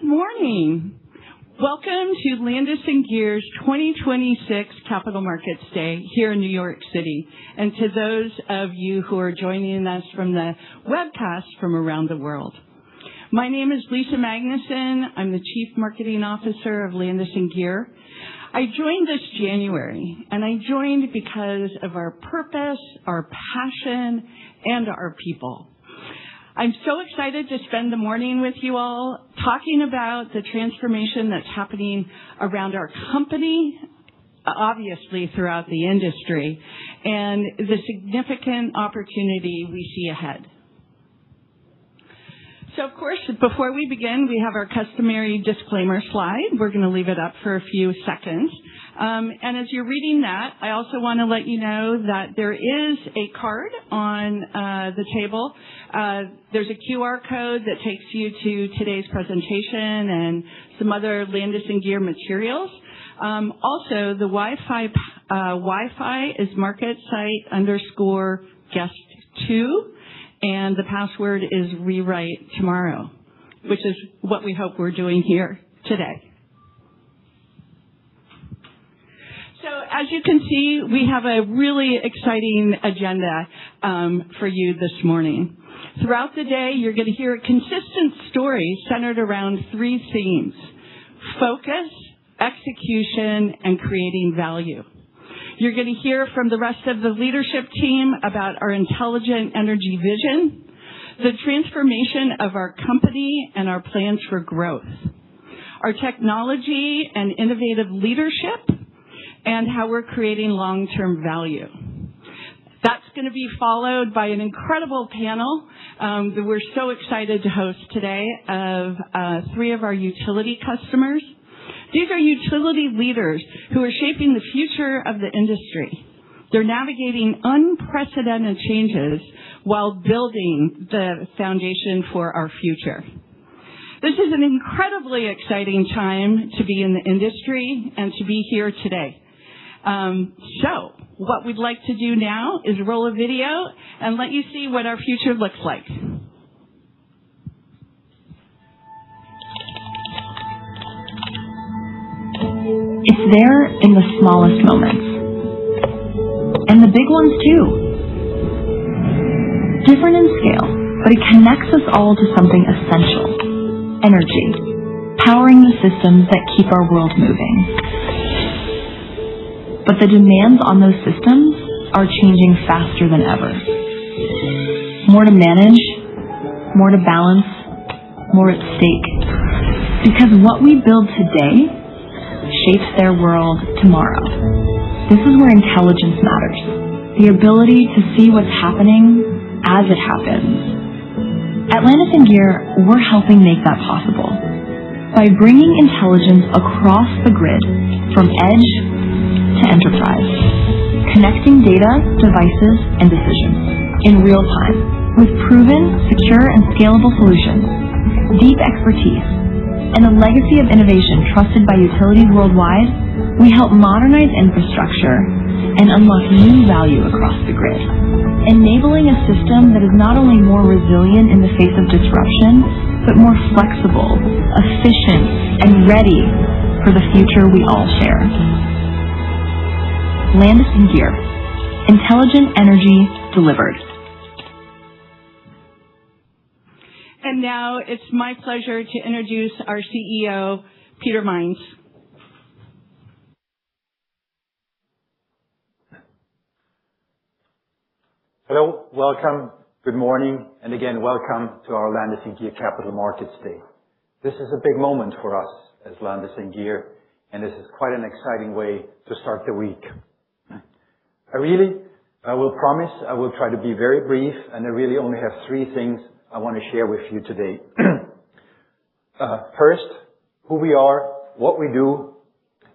Good morning. Welcome to Landis+Gyr's 2026 Capital Markets Day here in New York City, and to those of you who are joining us from the webcast from around the world. My name is Lisa Magnuson. I'm the Chief Marketing Officer of Landis+Gyr. I joined this January, and I joined because of our purpose, our passion, and our people. I'm so excited to spend the morning with you all talking about the transformation that's happening around our company, obviously throughout the industry, and the significant opportunity we see ahead. So, of course, before we begin, we have our customary disclaimer slide. We're going to leave it up for a few seconds. And as you're reading that, I also want to let you know that there is a card on the table. There's a QR code that takes you to today's presentation and some other Landis+Gyr materials. Also, the Wi-Fi is marketsite_guest2. And the password is rewrite tomorrow, which is what we hope we're doing here today. So as you can see, we have a really exciting agenda for you this morning. Throughout the day, you're going to hear a consistent story centered around three themes: focus, execution, and creating value. You're going to hear from the rest of the leadership team about our intelligent energy vision, the transformation of our company and our plans for growth, our technology and innovative leadership, and how we're creating long-term value. That's going to be followed by an incredible panel that we're so excited to host today of three of our utility customers. These are utility leaders who are shaping the future of the industry. They're navigating unprecedented changes while building the foundation for our future. This is an incredibly exciting time to be in the industry and to be here today. So what we'd like to do now is roll a video and let you see what our future looks like. It's there in the smallest moments. And the big ones too. Different in scale, but it connects us all to something essential. Energy. Powering the systems that keep our world moving. But the demands on those systems are changing faster than ever. More to manage, more to balance, more at stake. Because what we build today shapes their world tomorrow. This is where intelligence matters. The ability to see what's happening as it happens. At Landis+Gyr, we're helping make that possible by bringing intelligence across the grid from edge to enterprise, connecting data, devices, and decisions in real time with proven, secure, and scalable solutions, deep expertise, and a legacy of innovation trusted by utilities worldwide. We help modernize infrastructure and unlock new value across the grid, enabling a system that is not only more resilient in the face of disruption, but more flexible, efficient, and ready for the future we all share. Landis+Gyr, intelligent energy delivered. And now it's my pleasure to introduce our CEO, Peter Mines. Hello, welcome, good morning, and again, welcome to our Landis+Gyr Capital Markets Day. This is a big moment for us as Landis+Gyr, and this is quite an exciting way to start the week. I will promise I will try to be very brief, and I really only have three things I want to share with you today. First, who we are, what we do,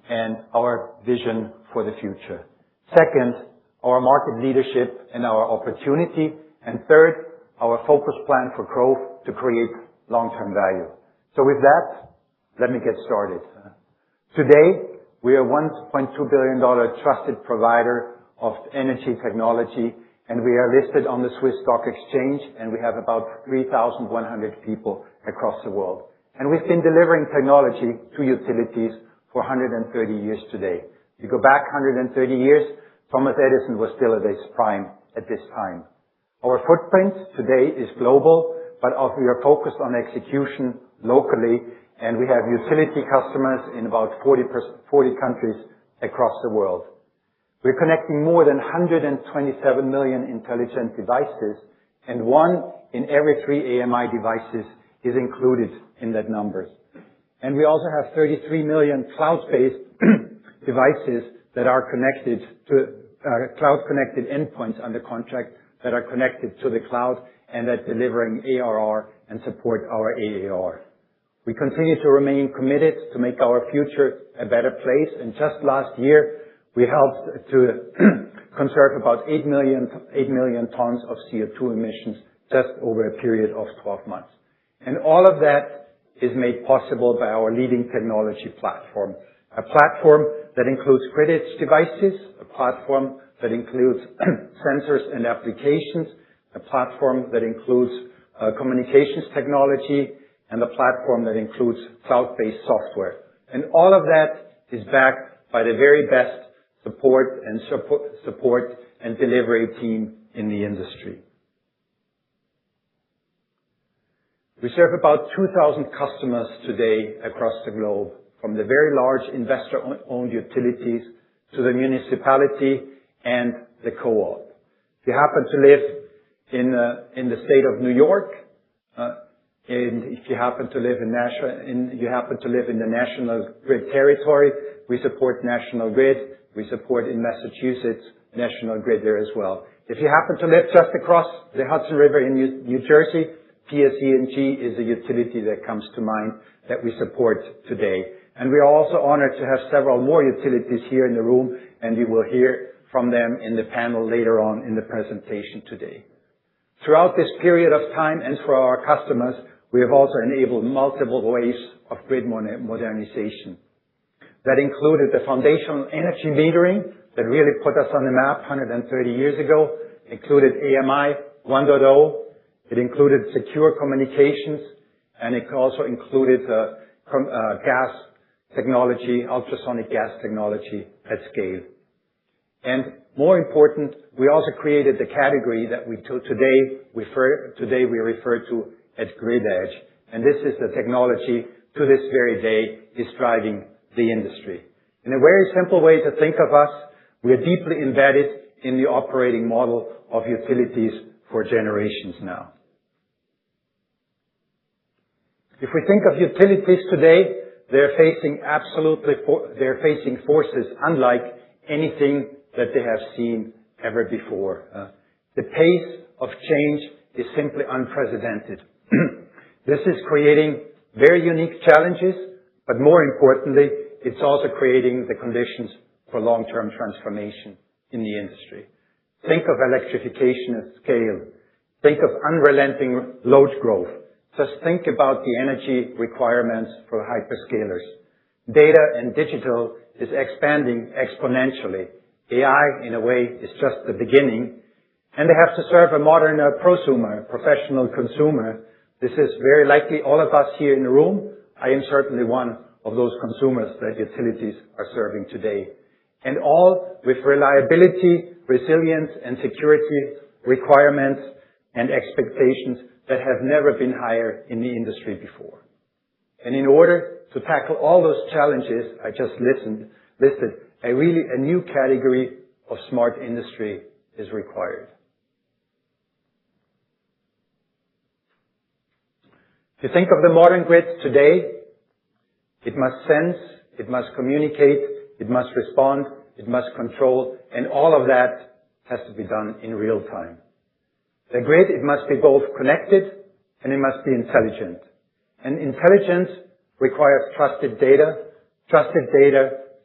and our vision for the future. Second, our market leadership and our opportunity. And third, our focus plan for growth to create long-term value. So with that, let me get started. Today, we are a $1.2 billion trusted provider of energy technology, and we are listed on the Swiss Stock Exchange, and we have about 3,100 people across the world. And we've been delivering technology to utilities for 130 years today. If you go back 130 years, Thomas Edison was still at his prime at this time. Our footprint today is global, but we are focused on execution locally, and we have utility customers in about 40 countries across the world. We're connecting more than 127 million intelligent devices, and 1 in every 3 AMI devices is included in that number. And we also have 33 million cloud-based devices that are connected to cloud-connected endpoints under contract that are connected to the cloud and that delivering ARR and support our AAR. We continue to remain committed to make our future a better place. And just last year, we helped to conserve about 8 million tons of CO2 emissions just over a period of 12 months. And all of that is made possible by our leading technology platform, a platform that includes grid edge devices, a platform that includes sensors and applications, a platform that includes communications technology, and a platform that includes cloud-based software. And all of that is backed by the very best support and delivery team in the industry. We serve about 2,000 customers today across the globe, from the very large investor-owned utilities to the municipality and the co-op. If you happen to live in the state of New York, and if you happen to live in the National Grid territory, we support National Grid. We support in Massachusetts National Grid there as well. If you happen to live just across the Hudson River in New Jersey, PSE&G is a utility that comes to mind that we support today. And we are also honored to have several more utilities here in the room, and you will hear from them in the panel later on in the presentation today. Throughout this period of time and for our customers, we have also enabled multiple waves of grid modernization. That included the foundational energy metering that really put us on the map 130 years ago, included AMI 1.0, it included secure communications, and it also included gas technology, ultrasonic gas technology at scale. And more important, we also created the category that we today refer to as grid edge. And this is the technology to this very day is driving the industry. In a very simple way to think of us, we are deeply embedded in the operating model of utilities for generations now. If we think of utilities today, they're facing forces unlike anything that they have seen ever before. The pace of change is simply unprecedented. This is creating very unique challenges, but more importantly, it's also creating the conditions for long-term transformation in the industry. Think of electrification at scale. Think of unrelenting load growth. Just think about the energy requirements for hyperscalers. Data and digital is expanding exponentially. AI, in a way, is just the beginning. And they have to serve a modern prosumer, professional consumer. This is very likely all of us here in the room. I am certainly one of those consumers that utilities are serving today. And all with reliability, resilience, and security requirements and expectations that have never been higher in the industry before. And in order to tackle all those challenges I just listed, a new category of smart industry is required. If you think of the modern grid today, it must sense, it must communicate, it must respond, it must control, and all of that has to be done in real time. The grid, it must be both connected and it must be intelligent. And intelligence requires trusted data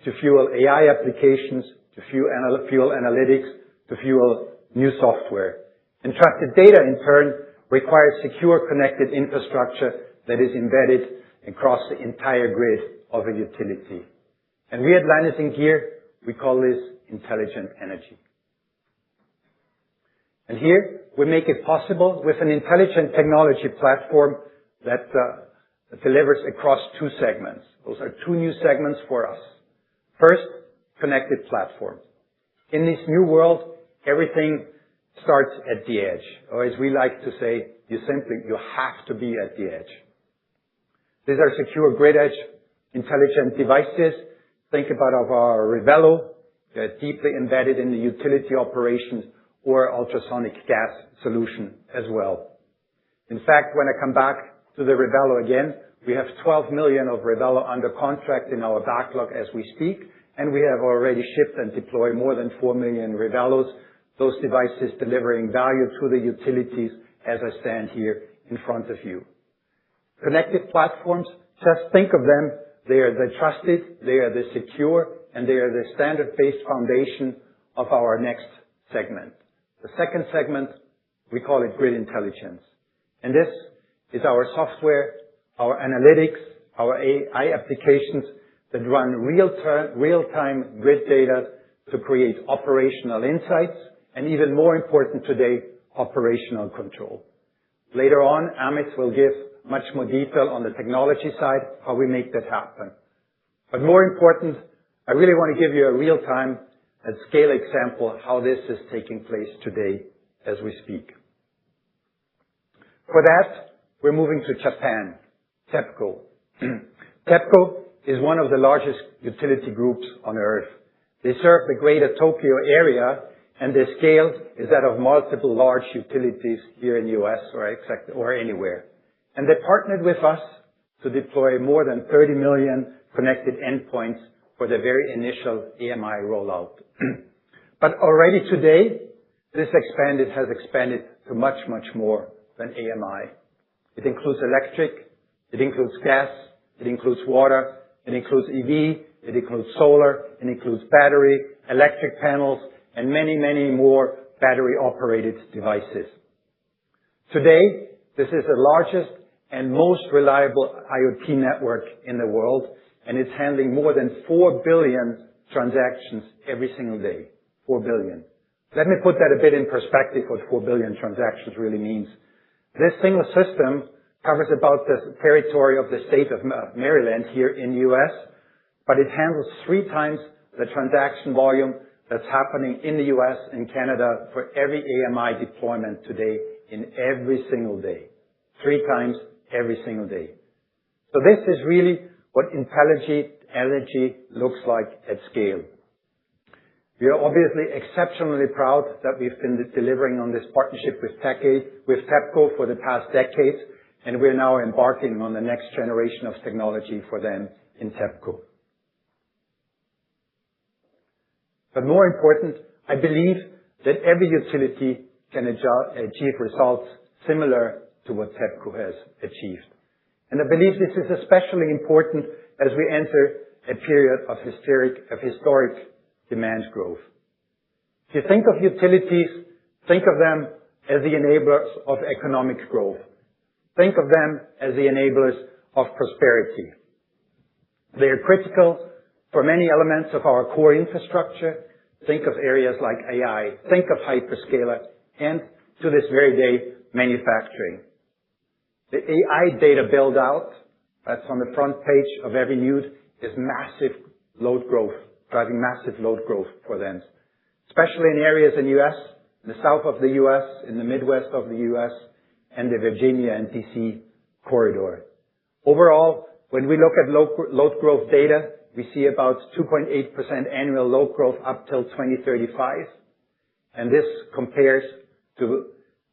to fuel AI applications, to fuel analytics, to fuel new software. And trusted data, in turn, requires secure connected infrastructure that is embedded across the entire grid of a utility. And we at Landis+Gyr, we call this intelligent energy. And here, we make it possible with an intelligent technology platform that that delivers across two segments. Those are two new segments for us. First, connected platforms. In this new world, everything starts at the edge. Or as we like to say, you have to be at the edge. These are secure grid edge intelligent devices. Think about our Revelo. They're deeply embedded in the utility operations or ultrasonic gas solution as well. In fact, when I come back to the Revelo again, we have 12 million of Revelo under contract in our backlog as we speak, and we have already shipped and deployed more than 4 million Revelos, those devices delivering value to the utilities as I stand here in front of you. Connected platforms, just think of them. They are the trusted, they are the secure, and they are the standard-based foundation of our next segment. The second segment, we call it grid intelligence. And this is our software, our analytics, our AI applications that run real-time grid data to create operational insights, and even more important today, operational control. Later on, Amit will give much more detail on the technology side, how we make that happen. But more important, I really want to give you a real-time and scale example how this is taking place today as we speak. For that, we're moving to Japan, TEPCO. TEPCO is one of the largest utility groups on earth. They serve the greater Tokyo area, and their scale is that of multiple large utilities here in the US or anywhere. And they partnered with us to deploy more than 30 million connected endpoints for the very initial AMI rollout. But already today, this has expanded to much, much more than AMI. It includes electric, it includes gas, it includes water, it includes EV, it includes solar, it includes battery, electric panels, and many, many more battery-operated devices. Today, this is the largest and most reliable IoT network in the world, and it's handling more than 4 billion transactions every single day. 4 billion. Let me put that a bit in perspective what 4 billion transactions really means. This single system covers about the territory of the state of Maryland here in the US, but it handles 3 times the transaction volume that's happening in the US and Canada for every AMI deployment today in every single day. 3 times every single day. So this is really what intelligent energy looks like at scale. We are obviously exceptionally proud that we've been delivering on this partnership with TEPCO for the past decades, and we're now embarking on the next generation of technology for them in TEPCO. But more important, I believe that every utility can achieve results similar to what TEPCO has achieved. And I believe this is especially important as we enter a period of historic demand growth. If you think of utilities, think of them as the enablers of economic growth. Think of them as the enablers of prosperity. They are critical for many elements of our core infrastructure. Think of areas like AI. Think of hyperscaler, and to this very day, manufacturing. The AI data build out, that's on the front page of every news, is massive load growth, driving massive load growth for them, especially in areas in the US, in the south of the US, in the Midwest of the US, and the Virginia and DC corridor. Overall, when we look at load growth data, we see about 2.8% annual load growth up till 2035. And this compares to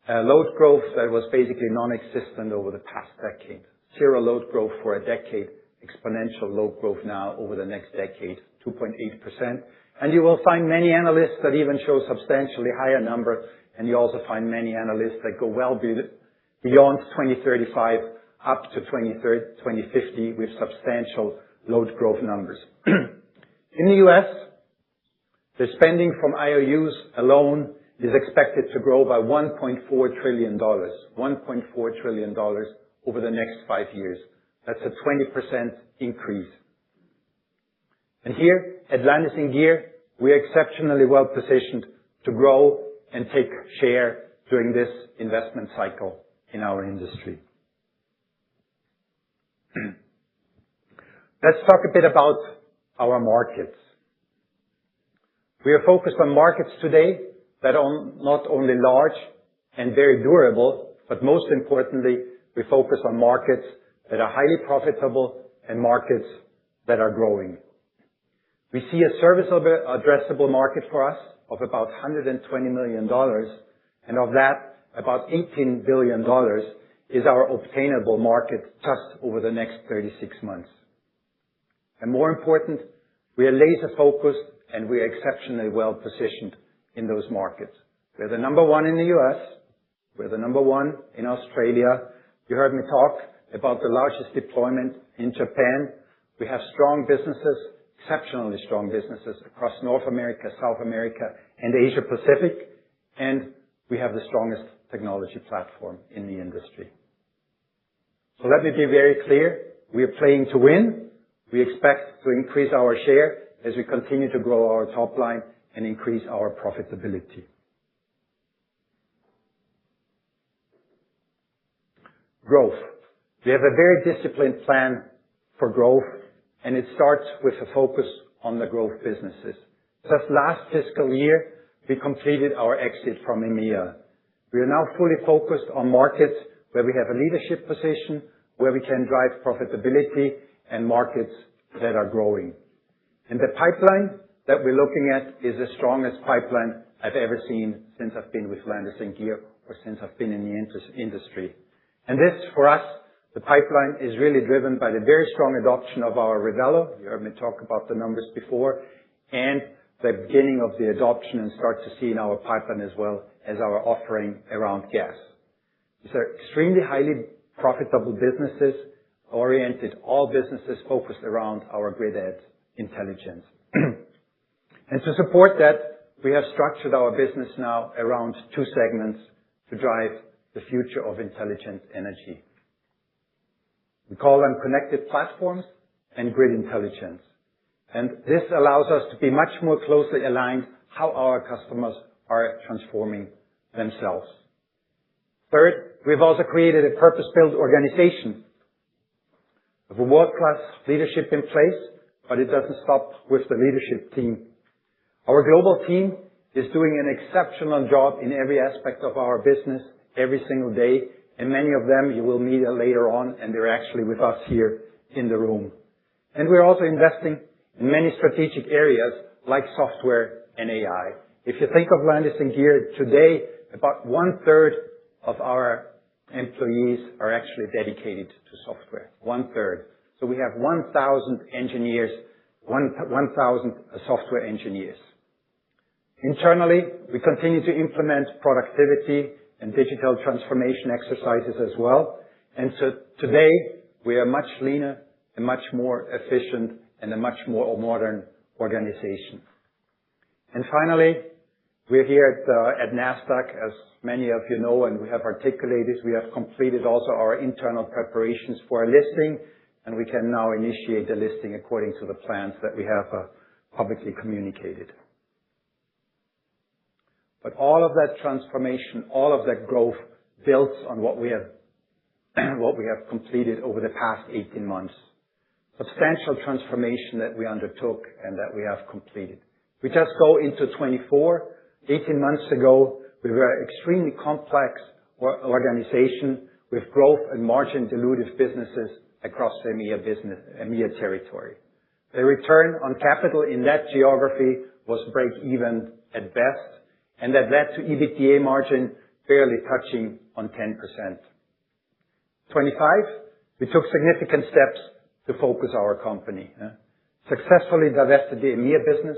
load growth that was basically non-existent over the past decade. 0 load growth for a decade, exponential load growth now over the next decade, 2.8%. And you will find many analysts that even show substantially higher number, and you also find many analysts that go well beyond 2035 up to 2050 with substantial load growth numbers. In the US, the spending from IOUs alone is expected to grow by $1.4 trillion. $1.4 trillion over the next 5 years. That's a 20% increase. And here at Landis+Gyr, we are exceptionally well positioned to grow and take share during this investment cycle in our industry. Let's talk a bit about our markets. We are focused on markets today that are not only large and very durable, but most importantly, we focus on markets that are highly profitable and markets that are growing. We see a serviceable addressable market for us of about $120 million, and of that, about $18 billion is our obtainable market just over the next 36 months. And more important, we are laser focused and we are exceptionally well positioned in those markets. We're the number one in the US. We're the number one in Australia. You heard me talk about the largest deployment in Japan. We have strong businesses, exceptionally strong businesses across North America, South America, and Asia Pacific. And we have the strongest technology platform in the industry. So let me be very clear. We are playing to win. We expect to increase our share as we continue to grow our top line and increase our profitability. Growth. We have a very disciplined plan for growth, and it starts with a focus on the growth businesses. Just last fiscal year, we completed our exit from EMEA. We are now fully focused on markets where we have a leadership position, where we can drive profitability, and markets that are growing. And the pipeline that we're looking at is the strongest pipeline I've ever seen since I've been with Landis+Gyr or since I've been in the industry. And this, for us, the pipeline is really driven by the very strong adoption of our Revelo. You heard me talk about the numbers before, and the beginning of the adoption and start to see in our pipeline as well as our offering around gas. These are extremely highly profitable businesses, oriented, all businesses focused around our grid edge intelligence. And to support that, we have structured our business now around two segments to drive the future of intelligent energy. We call them connected platforms and grid intelligence. And this allows us to be much more closely aligned how our customers are transforming themselves. Third, we've also created a purpose-built organization with a world-class leadership in place, but it doesn't stop with the leadership team. Our global team is doing an exceptional job in every aspect of our business every single day, and many of them you will meet later on, and they're actually with us here in the room. And we're also investing in many strategic areas like software and AI. If you think of Landis+Gyr today, about 1/3 of our employees are actually dedicated to software. 1/3. So we have 1,000 engineers, 1,000 software engineers. Internally, we continue to implement productivity and digital transformation exercises as well. And so today, we are much leaner and much more efficient and a much more modern organization. And finally, we're here at NASDAQ, as many of you know, and we have articulated, we have completed also our internal preparations for a listing, and we can now initiate the listing according to the plans that we have publicly communicated. But all of that transformation, all of that growth builds on what we have completed over the past 18 months. Substantial transformation that we undertook and that we have completed. We just go into 24. 18 months ago, we were an extremely complex organization with growth and margin dilutive businesses across the EMEA territory. The return on capital in that geography was break even at best, and that led to EBITDA margin barely touching on 10%. 25, we took significant steps to focus our company. Successfully divested the EMEA business.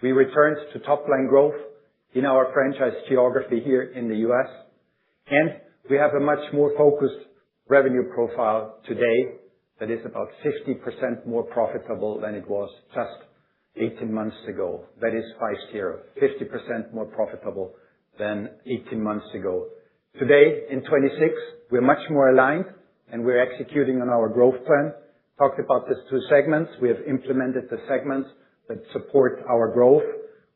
We returned to top-line growth in our franchise geography here in the U.S. And we have a much more focused revenue profile today that is about 50% more profitable than it was just 18 months ago. That is 50% more profitable than 18 months ago. Today, in 26, we're much more aligned and we're executing on our growth plan. Talked about these two segments. We have implemented the segments that support our growth.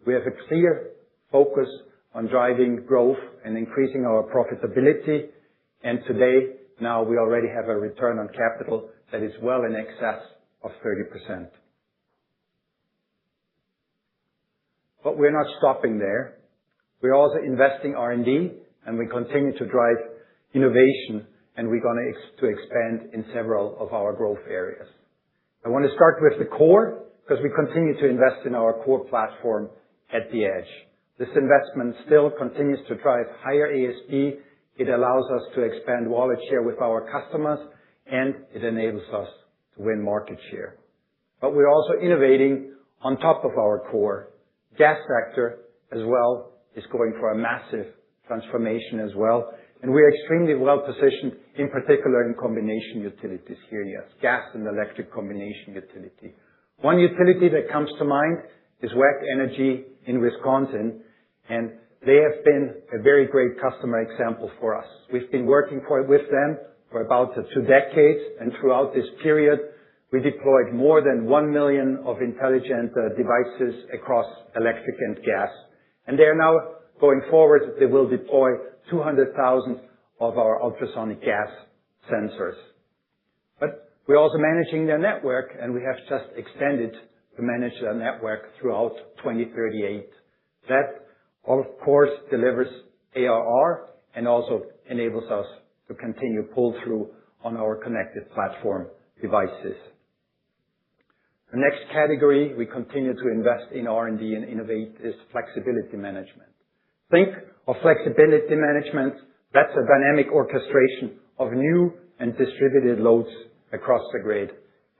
We have a clear focus on driving growth and increasing our profitability. And today, now we already have a return on capital that is well in excess of 30%. But we're not stopping there. We're also investing R&D, and we continue to drive innovation, and we're going to expand in several of our growth areas. I want to start with the core, because we continue to invest in our core platform at the edge. This investment still continues to drive higher ASP. It allows us to expand wallet share with our customers, and it enables us to win market share. But we're also innovating on top of our core. Gas sector as well is going for a massive transformation as well. And we're extremely well positioned, in particular in combination utilities here, yes, gas and electric combination utility. One utility that comes to mind is WEC Energy in Wisconsin, and they have been a very great customer example for us. We've been working with them for about 2 decades, and throughout this period, we deployed more than 1 million of intelligent devices across electric and gas. And they are now going forward, they will deploy 200,000 of our ultrasonic gas sensors. But we're also managing their network, and we have just extended to manage their network throughout 2038. That, of course, delivers ARR and also enables us to continue pull-through on our connected platform devices. The next category we continue to invest in R&D and innovate is flexibility management. Think of flexibility management, that's a dynamic orchestration of new and distributed loads across the grid.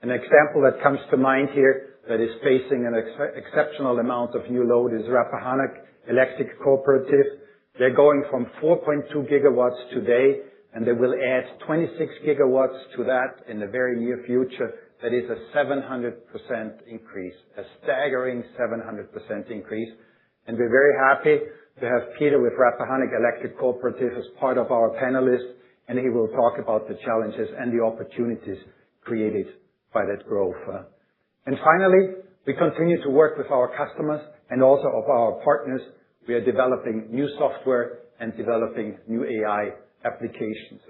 An example that comes to mind here that is facing an exceptional amount of new load is Rappahannock Electric Cooperative. They're going from 4.2 gigawatts today, and they will add 26 gigawatts to that in the very near future. That is a 700% increase, a staggering 700% increase. And we're very happy to have Peter with Rappahannock Electric Cooperative as part of our panelists, and he will talk about the challenges and the opportunities created by that growth. And finally, we continue to work with our customers and also of our partners. We are developing new software and developing new AI applications.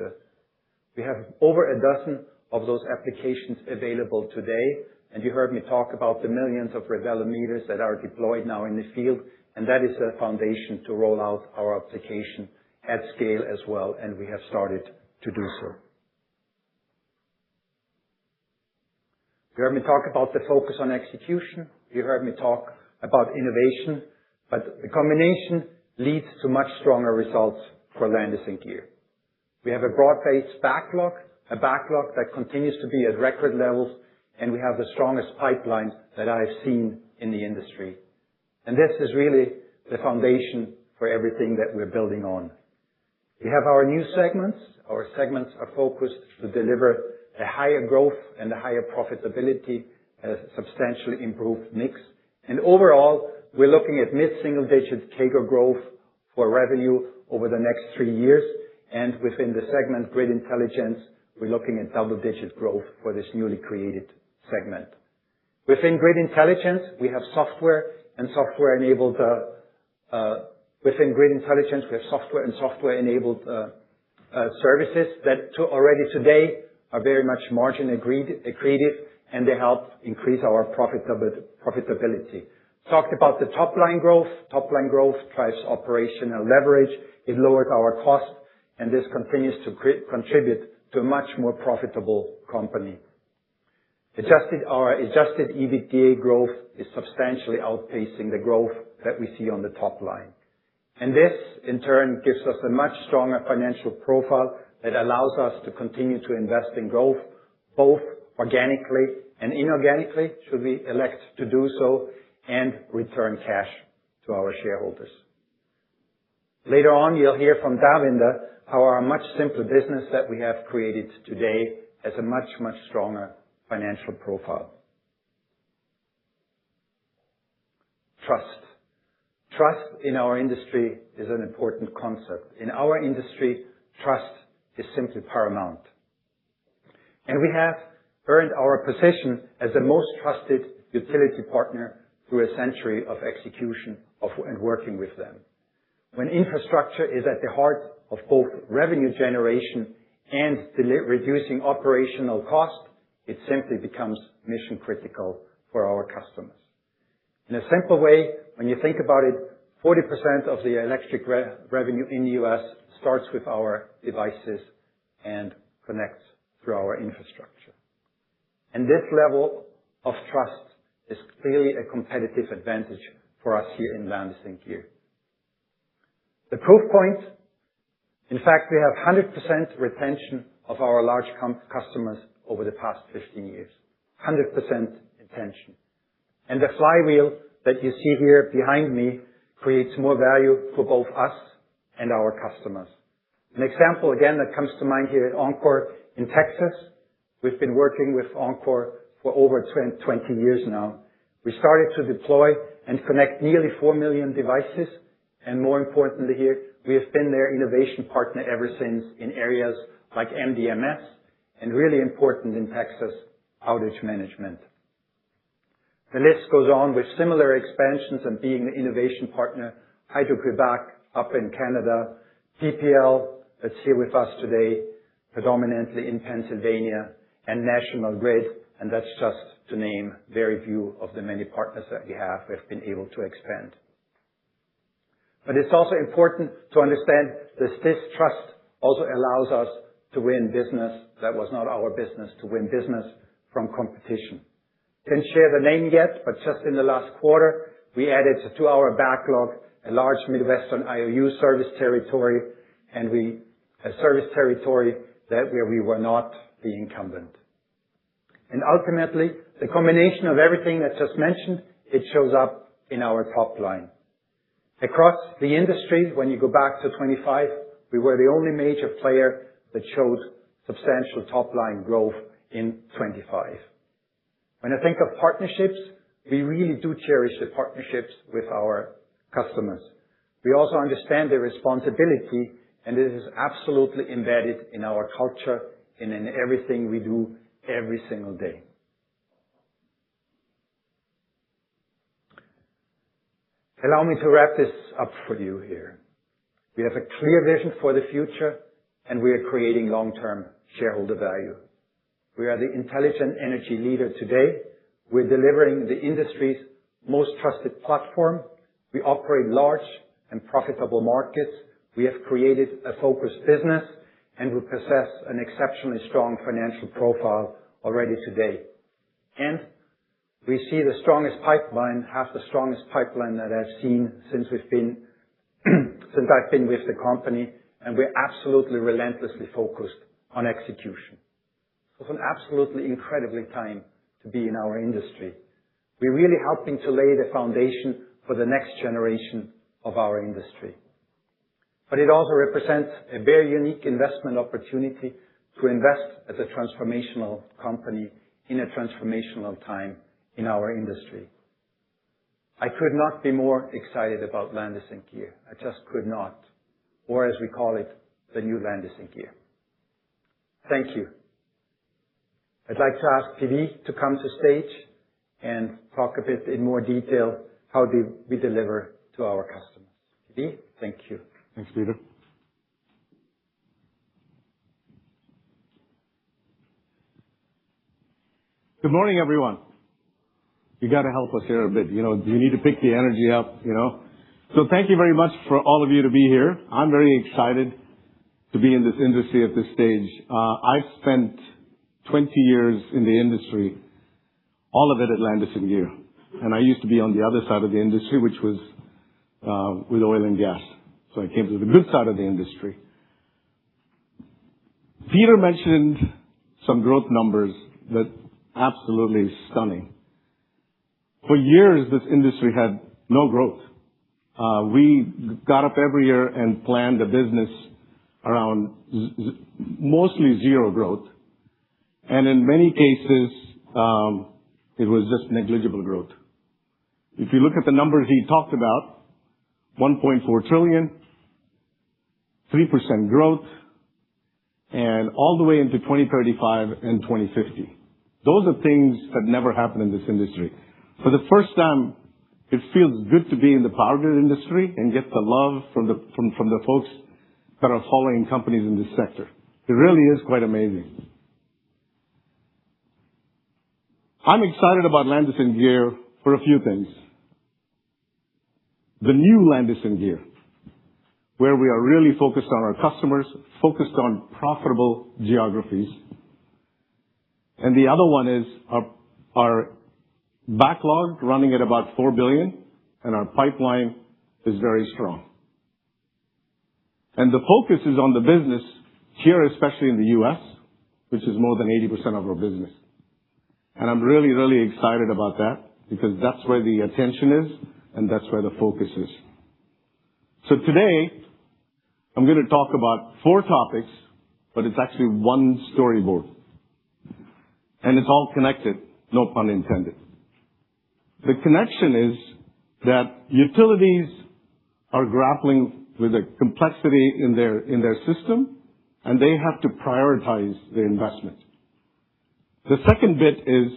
We have over a dozen of those applications available today, and you heard me talk about the millions of Revelo meters that are deployed now in the field, and that is a foundation to roll out our application at scale as well, and we have started to do so. You heard me talk about the focus on execution. You heard me talk about innovation, but the combination leads to much stronger results for Landis+Gyr. We have a broad-based backlog, a backlog that continues to be at record levels, and we have the strongest pipeline that I've seen in the industry. And this is really the foundation for everything that we're building on. We have our new segments. Our segments are focused to deliver a higher growth and a higher profitability, a substantially improved mix. And overall, we're looking at mid-single-digit CAGR growth for revenue over the next 3 years. And within the segment Grid Intelligence, we're looking at double-digit growth for this newly created segment. Within Grid Intelligence, we have software and software-enabled within Grid Intelligence, we have software and software-enabled services that already today are very much margin accretive, and they help increase our profitability. Talked about the top-line growth. Top-line growth drives operational leverage. It lowers our cost, and this continues to contribute to a much more profitable company. Our adjusted EBITDA growth is substantially outpacing the growth that we see on the top line. And this, in turn, gives us a much stronger financial profile that allows us to continue to invest in growth, both organically and inorganically, should we elect to do so, and return cash to our shareholders. Later on, you'll hear from Davinder how our much simpler business that we have created today has a much, much stronger financial profile. Trust. Trust in our industry is an important concept. In our industry, trust is simply paramount. And we have earned our position as the most trusted utility partner through a century of execution and working with them. When infrastructure is at the heart of both revenue generation and reducing operational cost, it simply becomes mission critical for our customers. In a simple way, when you think about it, 40% of the electric revenue in the U.S. starts with our devices and connects through our infrastructure. And this level of trust is clearly a competitive advantage for us here in Landis+Gyr. The proof point, in fact, we have 100% retention of our large customers over the past 15 years. 100% retention. And the flywheel that you see here behind me creates more value for both us and our customers. An example, again, that comes to mind here at Encore in Texas. We've been working with Encore for over 20 years now. We started to deploy and connect nearly 4 million devices. And more importantly here, we have been their innovation partner ever since in areas like MDMS and really important in Texas, outage management. The list goes on with similar expansions and being the innovation partner, Hydro-Québec up in Canada, PPL that's here with us today, predominantly in Pennsylvania, and National Grid, and that's just to name very few of the many partners that we have been able to expand. But it's also important to understand that this trust also allows us to win business that was not our business, to win business from competition. Can't share the name yet, but just in the last quarter, we added to our backlog a large Midwestern IOU service territory, and a service territory where we were not the incumbent. And ultimately, the combination of everything that's just mentioned, it shows up in our top line. Across the industry, when you go back to 25, we were the only major player that showed substantial top-line growth in 25. When I think of partnerships, we really do cherish the partnerships with our customers. We also understand their responsibility, and it is absolutely embedded in our culture and in everything we do every single day. Allow me to wrap this up for you here. We have a clear vision for the future, and we are creating long-term shareholder value. We are the intelligent energy leader today. We're delivering the industry's most trusted platform. We operate large and profitable markets. We have created a focused business, and we possess an exceptionally strong financial profile already today. And we see the strongest pipeline, half the strongest pipeline that I've seen since I've been with the company, and we're absolutely relentlessly focused on execution. It's an absolutely incredibly time to be in our industry. We're really helping to lay the foundation for the next generation of our industry. But it also represents a very unique investment opportunity to invest as a transformational company in a transformational time in our industry. I could not be more excited about Landis+Gyr. I just could not. Or as we call it, the new Landis+Gyr. Thank you. I'd like to ask PV to come to stage and talk a bit in more detail how we deliver to our customers. PV, thank you. Thanks, Peter. Good morning, everyone. You got to help us here a bit. You need to pick the energy up, So thank you very much for all of you to be here. I'm very excited to be in this industry at this stage. I've spent 20 years in the industry, all of it at Landis+Gyr. And I used to be on the other side of the industry, which was with oil and gas. So I came to the good side of the industry. Peter mentioned some growth numbers that absolutely stunning. For years, this industry had no growth. We got up every year and planned a business around mostly zero growth. And in many cases, it was just negligible growth. If you look at the numbers he talked about, 1.4 trillion, 3% growth, and all the way into 2035 and 2050. Those are things that never happen in this industry. For the first time, it feels good to be in the power grid industry and get the love from the folks that are following companies in this sector. It really is quite amazing. I'm excited about Landis+Gyr for a few things. The new Landis+Gyr, where we are really focused on our customers, focused on profitable geographies. And the other one is our backlog running at about $4 billion, and our pipeline is very strong. And the focus is on the business here, especially in the U.S., which is more than 80% of our business. And I'm really, really excited about that because that's where the attention is and that's where the focus is. So today, I'm going to talk about 4 topics, but it's actually one storyboard. And it's all connected, no pun intended. The connection is that utilities are grappling with a complexity in their system, and they have to prioritize their investment. The second bit is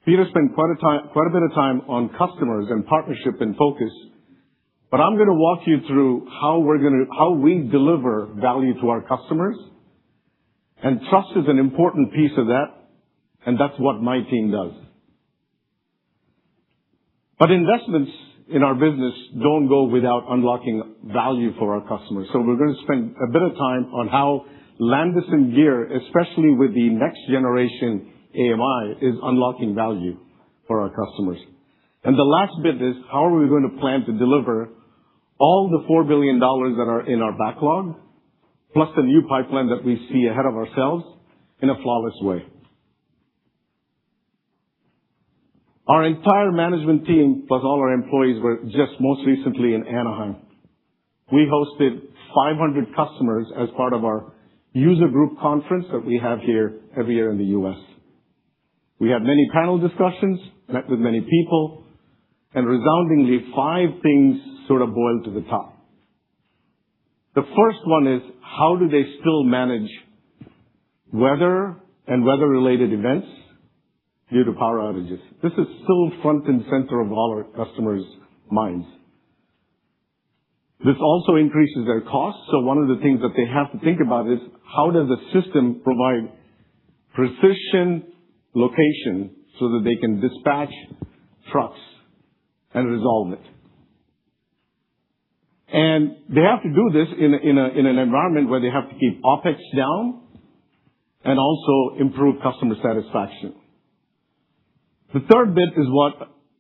Peter spent quite a bit of time on customers and partnership and focus, but I'm going to walk you through how we deliver value to our customers, and trust is an important piece of that, and that's what my team does. But investments in our business don't go without unlocking value for our customers. So we're going to spend a bit of time on how Landis+Gyr, especially with the next generation AMI, is unlocking value for our customers. And the last bit is how are we going to plan to deliver all the $4 billion that are in our backlog, plus the new pipeline that we see ahead of ourselves in a flawless way. Our entire management team, plus all our employees, were just most recently in Anaheim. We hosted 500 customers as part of our user group conference that we have here every year in the U.S. We had many panel discussions, met with many people, and resoundingly 5 things sort of boiled to the top. The first one is, how do they still manage weather and weather-related events due to power outages? This is still front and center of all our customers' minds. This also increases their costs, so one of the things that they have to think about is, how does the system provide precision location so that they can dispatch trucks and resolve it? And they have to do this in an environment where they have to keep OpEx down and also improve customer satisfaction. The third bit is what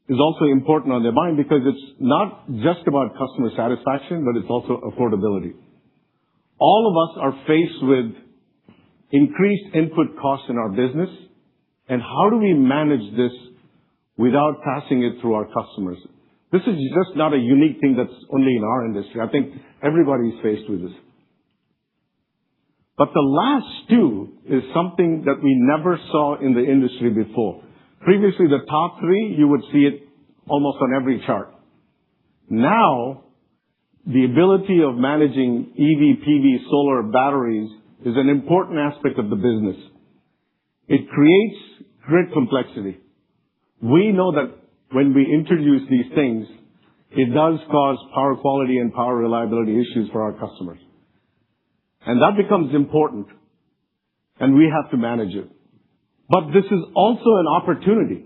is also important on their mind, because it's not just about customer satisfaction, but it's also affordability. All of us are faced with increased input costs in our business, and how do we manage this without passing it through our customers? This is just not a unique thing that's only in our industry. I think everybody is faced with this. But the last 2 is something that we never saw in the industry before. Previously, the top 3, you would see it almost on every chart. Now, the ability of managing EV, PV, solar, batteries is an important aspect of the business. It creates grid complexity. We know that when we introduce these things, it does cause power quality and power reliability issues for our customers. And that becomes important, and we have to manage it. But this is also an opportunity.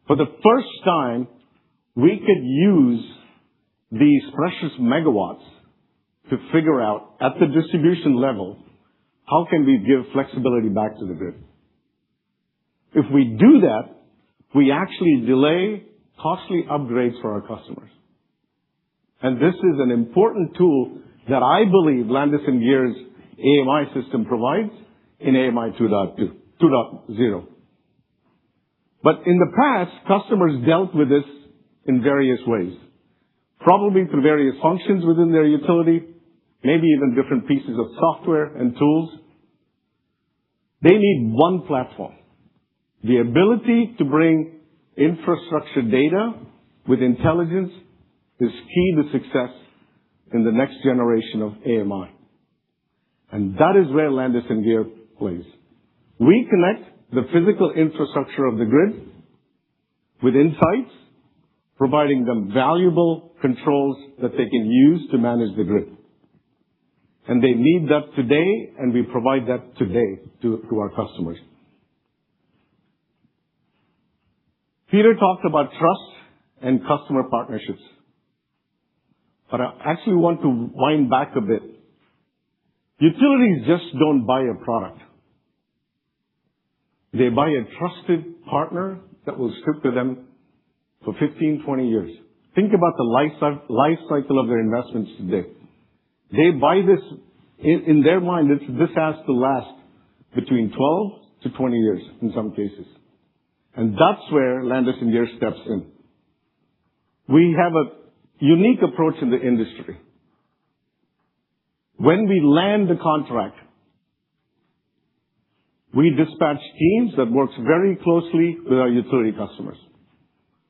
For the first time, we could use these precious megawatts to figure out, at the distribution level, how can we give flexibility back to the grid. If we do that, we actually delay costly upgrades for our customers. And this is an important tool that I believe Landis+Gyr's AMI system provides in AMI 2.0. But in the past, customers dealt with this in various ways, probably through various functions within their utility, maybe even different pieces of software and tools. They need one platform. The ability to bring infrastructure data with intelligence is key to success in the next generation of AMI. And that is where Landis+Gyr plays. We connect the physical infrastructure of the grid with insights, providing them valuable controls that they can use to manage the grid. and they need that today, and we provide that today to our customers. Peter talked about trust and customer partnerships. But I actually want to wind back a bit. Utilities just don't buy a product. They buy a trusted partner that will stick with them for 15, 20 years. Think about the life cycle of their investments today. They buy this, in their mind, this has to last between 12 to 20 years in some cases. And that's where Landis+Gyr steps in. We have a unique approach in the industry. When we land the contract, we dispatch teams that works very closely with our utility customers.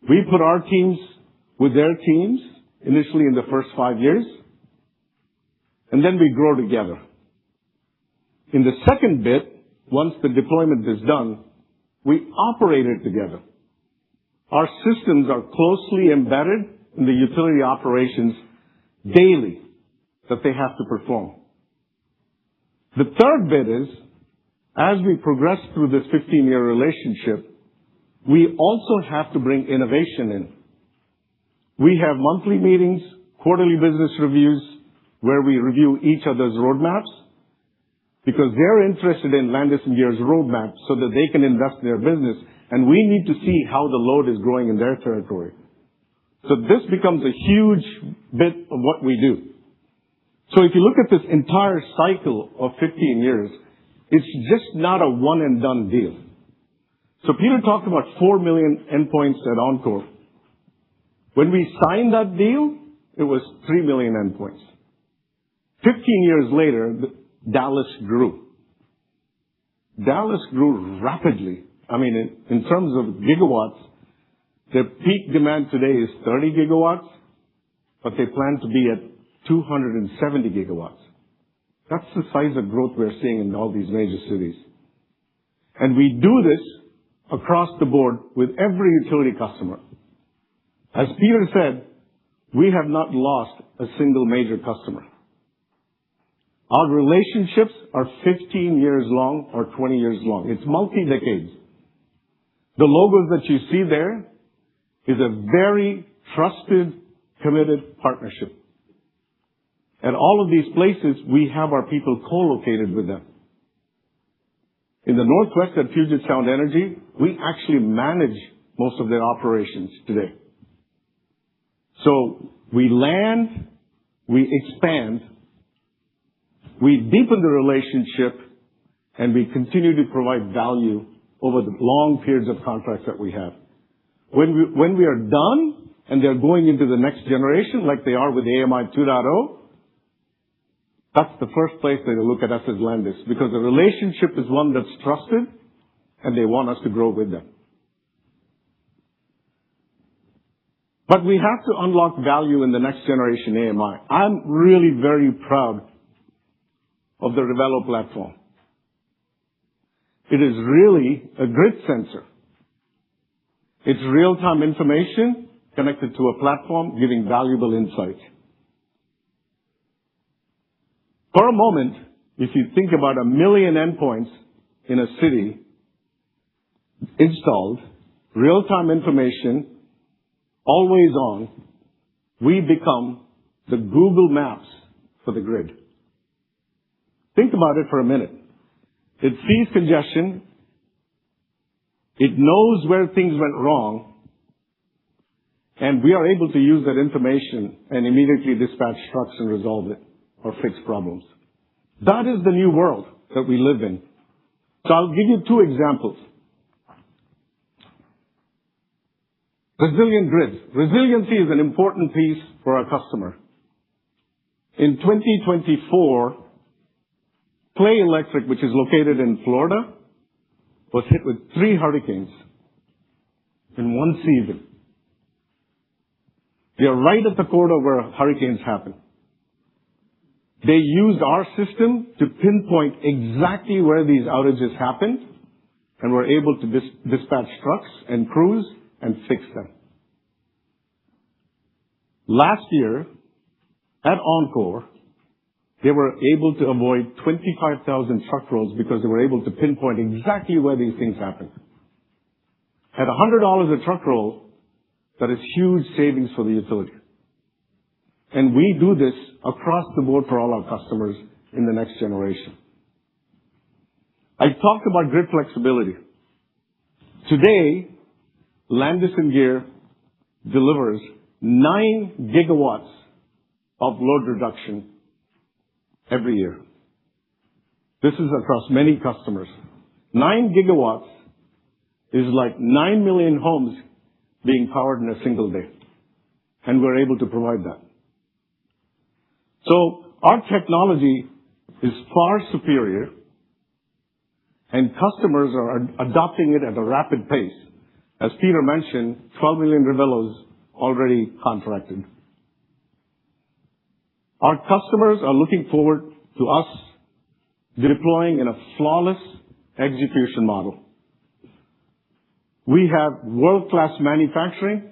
We put our teams with their teams initially in the first 5 years, and then we grow together. In the second bit, once the deployment is done, we operate it together. Our systems are closely embedded in the utility operations daily that they have to perform. The third bit is, as we progress through this 15-year relationship, we also have to bring innovation in. We have monthly meetings, quarterly business reviews, where we review each other's roadmaps, because they're interested in Landis+Gyr's roadmap so that they can invest in their business, and we need to see how the load is growing in their territory. So this becomes a huge bit of what we do. So if you look at this entire cycle of 15 years, it's just not a one-and-done deal. So Peter talked about 4 million endpoints at Encore. When we signed that deal, it was 3 million endpoints. 15 years later, Dallas grew. Dallas grew rapidly. I mean, in terms of gigawatts, their peak demand today is 30 gigawatts, but they plan to be at 270 gigawatts. That's the size of growth we're seeing in all these major cities. And we do this across the board with every utility customer. As Peter said, we have not lost a single major customer. Our relationships are 15 years long or 20 years long. It's multi-decades. The logos that you see there is a very trusted, committed partnership. At all of these places, we have our people co-located with them. In the Northwest at Puget Sound Energy, we actually manage most of their operations today. So we land, we expand, we deepen the relationship, and we continue to provide value over the long periods of contracts that we have. When we are done and they're going into the next generation, like they are with AMI 2.0, that's the first place they look at us as Landis, because the relationship is one that's trusted and they want us to grow with them. But we have to unlock value in the next generation AMI. I'm really very proud of the Revelo platform. It is really a grid sensor. It's real-time information connected to a platform giving valuable insights. For a moment, if you think about 1 million endpoints in a city installed, real-time information, always on, we become the Google Maps for the grid. Think about it for a minute. It sees congestion. It knows where things went wrong. And we are able to use that information and immediately dispatch trucks and resolve it or fix problems. That is the new world that we live in. So I'll give you 2 examples. Resilient grids. Resiliency is an important piece for our customer. In 2024, Clay Electric, which is located in Florida, was hit with 3 hurricanes in one season. We are right at the corridor where hurricanes happen. They used our system to pinpoint exactly where these outages happened and were able to dispatch trucks and crews and fix them. Last year, at Encore, they were able to avoid 25,000 truck rolls because they were able to pinpoint exactly where these things happened. At $100 a truck roll, that is huge savings for the utility. And we do this across the board for all our customers in the next generation. I talked about grid flexibility. Today, Landis+Gyr delivers 9 gigawatts of load reduction every year. This is across many customers. 9 gigawatts is like 9 million homes being powered in a single day. And we're able to provide that. So our technology is far superior, and customers are adopting it at a rapid pace. As Peter mentioned, 12 million Revelos already contracted. Our customers are looking forward to us deploying in a flawless execution model. We have world-class manufacturing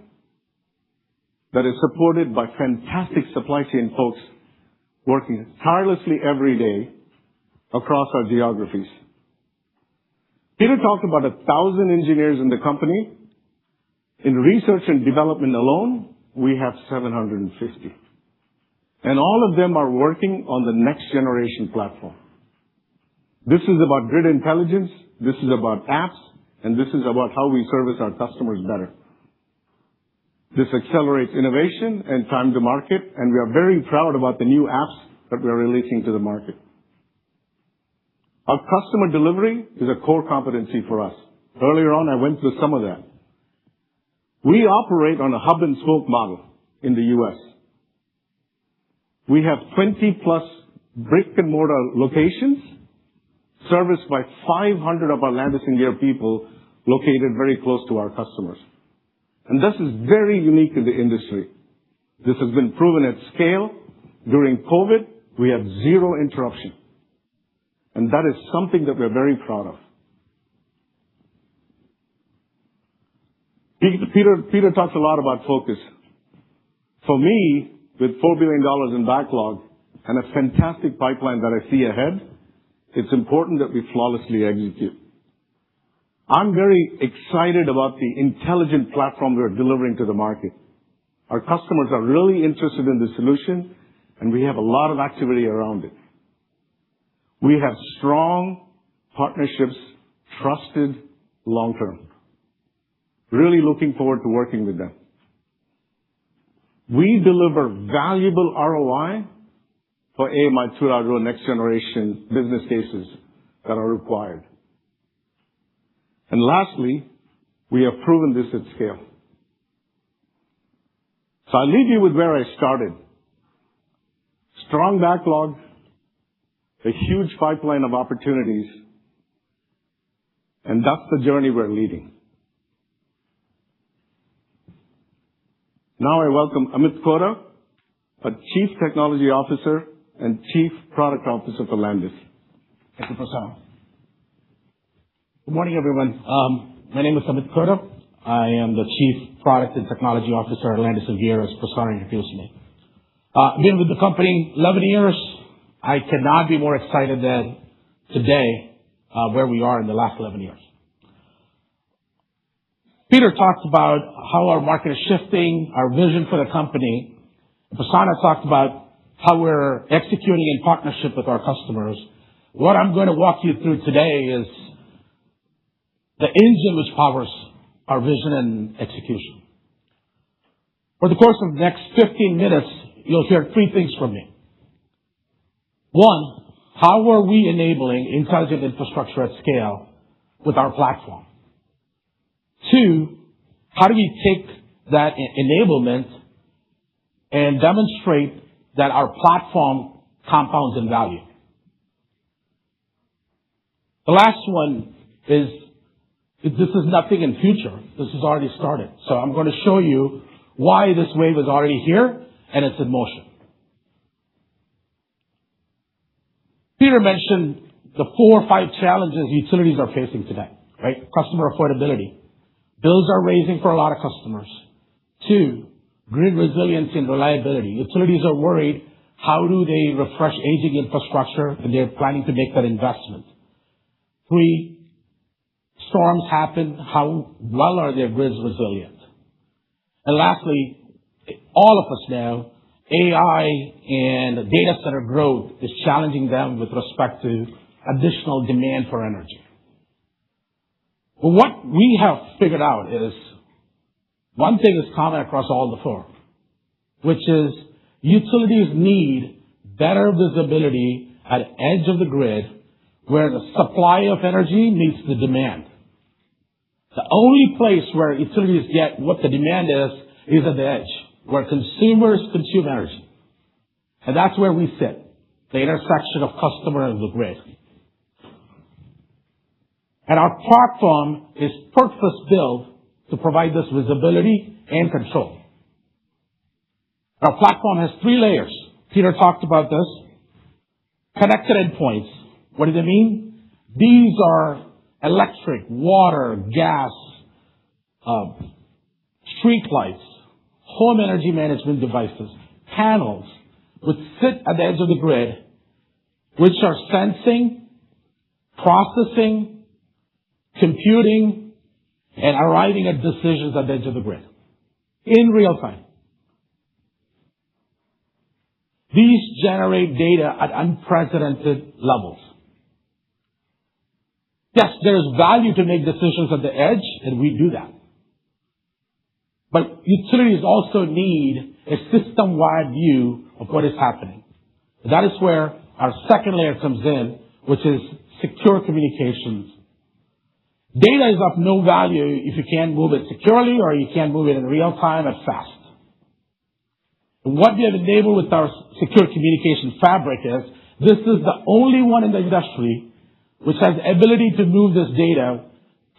that is supported by fantastic supply chain folks working tirelessly every day across our geographies. Peter talked about 1,000 engineers in the company. In research and development alone, we have 750. And all of them are working on the next generation platform. This is about grid intelligence, this is about apps, and this is about how we service our customers better. This accelerates innovation and time to market, and we are very proud about the new apps that we are releasing to the market. Our customer delivery is a core competency for us. Earlier on, I went through some of that. We operate on a hub and spoke model in the U.S. We have 20-plus brick-and-mortar locations serviced by 500 of our Landis+Gyr people located very close to our customers. And this is very unique in the industry. This has been proven at scale. During COVID, we had 0 interruption. And that is something that we're very proud of. Peter talks a lot about focus. For me, with $4 billion in backlog and a fantastic pipeline that I see ahead, it's important that we flawlessly execute. I'm very excited about the intelligent platform we're delivering to the market. Our customers are really interested in the solution, and we have a lot of activity around it. We have strong partnerships, trusted long-term. Really looking forward to working with them. We deliver valuable ROI for AMI 2.0 next generation business cases that are required. And lastly, we have proven this at scale. So I'll leave you with where I started. Strong backlog, a huge pipeline of opportunities, and that's the journey we're leading. Now I welcome Amit Kora, a Chief Technology Officer and Chief Product Officer for Landis. Thank you, Prasad. Good morning, everyone. My name is Amit Kora. I am the Chief Product and Technology Officer at Landis+Gyr, as Prasad introduced me. I've been with the company 11 years. I cannot be more excited than today where we are in the last 11 years. Peter talked about how our market is shifting, our vision for the company. Prasanna talked about how we're executing in partnership with our customers. What I'm going to walk you through today is the engine which powers our vision and execution. For the course of the next 15 minutes, you'll hear 3 things from me. 1, how are we enabling intelligent infrastructure at scale with our platform? 2, how do we take that enablement and demonstrate that our platform compounds in value? The last one is, this is nothing in future. This has already started. So I'm going to show you why this wave is already here and it's in motion. Peter mentioned the 4 or 5 challenges utilities are facing today, right? Customer affordability. Bills are raising for a lot of customers. 2, grid resiliency and reliability. Utilities are worried How do they refresh aging infrastructure? And they're planning to make that investment. 3, storms happen. How well are their grids resilient? And lastly, all of us know AI and data center growth is challenging them with respect to additional demand for energy. Well, what we have figured out is one thing is common across all the 4, which is utilities need better visibility at the edge of the grid where the supply of energy meets the demand. The only place where utilities get what the demand is at the edge, where consumers consume energy. And that's where we sit, the intersection of customer and the grid. And our platform is purpose-built to provide this visibility and control. Our platform has 3 layers. Peter talked about this. Connected endpoints. What do they mean? These are electric, water, gas, street lights, home energy management devices, panels, which sit at the edge of the grid, which are sensing, processing, computing, and arriving at decisions at the edge of the grid in real time. These generate data at unprecedented levels. Yes, there is value to make decisions at the edge, and we do that. But utilities also need a system-wide view of what is happening. That is where our second layer comes in, which is secure communications. Data is of no value if you can't move it securely or you can't move it in real time and fast. And what we have enabled with our secure communication fabric is this is the only one in the industry which has the ability to move this data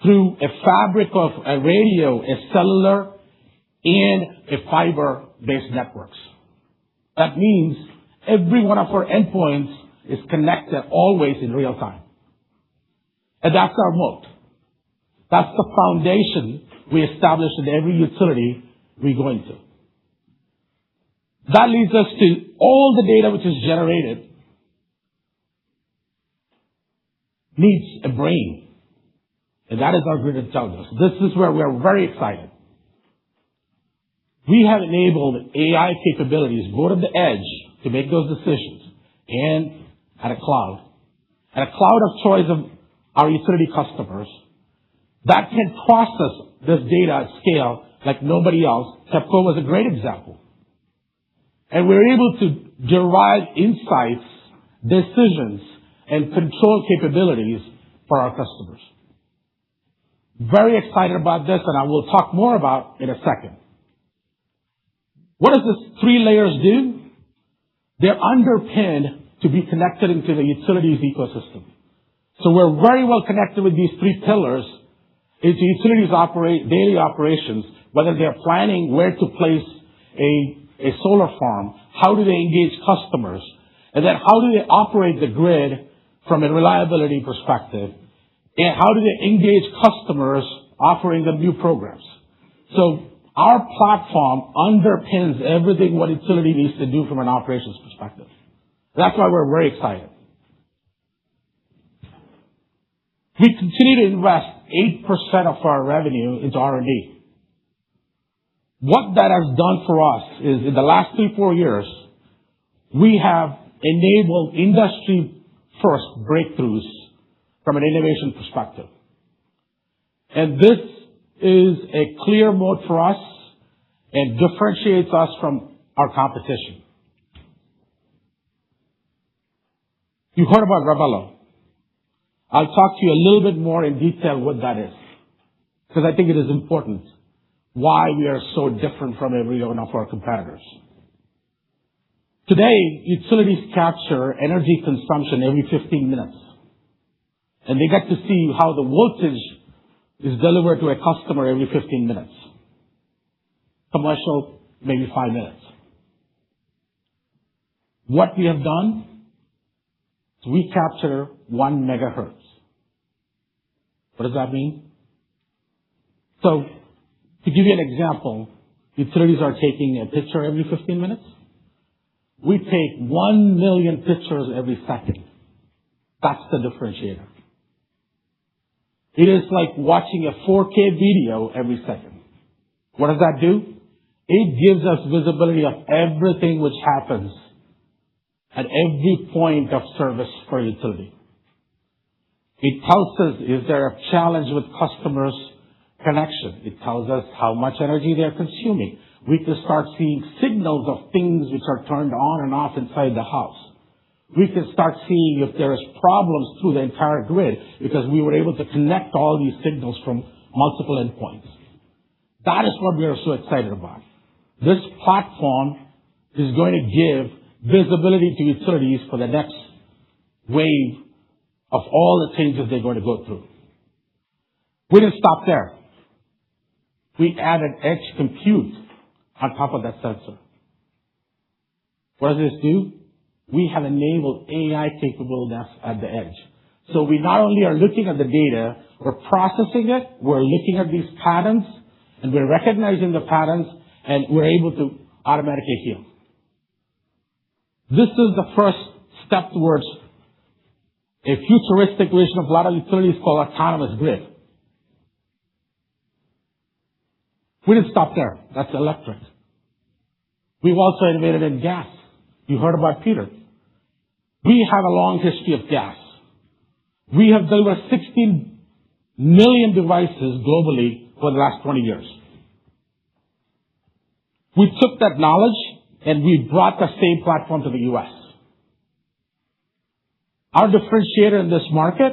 through a fabric of a radio, a cellular, and a fiber-based networks. That means every one of our endpoints is connected always in real time. And that's our moat. That's the foundation we establish in every utility we go into. That leads us to all the data which is generated needs a brain. And that is our grid intelligence. This is where we are very excited. We have enabled AI capabilities both at the edge to make those decisions and at a cloud. At a cloud of choice of our utility customers that can process this data at scale like nobody else. TEPCO was a great example. And we're able to derive insights, decisions, and control capabilities for our customers. Very excited about this, and I will talk more about in a second. What does this 3 layers do? They're underpinned to be connected into the utilities ecosystem. So we're very well connected with these 3 pillars into utilities daily operations, whether they're planning where to place a solar farm, how do they engage customers, and then how do they operate the grid from a reliability perspective, and how do they engage customers offering them new programs. So our platform underpins everything what utility needs to do from an operations perspective. That's why we're very excited. We continue to invest 8% of our revenue into R&D. What that has done for us is in the last 3-4 years, we have enabled industry-first breakthroughs from an innovation perspective. And this is a clear moat for us and differentiates us from our competition. You heard about Revelo. I'll talk to you a little bit more in detail what that is, because I think it is important why we are so different from every one of our competitors. Today, utilities capture energy consumption every 15 minutes. And they get to see how the voltage is delivered to a customer every 15 minutes. Commercial, maybe 5 minutes. What we have done is we capture 1 megahertz. What does that mean? So, to give you an example, utilities are taking a picture every 15 minutes. We take 1 million pictures every second. That's the differentiator. It is like watching a 4K video every second. What does that do? It gives us visibility of everything which happens at every point of service for utility. It tells us, is there a challenge with customers' connection? It tells us how much energy they're consuming. We can start seeing signals of things which are turned on and off inside the house. We can start seeing if there is problems through the entire grid because we were able to connect all these signals from multiple endpoints. That is what we are so excited about. This platform is going to give visibility to utilities for the next wave of all the changes they're going to go through. We didn't stop there. We added edge compute on top of that sensor. What does this do? We have enabled AI capabilities at the edge. So we not only are looking at the data, we're processing it, we're looking at these patterns, and we're recognizing the patterns, and we're able to automatically heal. This is the first step towards a futuristic vision of a lot of utilities called autonomous grid. We didn't stop there. That's electric. We've also innovated in gas. You heard about Peter. We have a long history of gas. We have delivered 16 million devices globally for the last 20 years. We took that knowledge and we brought the same platform to the U.S. Our differentiator in this market,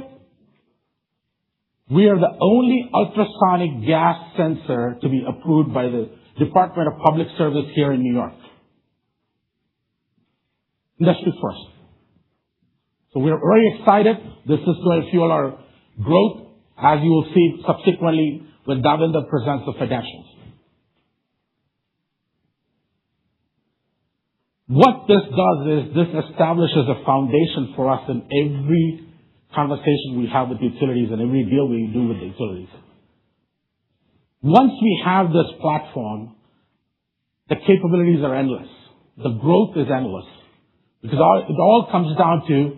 we are the only ultrasonic gas sensor to be approved by the Department of Public Service here in New York. Industry first. So we're very excited. This is going to fuel our growth, as you will see subsequently when Davinder presents the financials. What this does is this establishes a foundation for us in every conversation we have with utilities and every deal we do with the utilities. Once we have this platform, the capabilities are endless. The growth is endless. Because it all comes down to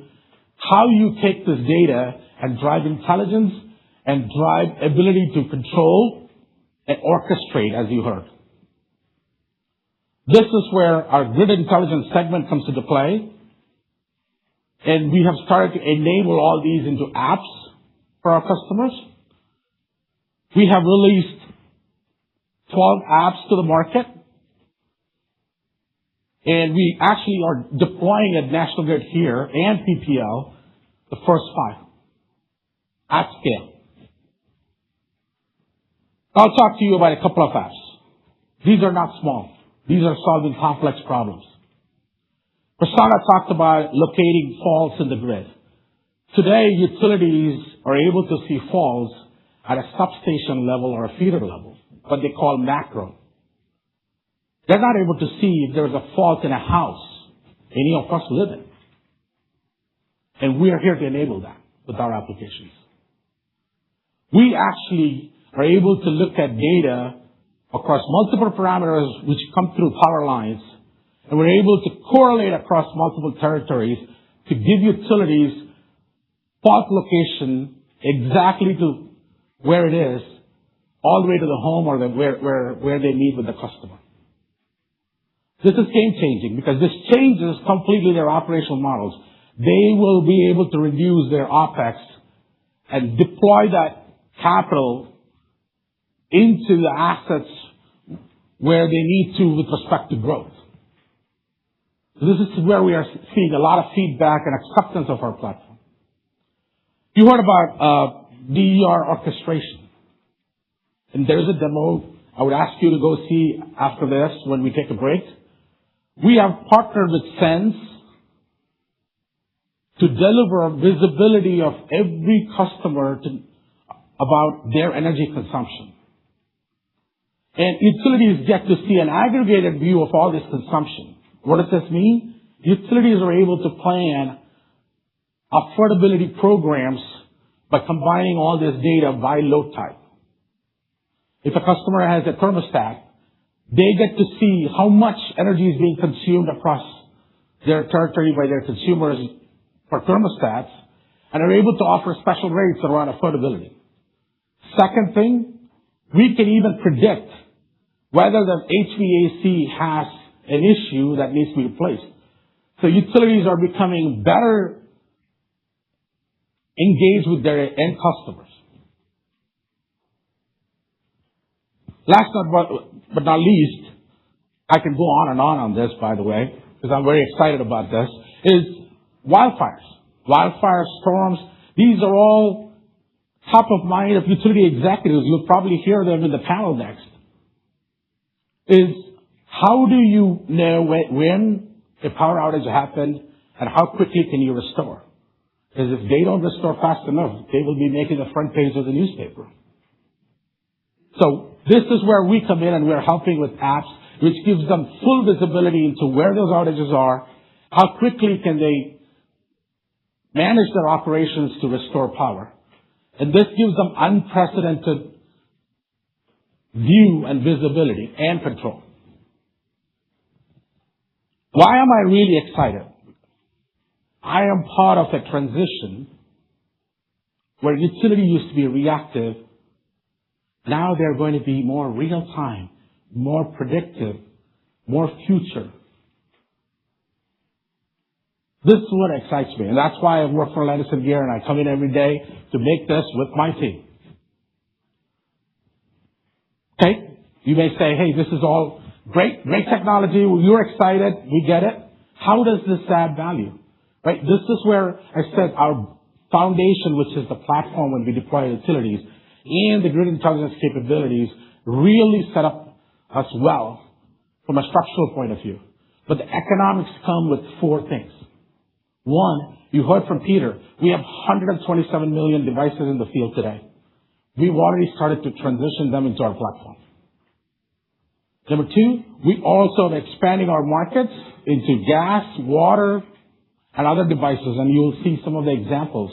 how you take this data and drive intelligence and drive ability to control and orchestrate, as you heard. This is where our grid intelligence segment comes into play. And we have started to enable all these into apps for our customers. We have released 12 apps to the market. And we actually are deploying at National Grid here and PPL the first 5 at scale. I'll talk to you about a couple of apps. These are not small. These are solving complex problems. Prasanna talked about locating faults in the grid. Today, utilities are able to see faults at a substation level or a feeder level, what they call macro. They're not able to see if there's a fault in a house any of us live in. And we are here to enable that with our applications. We actually are able to look at data across multiple parameters which come through power lines, and we're able to correlate across multiple territories to give utilities fault location exactly to where it is, all the way to the home or where they meet with the customer. This is game-changing because this changes completely their operational models. They will be able to reduce their OPEX and deploy that capital into the assets where they need to with respect to growth. So this is where we are seeing a lot of feedback and acceptance of our platform. You heard about DER orchestration. And there's a demo I would ask you to go see after this when we take a break. We have partnered with Sense to deliver visibility of every customer about their energy consumption. And utilities get to see an aggregated view of all this consumption. What does this mean? Utilities are able to plan affordability programs by combining all this data by load type. If a customer has a thermostat, they get to see how much energy is being consumed across their territory by their consumers for thermostats, and are able to offer special rates around affordability. Second thing, we can even predict whether the HVAC has an issue that needs to be replaced. So utilities are becoming better engaged with their end customers. Last but not least, I can go on this, by the way, because I'm very excited about this, is wildfires. Wildfire storms, these are all top of mind of utility executives. You'll probably hear them in the panel next. Is how do you know when a power outage happened and how quickly can you restore? Because if they don't restore fast enough, they will be making the front page of the newspaper. So this is where we come in and we're helping with apps which gives them full visibility into where those outages are, how quickly can they manage their operations to restore power. And this gives them unprecedented view and visibility and control. Why am I really excited? I am part of a transition where utility used to be reactive. Now they're going to be more real time, more predictive, more future. This is what excites me, and that's why I work for Landis+Gyr, and I come in every day to make this with my team. Okay? You may say, hey, this is all great technology. You're excited. We get it. How does this add value? Right? This is where I said our foundation, which is the platform when we deploy utilities, and the grid intelligence capabilities really set up us well from a structural point of view. But the economics come with four things. One, you heard from Peter, we have 127 million devices in the field today. We've already started to transition them into our platform. Number two, we also are expanding our markets into gas, water, and other devices, and you'll see some of the examples.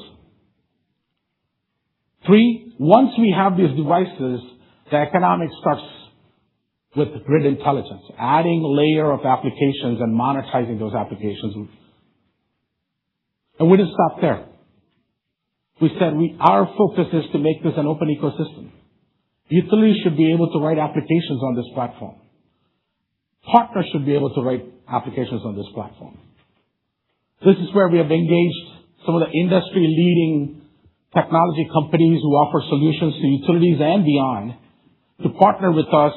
Three, once we have these devices, the economics starts with grid intelligence, adding a layer of applications and monetizing those applications. And we didn't stop there. We said our focus is to make this an open ecosystem. Utilities should be able to write applications on this platform. Partners should be able to write applications on this platform. This is where we have engaged some of the industry-leading technology companies who offer solutions to utilities and beyond to partner with us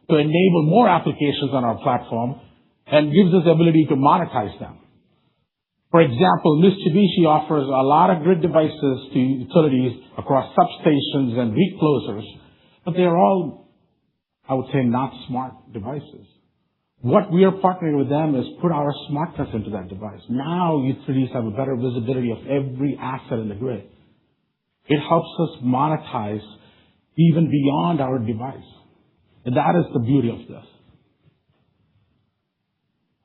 to enable more applications on our platform and gives us the ability to monetize them. For example, Mitsubishi offers a lot of grid devices to utilities across substations and reclosers, but they're all, I would say, not smart devices. What we are partnering with them is put our smartness into that device. Now utilities have a better visibility of every asset in the grid. It helps us monetize even beyond our device. And that is the beauty of this.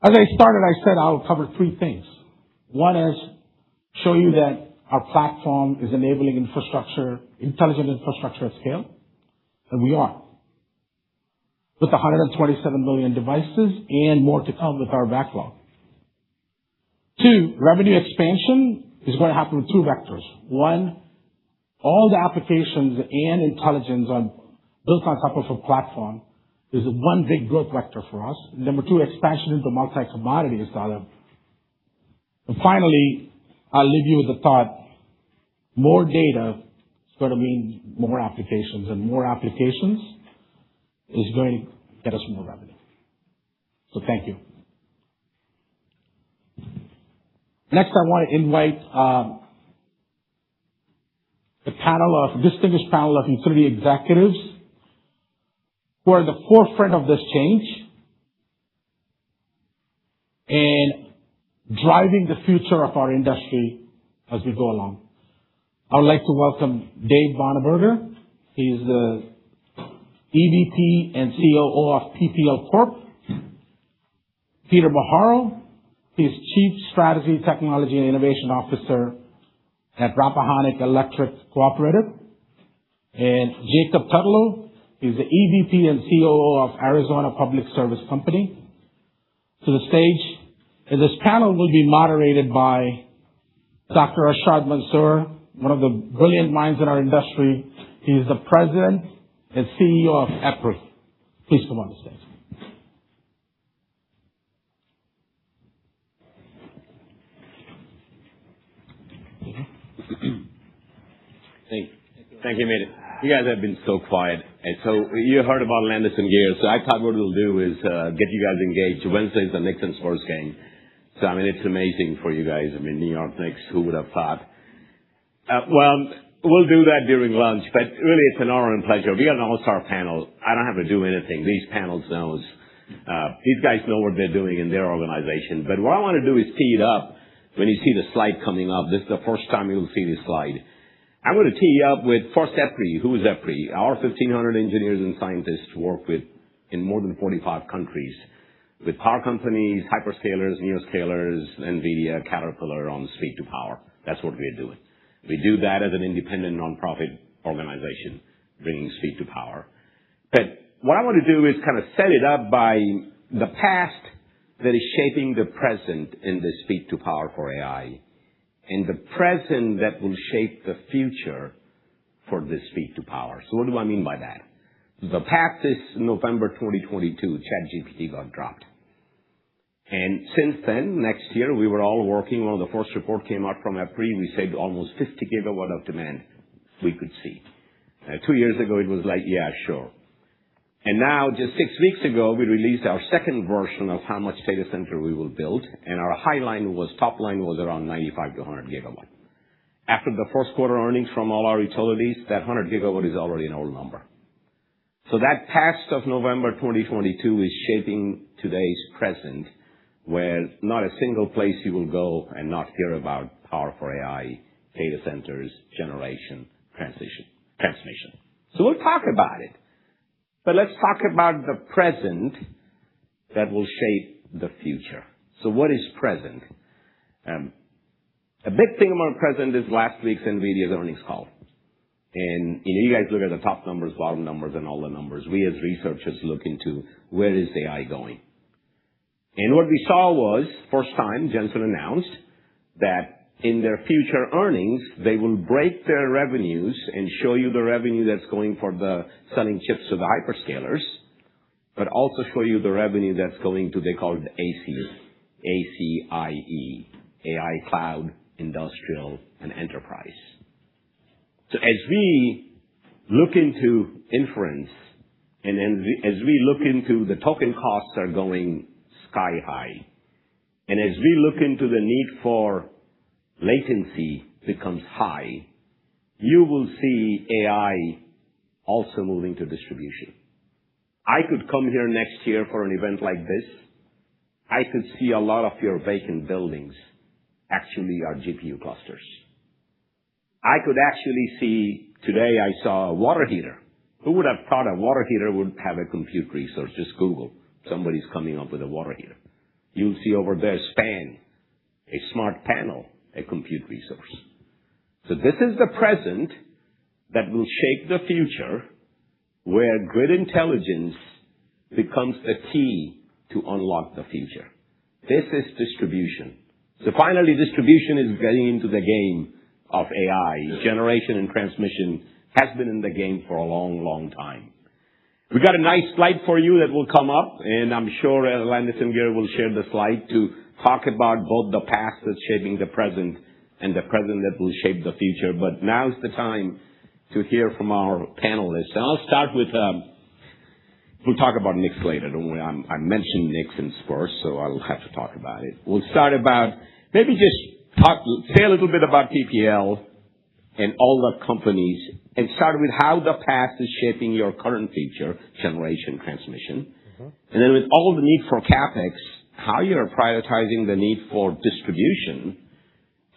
As I started, I said I'll cover three things. One is show you that our platform is enabling infrastructure, intelligent infrastructure at scale, and we are. With 127 million devices and more to come with our backlog. Two, revenue expansion is going to happen with two vectors. One, all the applications and intelligence built on top of a platform is one big growth vector for us. Number two, expansion into multi-commodity is the other. And finally, I'll leave you with the thought, more data is going to mean more applications, and more applications is going to get us more revenue. So thank you. Next, I want to invite a distinguished panel of utility executives who are at the forefront of this change and driving the future of our industry as we go along. I would like to welcome Dave Bonneberger. He's the EVP and COO of PPL Corp. Peter Maharo. He's Chief Strategy, Technology, and Innovation Officer at Rappahannock Electric Cooperative. And Jacob Tuttle. He's the EVP and COO of Arizona Public Service Company. To the stage, And this panel will be moderated by Dr. Arshad Mansour, one of the brilliant minds in our industry. He is the president and CEO of EPRI. Please come on the stage. Thank you, mate. You guys have been so quiet. And so you heard about Landis+Gyr. So I thought what we'll do is get you guys engaged. Wednesday is the Knicks and Spurs game. So, I mean, it's amazing for you guys. I mean, New York Knicks, who would have thought? Well, we'll do that during lunch, but really it's an honor and pleasure. We got an all-star panel. I don't have to do anything. These panels knows. These guys know what they're doing in their organization. But what I want to do is tee it up when you see the slide coming up. This is the first time you'll see this slide. I'm going to tee you up with first EPRI. Who is EPRI? Our 1,500 engineers and scientists work in more than 45 countries with power companies, hyperscalers, neoscalers, NVIDIA, Caterpillar on speed to power. That's what we're doing. We do that as an independent nonprofit organization, bringing speed to power. But what I want to do is kind of set it up by the past that is shaping the present in the speed to power for AI, and the present that will shape the future for this speed to power. So what do I mean by that? The past is November 2022, ChatGPT got dropped. And since then, next year, we were all working. When the first report came out from EPRI, we said almost 50 gigawatt of demand we could see. 2 years ago, it was like, yeah, sure. And now, just 6 weeks ago, we released our second version of how much data center we will build, and our top line was around 95 to 100 gigawatt. After the first quarter earnings from all our utilities, that 100 gigawatt is already an old number. So that past of November 2022 is shaping today's present, where not a single place you will go and not hear about power for AI, data centers, generation, transmission. So we'll talk about it. But let's talk about the present that will shape the future. So what is present? A big thing about present is last week's NVIDIA's earnings call. And you guys look at the top numbers, bottom numbers, and all the numbers. We as researchers look into where is AI going. And what we saw was, first time, Jensen announced that in their future earnings, they will break their revenues and show you the revenue that's going for the selling chips to the hyperscalers, but also show you the revenue that's going to, they call it ACIE, AI, Cloud, Industrial, and Enterprise. So as we look into inference, and as we look into the token costs are going sky high, and as we look into the need for latency becomes high, you will see AI also moving to distribution. I could come here next year for an event like this. I could see a lot of your vacant buildings actually are GPU clusters. I could actually see, today I saw a water heater. Who would have thought a water heater would have a compute resource? Just Google. Somebody's coming up with a water heater. You'll see over there SPAN, a smart panel, a compute resource. So this is the present that will shape the future, where grid intelligence becomes the key to unlock the future. This is distribution. So finally, distribution is getting into the game of AI. Generation and transmission has been in the game for a long, long time. We got a nice slide for you that will come up, and I'm sure Landis+Gyr will share the slide to talk about both the past that's shaping the present and the present that will shape the future. But now's the time to hear from our panelists. And I'll start with, we'll talk about Knicks later. Don't worry, I mentioned Knicks and Spurs, so I'll have to talk about it. We'll start about, maybe just say a little bit about PPL and all the companies, and start with how the past is shaping your current future, generation, transmission. And then with all the need for CapEx, how you're prioritizing the need for distribution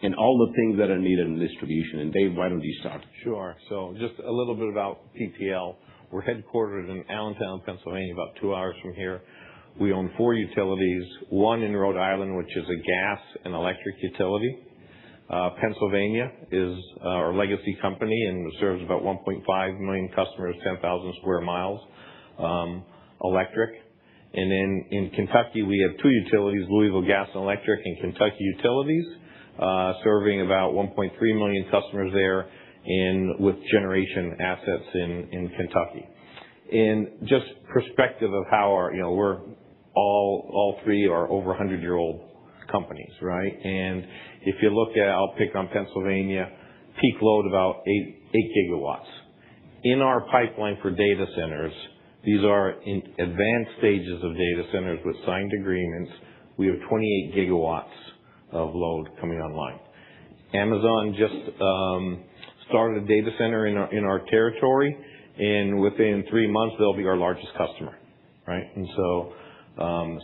and all the things that are needed in distribution. And Dave, why don't you start? Sure. So just a little bit about PPL. We're headquartered in Allentown, Pennsylvania, about 2 hours from here. We own 4 utilities, one in Rhode Island, which is a gas and electric utility. Pennsylvania is our legacy company and serves about 1.5 million customers, 10,000 square miles, electric. And then in Kentucky, we have two utilities, Louisville Gas and Electric and Kentucky Utilities, serving about 1.3 million customers there and with generation assets in Kentucky. And just perspective of how we're all three are over 100-year-old companies, right? And if you look at, I'll pick on Pennsylvania, peak load about 8 gigawatts. In our pipeline for data centers, these are in advanced stages of data centers with signed agreements. We have 28 gigawatts of load coming online. Amazon just started a data center in our territory, and within 3 months they'll be our largest customer, right? And so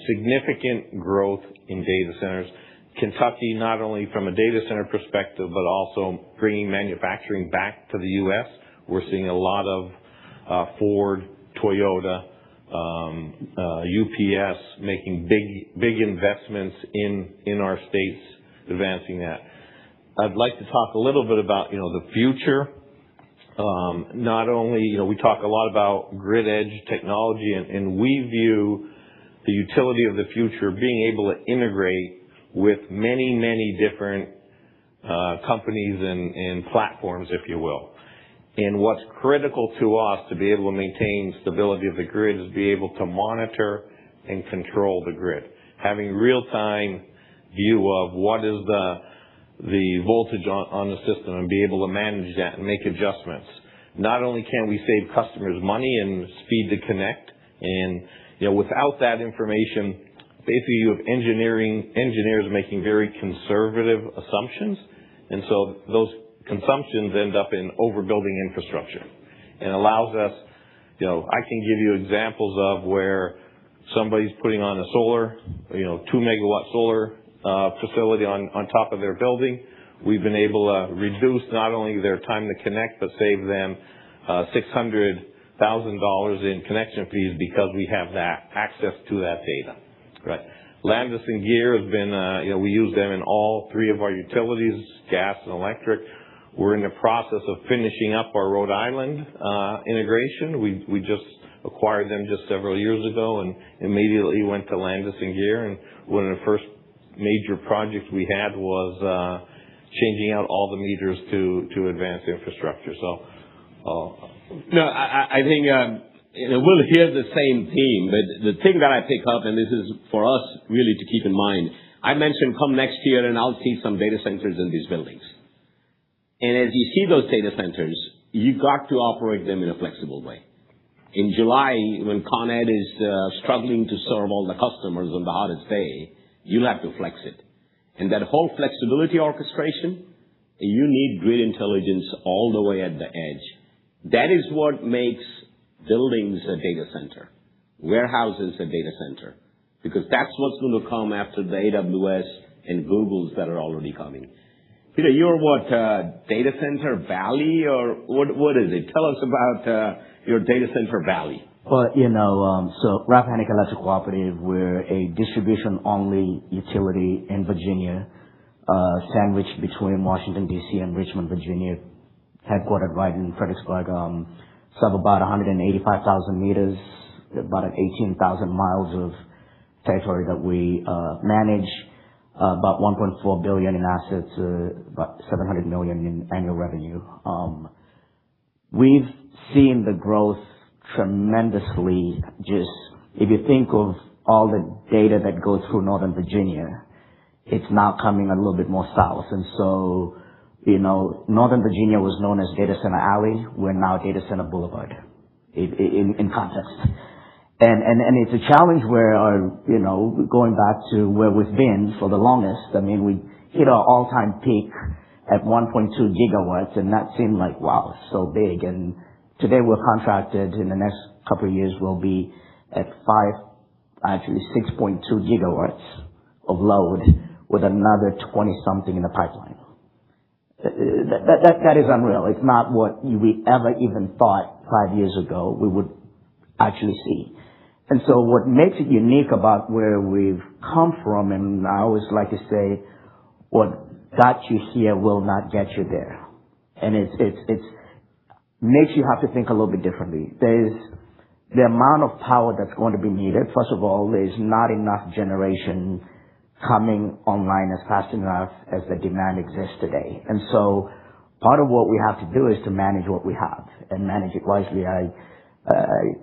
significant growth in data centers. Kentucky, not only from a data center perspective, but also bringing manufacturing back to the U.S. We're seeing a lot of Ford, Toyota, UPS making big investments in our states, advancing that. I'd like to talk a little bit about the future. Not only we talk a lot about grid edge technology, and we view the utility of the future being able to integrate with many different companies and platforms, if you will. And what's critical to us to be able to maintain stability of the grid is be able to monitor and control the grid. Having real-time view of what is the voltage on the system and be able to manage that and make adjustments. Not only can we save customers money and speed to connect, and without that information, basically you have engineers making very conservative assumptions, and so those consumptions end up in overbuilding infrastructure, and allows us, I can give you examples of where somebody's putting on a solar, 2 megawatt solar facility on top of their building. We've been able to reduce not only their time to connect, but save them $600,000 in connection fees because we have that access to that data. Right. Landis+Gyr has been, we use them in all three of our utilities, gas and electric. We're in the process of finishing up our Rhode Island integration. We just acquired them just several years ago and immediately went to Landis+Gyr. And one of the first major projects we had was changing out all the meters to advanced infrastructure. So, no, I think we'll hear the same theme, but the thing that I pick up, and this is for us really to keep in mind, I mentioned come next year and I'll see some data centers in these buildings. And as you see those data centers, you got to operate them in a flexible way. In July, when Con Ed is struggling to serve all the customers on the hottest day, you'll have to flex it. And that whole flexibility orchestration, you need grid intelligence all the way at the edge. That is what makes buildings a data center, warehouses a data center, because that's what's going to come after the AWS and Googles that are already coming. Peter, you're what, data center valley, or what is it? Tell us about your data center valley. Well, so Rappahannock Electric Cooperative, we're a distribution-only utility in Virginia, sandwiched between Washington, D.C. and Richmond, Virginia, headquartered right in Fredericksburg. Serve about 185,000 meters, about 18,000 miles of territory that we manage, about $1.4 billion in assets, about $700 million in annual revenue. We've seen the growth tremendously. Just if you think of all the data that goes through Northern Virginia, it's now coming a little bit more south. And so, Northern Virginia was known as Data Center Alley. We're now Data Center Boulevard in context. And it's a challenge where, going back to where we've been for the longest, we hit our all-time peak at 1.2 gigawatts, and that seemed like, wow, so big. And today we're contracted. In the next couple of years, we'll be at 6.2 gigawatts of load with another 20-something in the pipeline. That is unreal. It's not what we ever even thought 5 years ago we would actually see. And so what makes it unique about where we've come from, and I always like to say, what got you here will not get you there. And it's makes you have to think a little bit differently. There's the amount of power that's going to be needed, first of all, there's not enough generation coming online as fast enough as the demand exists today. And so part of what we have to do is to manage what we have and manage it wisely. I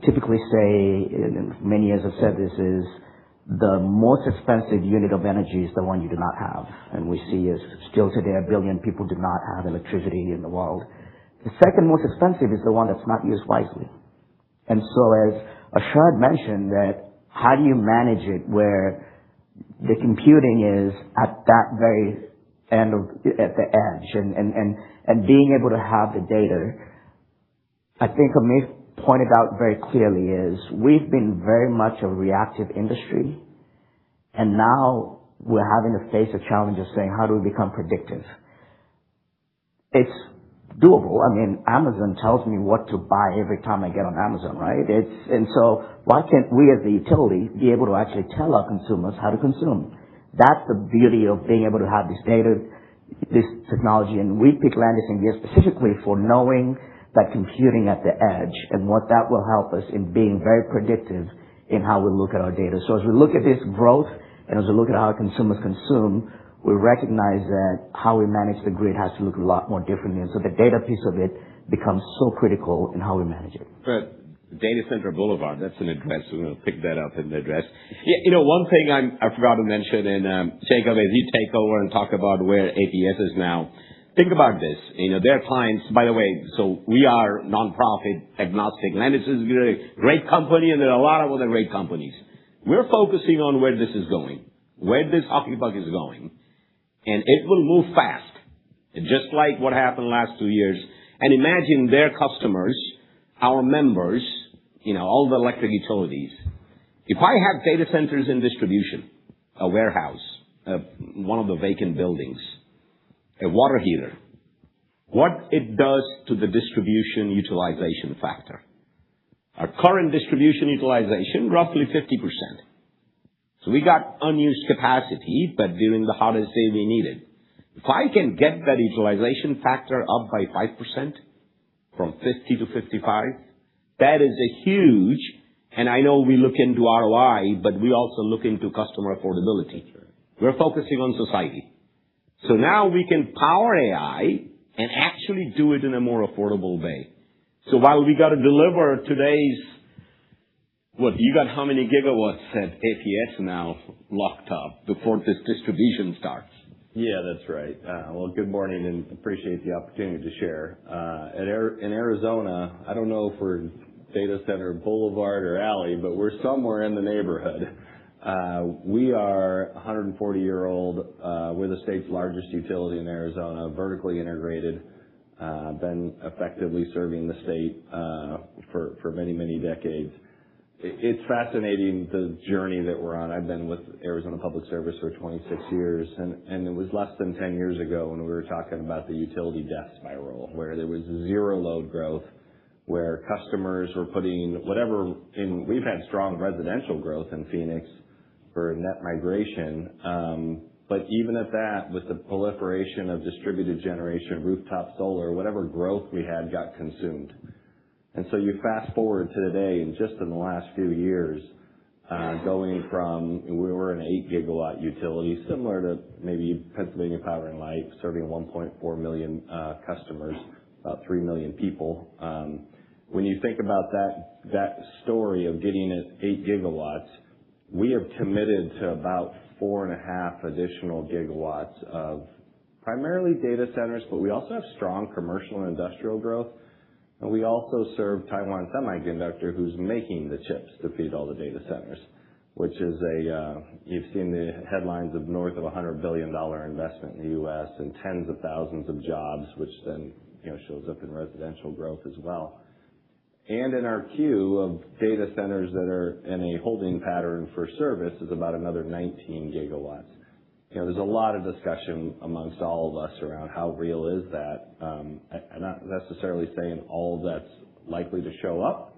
typically say, and many years I've said this, is the most expensive unit of energy is the one you do not have. And we see is still today 1 billion people do not have electricity in the world. The second most expensive is the one that's not used wisely. And so as Ashad mentioned, that how do you manage it where the computing is at that very end at the edge and being able to have the data. I think Amit pointed out very clearly is we've been very much a reactive industry, and now we're having to face a challenge of saying, how do we become predictive? It's doable. I mean, Amazon tells me what to buy every time I get on Amazon, right? And so why can't we as the utility be able to actually tell our consumers how to consume? That's the beauty of being able to have this data, this technology, and we pick Landis+Gyr specifically for knowing that computing at the edge and what that will help us in being very predictive in how we look at our data. So as we look at this growth and as we look at how consumers consume, we recognize that how we manage the grid has to look a lot more differently. And so the data piece of it becomes so critical in how we manage it. But Data Center Boulevard, that's an address. We're going to pick that up in the address. Yeah, one thing I forgot to mention, and Jacob, as you take over and talk about where APS is now, think about this. Their clients, by the way, so we are nonprofit, agnostic. Landis+Gyr is a great company, and there are a lot of other great companies. We're focusing on where this is going, where this hockey puck is going. And it will move fast, just like what happened last 2 years. And imagine their customers, our members, all the electric utilities. If I have data centers in distribution, a warehouse, one of the vacant buildings, a water heater, what it does to the distribution utilization factor. Our current distribution utilization, roughly 50%. So we got unused capacity, but during the hottest day we needed. If I can get that utilization factor up by 5%, from 50 to 55, that is a huge, and I know we look into ROI, but we also look into customer affordability. We're focusing on society. So now we can power AI and actually do it in a more affordable way. So while we got to deliver today's you got how many gigawatts at APS now locked up before this distribution starts? Yeah, that's right. Well, good morning and appreciate the opportunity to share. In Arizona, I don't know if we're Data Center Boulevard or Alley, but we're somewhere in the neighborhood. We are 140-year-old. We're the state's largest utility in Arizona, vertically integrated, been effectively serving the state for many, many decades. It's fascinating, the journey that we're on. I've been with Arizona Public Service for 26 years, and it was less than 10 years ago when we were talking about the utility death spiral, where there was zero load growth, where customers were putting whatever in. We've had strong residential growth in Phoenix for net migration, but even at that, with the proliferation of distributed generation, rooftop solar, whatever growth we had got consumed. And so you fast forward to today, and just in the last few years, going from, we were an 8-gigawatt utility, similar to maybe Pennsylvania Power and Light, serving 1.4 million customers, about 3 million people. When you think about that story of getting at 8 gigawatts, we have committed to about 4.5 additional gigawatts of primarily data centers, but we also have strong commercial and industrial growth. And we also serve Taiwan Semiconductor, who's making the chips to feed all the data centers, which is you've seen the headlines of north of $100 billion investment in the U.S. and tens of thousands of jobs, which then shows up in residential growth as well. And in our queue of data centers that are in a holding pattern for service is about another 19 gigawatts. There's a lot of discussion amongst all of us around how real is that. I'm not necessarily saying all of that's likely to show up,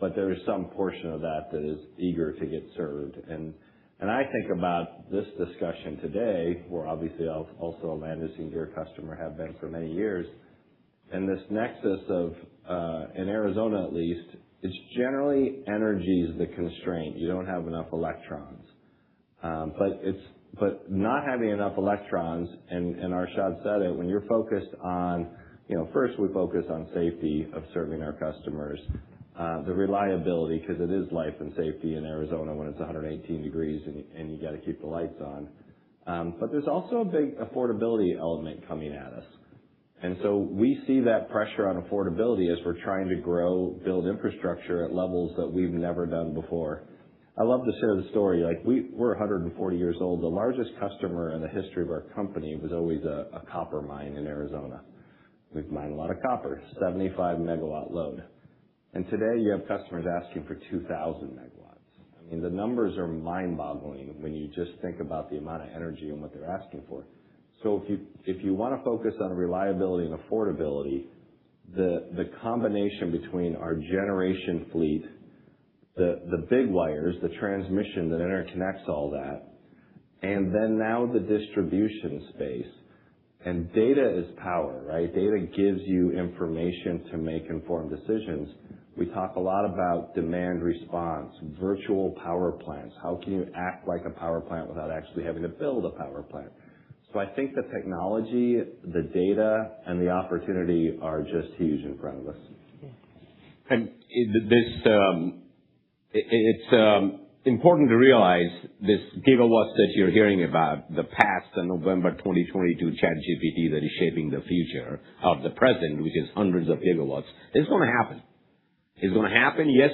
but there is some portion of that is eager to get served. And I think about this discussion today, where obviously I'm also a Landis+Gyr customer, have been for many years, and this nexus of, in Arizona at least, it's generally energy is the constraint. You don't have enough electrons. But not having enough electrons, and Arshad said it, when you're focused on, first we focus on safety of serving our customers, the reliability, because it is life and safety in Arizona when it's 118 degrees and you got to keep the lights on. But there's also a big affordability element coming at us. And so we see that pressure on affordability as we're trying to build infrastructure at levels that we've never done before. I love to share the story. Like we're 140 years old. The largest customer in the history of our company was always a copper mine in Arizona. We've mined a lot of copper, 75 megawatt load. And today you have customers asking for 2,000 megawatts. I mean, the numbers are mind-boggling when you just think about the amount of energy and what they're asking for. So if you want to focus on reliability and affordability, the combination between our generation fleet, the big wires, the transmission that interconnects all that, and then now the distribution space. And data is power, right? Data gives you information to make informed decisions. We talk a lot about demand response, virtual power plants. How can you act like a power plant without actually having to build a power plant? So I think the technology, the data, and the opportunity are just huge in front of us. And it's important to realize this gigawatts that you're hearing about, the past, the November 2022 ChatGPT that is shaping the future of the present, which is hundreds of gigawatts, is going to happen. It's going to happen. Yes,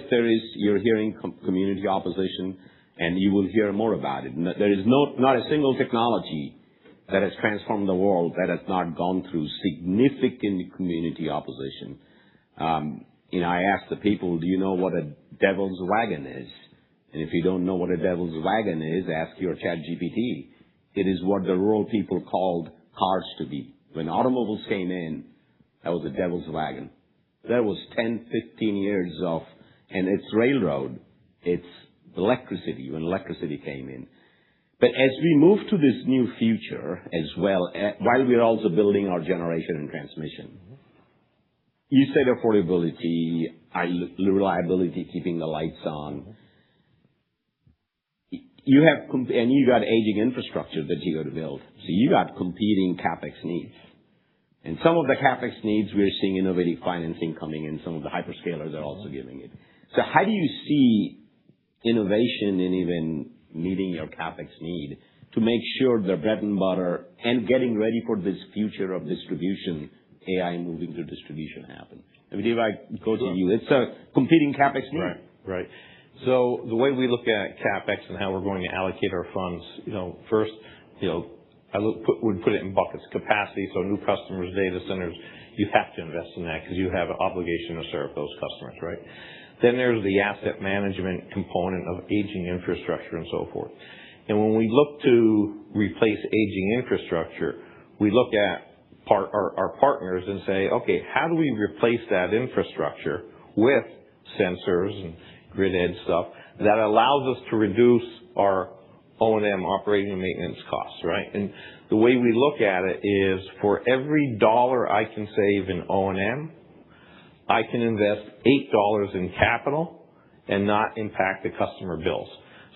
you're hearing community opposition, and you will hear more about it. There is not a single technology that has transformed the world that has not gone through significant community opposition. I asked the people, do you know what a devil's wagon is? And if you don't know what a devil's wagon is, ask your ChatGPT. It is what the rural people called cars to be. When automobiles came in, that was a devil's wagon. That was 10, 15 years of, and it's railroad, it's electricity, when electricity came in. But as we move to this new future as well, while we're also building our generation and transmission, you said affordability, reliability, keeping the lights on. You got aging infrastructure that you got to build. So you got competing CapEx needs. And some of the CapEx needs, we're seeing innovative financing coming in. Some of the hyperscalers are also giving it. So how do you see innovation in even meeting your CapEx need to make sure the bread and butter and getting ready for this future of distribution, AI moving to distribution happen? I mean, if I go to you, it's a competing CapEx need. Right. So the way we look at CapEx and how we're going to allocate our funds, first, I would put it in buckets. Capacity, so new customers, data centers, you have to invest in that because you have an obligation to serve those customers, right? Then there's the asset management component of aging infrastructure and so forth. And when we look to replace aging infrastructure, we look at our partners and say, okay, how do we replace that infrastructure with sensors and grid edge stuff that allows us to reduce our O&M, operating and maintenance costs, right? And the way we look at it is for every dollar I can save in O&M, I can invest $8 in capital and not impact the customer bills.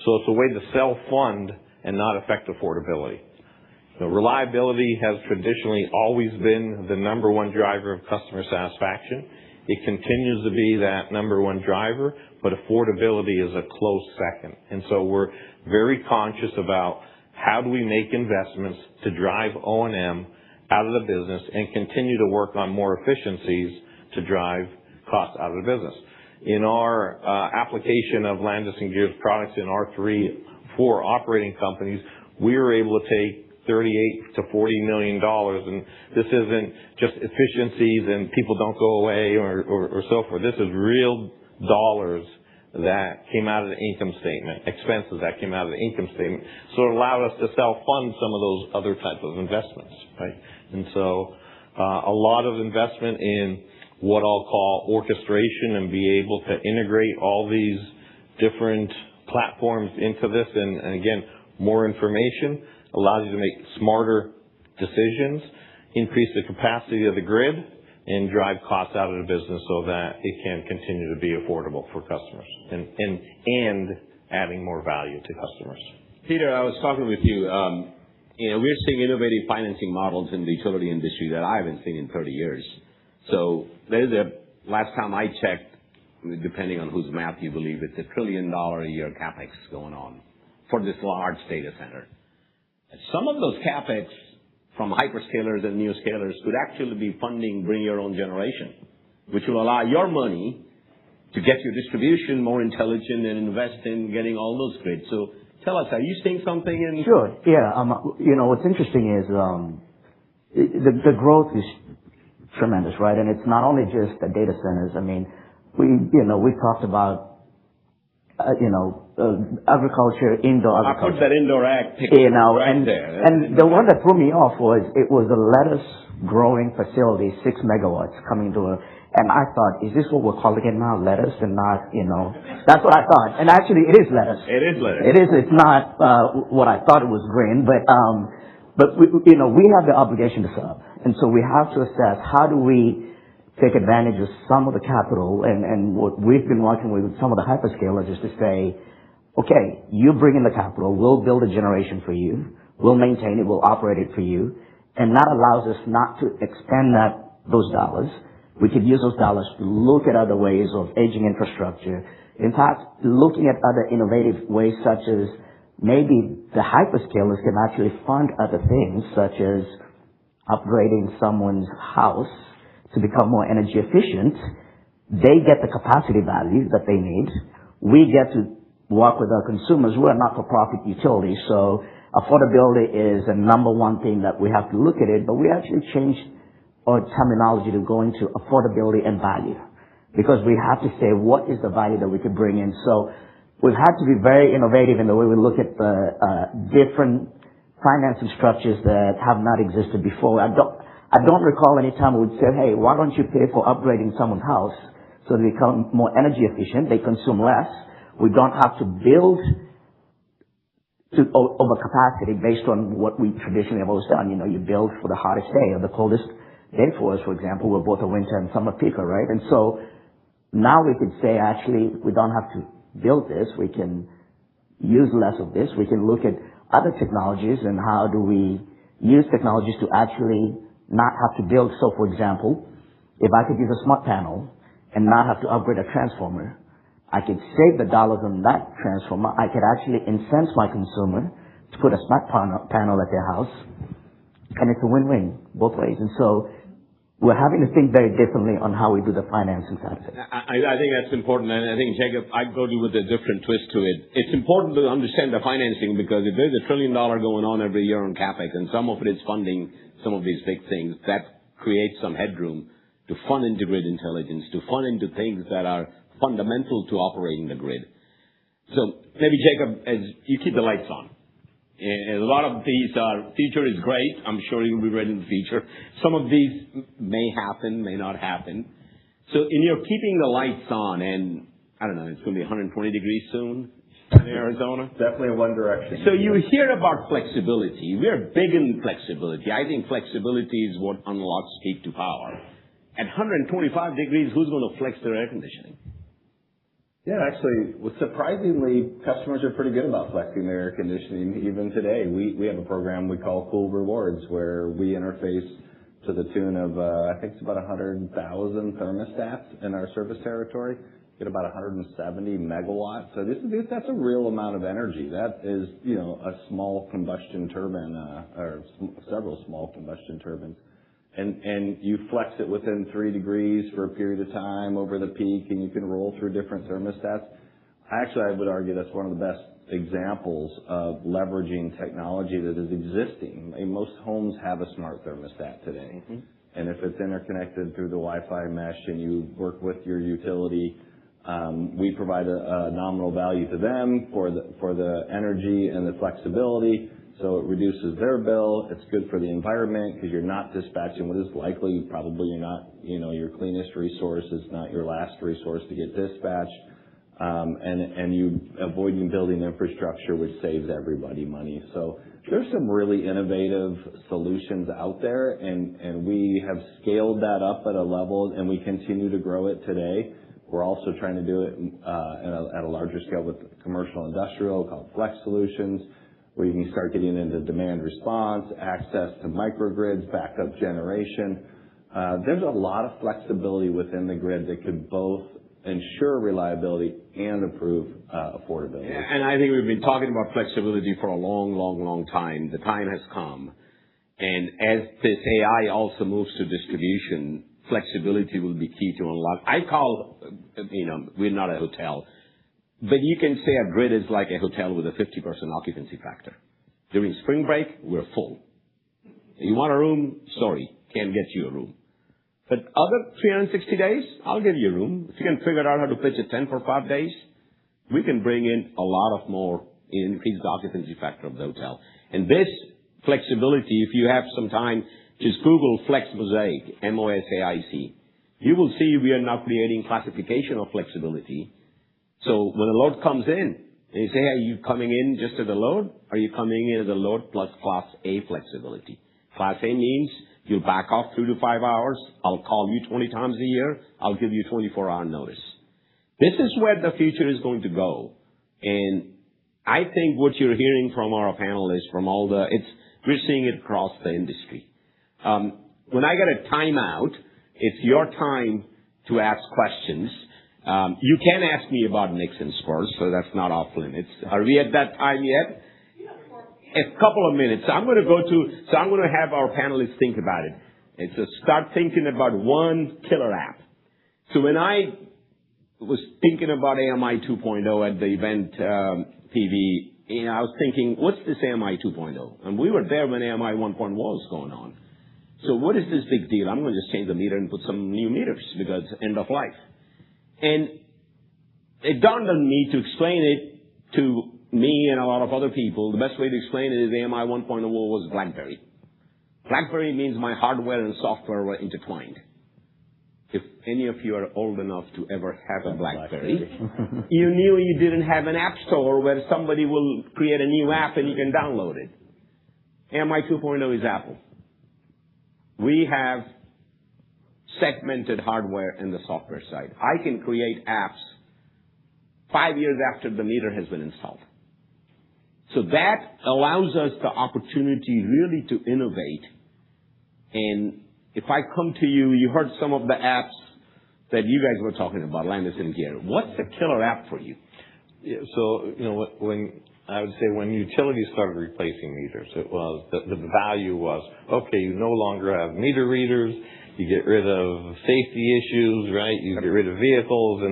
So it's a way to self-fund and not affect affordability. Reliability has traditionally always been the number one driver of customer satisfaction. It continues to be that number one driver, but affordability is a close second. And so we're very conscious about how do we make investments to drive O&M out of the business and continue to work on more efficiencies to drive costs out of the business. In our application of Landis+Gyr's products in our 4 operating companies, we were able to take $38 to $40 million, and this isn't just efficiencies and people don't go away or so forth. This is real dollars that came out of the income statement, expenses that came out of the income statement. So it allowed us to self-fund some of those other types of investments, right? And so a lot of investment in what I'll call orchestration and be able to integrate all these different platforms into this. And again, more information allows you to make smarter decisions, increase the capacity of the grid, and drive costs out of the business so that it can continue to be affordable for customers and adding more value to customers. Peter, I was talking with you. We're seeing innovative financing models in the utility industry that I haven't seen in 30 years. So last time I checked, depending on whose math you believe, it's $1 trillion a year CapEx going on for this large data center. And some of those CapEx from hyperscalers and neoscalers could actually be funding bring your own generation, which will allow your money to get your distribution more intelligent and invest in getting all those grids. So tell us, are you seeing something in? Sure. Yeah. What's interesting is the growth is tremendous, right? And it's not only just the data centers. I mean, we talked about agriculture, indoor agriculture. I put that indoor ag picture right there. And the one that threw me off was it was a lettuce growing facility, 6 megawatts coming to and I thought, is this what we're calling it now, lettuce, and not, that's what I thought. And actually, it is lettuce. It is lettuce. It is. It's not what I thought it was green, but we have the obligation to serve, and so we have to assess how do we take advantage of some of the capital, and what we've been working with some of the hyperscalers is to say, okay, you bring in the capital, we'll build a generation for you, we'll maintain it, we'll operate it for you, and that allows us not to expend those dollars. We could use those dollars to look at other ways of aging infrastructure. In fact, looking at other innovative ways such as maybe the hyperscalers can actually fund other things such as upgrading someone's house to become more energy efficient. They get the capacity value that they need. We get to work with our consumers. We're a not-for-profit utility, so affordability is the number one thing that we have to look at it, but we actually changed our terminology to go into affordability and value, because we have to say what is the value that we could bring in. So we've had to be very innovative in the way we look at the different financing structures that have not existed before. I don't recall any time we would say, hey, why don't you pay for upgrading someone's house so they become more energy efficient, they consume less, we don't have to build to over capacity based on what we traditionally have always done. You build for the hottest day or the coldest day for us, for example. We're both a winter and summer peaker, right? And so now we could say, actually, we don't have to build this. We can use less of this. We can look at other technologies and how do we use technologies to actually not have to build. So, for example, if I could use a smart panel and not have to upgrade a transformer, I could save the dollars on that transformer. I could actually incense my consumer to put a smart panel at their house, and it's a win-win both ways. And so we're having to think very differently on how we do the financing side of it. I think that's important, and I think, Jacob, I'd go with a different twist to it. It's important to understand the financing, because if there's $1 trillion going on every year on CapEx, and some of it is funding some of these big things, that creates some headroom to fund into grid intelligence, to fund into things that are fundamental to operating the grid. So maybe, Jacob, as you keep the lights on, and a lot of these future is great. I'm sure you'll be ready in the future. Some of these may happen, may not happen. So in your keeping the lights on, and I don't know, it's going to be 120 degrees soon in Arizona. Definitely one direction. So you hear about flexibility. We're big in flexibility. I think flexibility is what unlocks peak to power. At 125 degrees, who's going to flex their air conditioning? Yeah, actually, surprisingly, customers are pretty good about flexing their air conditioning even today. We have a program we call Cool Rewards, where we interface to the tune of, I think it's about 100,000 thermostats in our service territory, get about 170 megawatts. So that's a real amount of energy. That is, a small combustion turbine, or several small combustion turbines. And you flex it within 3 degrees for a period of time over the peak, and you can roll through different thermostats. Actually, I would argue that's one of the best examples of leveraging technology that is existing. I mean, most homes have a smart thermostat today. Mm-hmm. And if it's interconnected through the Wi-Fi mesh and you work with your utility, we provide a nominal value to them for the energy and the flexibility. So it reduces their bill. It's good for the environment because you're not dispatching what is likely probably you're not, your cleanest resource is not your last resource to get dispatched. and you avoiding building infrastructure, which saves everybody money. So there's some really innovative solutions out there, and we have scaled that up at a level, and we continue to grow it today. We're also trying to do it at a larger scale with commercial industrial called Flex Solutions, where you can start getting into demand response, access to microgrids, backup generation. There's a lot of flexibility within the grid that could both ensure reliability and improve affordability. And I think we've been talking about flexibility for a long time. The time has come. And as this AI also moves to distribution, flexibility will be key to unlock. I call, we're not a hotel, but you can say a grid is like a hotel with a 50% occupancy factor. During spring break, we're full. You want a room? Sorry, can't get you a room. But other 360 days, I'll give you a room. If you can figure out how to pitch a tent for 5 days, we can bring in a lot of more, increase the occupancy factor of the hotel. And this flexibility, if you have some time, just Google Flex Mosaic, MOSAIC. You will see we are now creating classification of flexibility. So when a load comes in, and you say, are you coming in just as a load? Or are you coming in as a load plus Class A flexibility? Class A means you'll back off 3 to 5 hours. I'll call you 20 times a year. I'll give you 24-hour notice. This is where the future is going to go. And I think what you're hearing from our panelists, we're seeing it across the industry. When I get a timeout, it's your time to ask questions. You can ask me about Nixon scores, so that's not off limits. Are we at that time yet? A couple of minutes. I'm going to have our panelists think about it. And so start thinking about one killer app. So when I was thinking about AMI 2.0 at the event, PV, I was thinking, what's this AMI 2.0? And we were there when AMI 1.1 was going on. So what is this big deal? I'm going to just change the meter and put some new meters because end of life. And it dawned on me to explain it to me and a lot of other people. The best way to explain it is AMI 1.0 was BlackBerry. BlackBerry means my hardware and software were intertwined. If any of you are old enough to ever have a BlackBerry, you knew you didn't have an app store where somebody will create a new app and you can download it. AMI 2.0 is Apple. We have segmented hardware and the software side. I can create apps 5 years after the meter has been installed. So that allows us the opportunity really to innovate. And if I come to you, you heard some of the apps that you guys were talking about, Landis+Gyr. What's the killer app for you? Yeah, so, when I would say when utilities started replacing meters, it was the value was, okay, you no longer have meter readers, you get rid of safety issues, right? You get rid of vehicles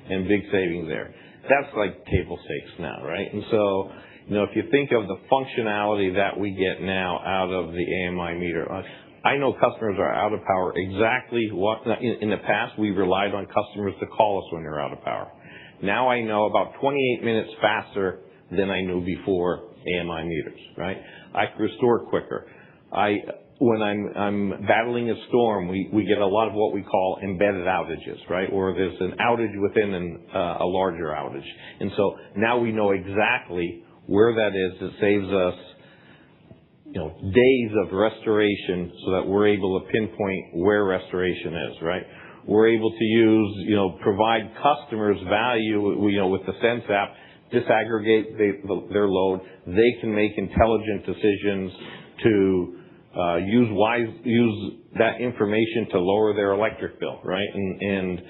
and big savings there. That's like table stakes now, right? And so, if you think of the functionality that we get now out of the AMI meter, I know customers are out of power exactly what, in the past, we relied on customers to call us when they're out of power. Now I know about 28 minutes faster than I knew before AMI meters, right? I can restore quicker. When I'm battling a storm, we get a lot of what we call embedded outages, right? Or there's an outage within a larger outage. And so now we know exactly where that is. It saves us, days of restoration so that we're able to pinpoint where restoration is, right? We're able to use, provide customers value, with the Sense app, disaggregate their load. They can make intelligent decisions to use that information to lower their electric bill, right? And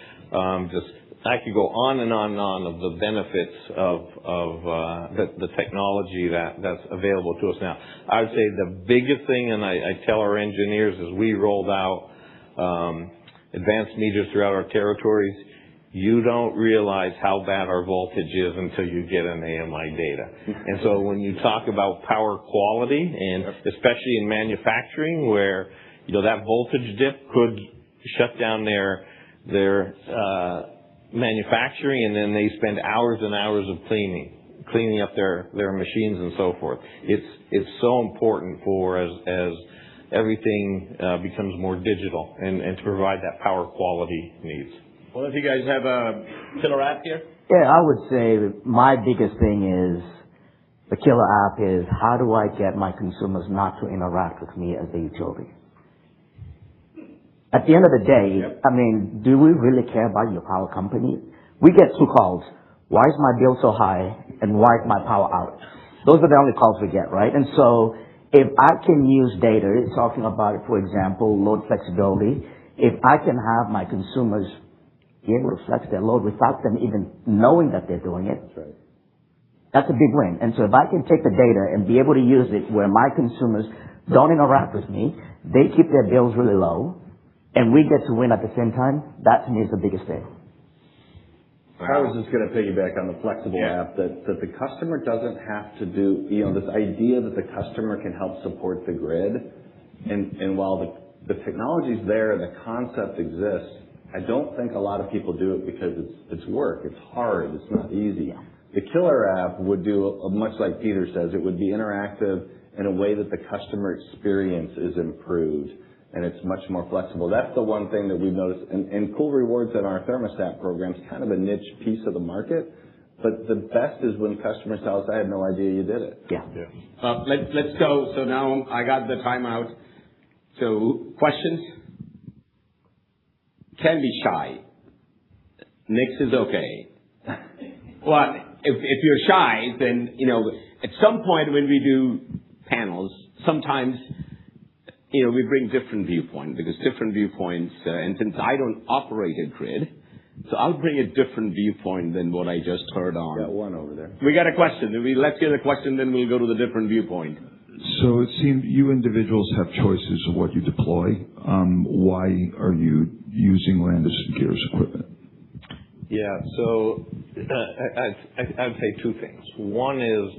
I could go on and on and on of the benefits of the technology that's available to us now. I would say the biggest thing, and I tell our engineers as we rolled out advanced meters throughout our territories, you don't realize how bad our voltage is until you get an AMI data. And so when you talk about power quality, and especially in manufacturing where, that voltage dip could shut down their manufacturing, and then they spend hours and hours of cleaning up their machines and so forth. It's so important for as everything becomes more digital and to provide that power quality needs. Well, if you guys have a killer app here? Yeah, I would say my biggest thing is the killer app is how do I get my consumers not to interact with me as a utility? At the end of the day, I mean, do we really care about your power company? We get 2 calls. Why is my bill so high and why is my power out? Those are the only calls we get, right? And so if I can use data, talking about, for example, load flexibility, if I can have my consumers be able to flex their load without them even knowing that they're doing it, that's a big win. And so if I can take the data and be able to use it where my consumers don't interact with me, they keep their bills really low, and we get to win at the same time, that to me is the biggest thing. I was just going to piggyback on the flexible app that the customer doesn't have to do, this idea that the customer can help support the grid. And while the technology's there and the concept exists, I don't think a lot of people do it because it's work. It's hard. It's not easy. The killer app would do, much like Peter says, it would be interactive in a way that the customer experience is improved. And it's much more flexible. That's the one thing that we've noticed. And Cool Rewards in our thermostat program is kind of a niche piece of the market. But the best is when customers tell us, I had no idea you did it. Let's go. So now I got the timeout. So questions? Can be shy. Nix is okay. Well, if you're shy, then, at some point when we do panels, sometimes we bring different viewpoints because different viewpoints, and since I don't operate a grid, so I'll bring a different viewpoint than what I just heard on. Got one over there. We got a question. Let's hear the question, then we'll go to the different viewpoint. So it seems you individuals have choices of what you deploy. Why are you using Landis+Gyr's equipment? Yeah, so I'd say 2 things. One is,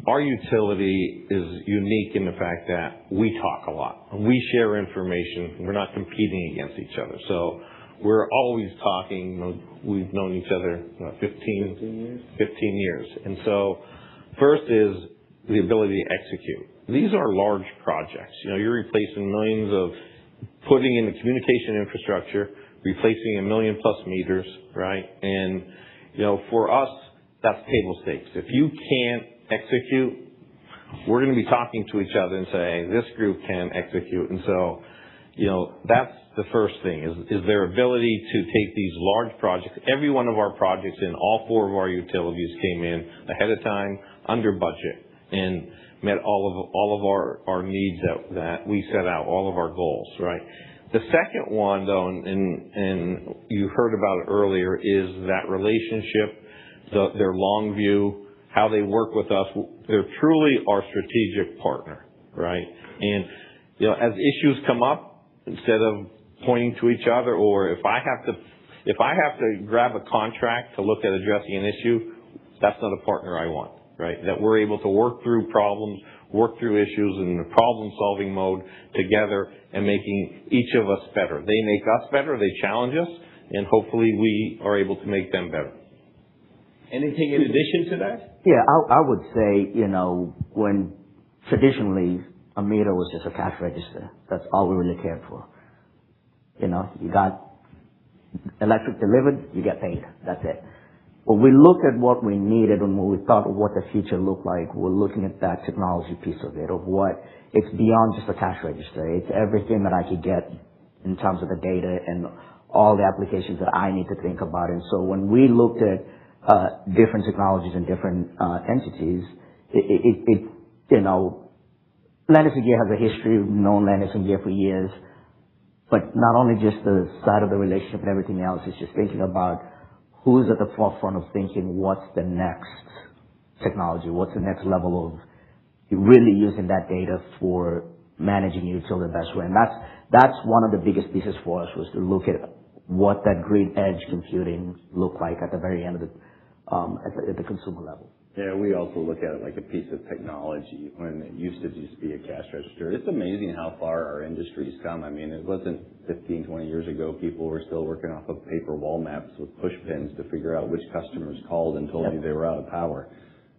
our utility is unique in the fact that we talk a lot. We share information. We're not competing against each other. So we're always talking. We've known each other 15 years. And so first is the ability to execute. These are large projects. You're replacing millions of, putting in the communication infrastructure, replacing 1 million+ meters, right? And, for us, that's table stakes. If you can't execute, we're going to be talking to each other and say, this group can execute. And so, that's the first thing is their ability to take these large projects. Every one of our projects in all 4 of our utilities came in ahead of time, under budget, and met all of our needs that we set out, all of our goals, right? The second one, though, and you heard about it earlier, is that relationship, their long view, how they work with us. They're truly our strategic partner, right? And, as issues come up, instead of pointing to each other, or if I have to grab a contract to look at addressing an issue, that's not a partner I want, right? That we're able to work through problems, work through issues in the problem-solving mode together and making each of us better. They make us better, they challenge us, and hopefully we are able to make them better. Anything in addition to that? Yeah, I would say, when traditionally a meter was just a cash register, that's all we really cared for. You got electric delivered, you get paid. That's it. When we looked at what we needed and when we thought of what the future looked like, we're looking at that technology piece of it, of what it's beyond just a cash register. It's everything that I could get in terms of the data and all the applications that I need to think about. And so when we looked at different technologies and different entities, Landis+Gyr has a history. We've known Landis+Gyr for years. But not only just the side of the relationship and everything else, it's just thinking about who's at the forefront of thinking what's the next technology, what's the next level of really using that data for managing your utility the best way. And that's one of the biggest pieces for us, was to look at what that grid edge computing looked like at the very end of at the consumer level. Yeah, we also look at it like a piece of technology when it used to just be a cash register. It's amazing how far our industry's come. I mean, it wasn't 15, 20 years ago. People were still working off of paper wall maps with push pins to figure out which customers called and told you they were out of power.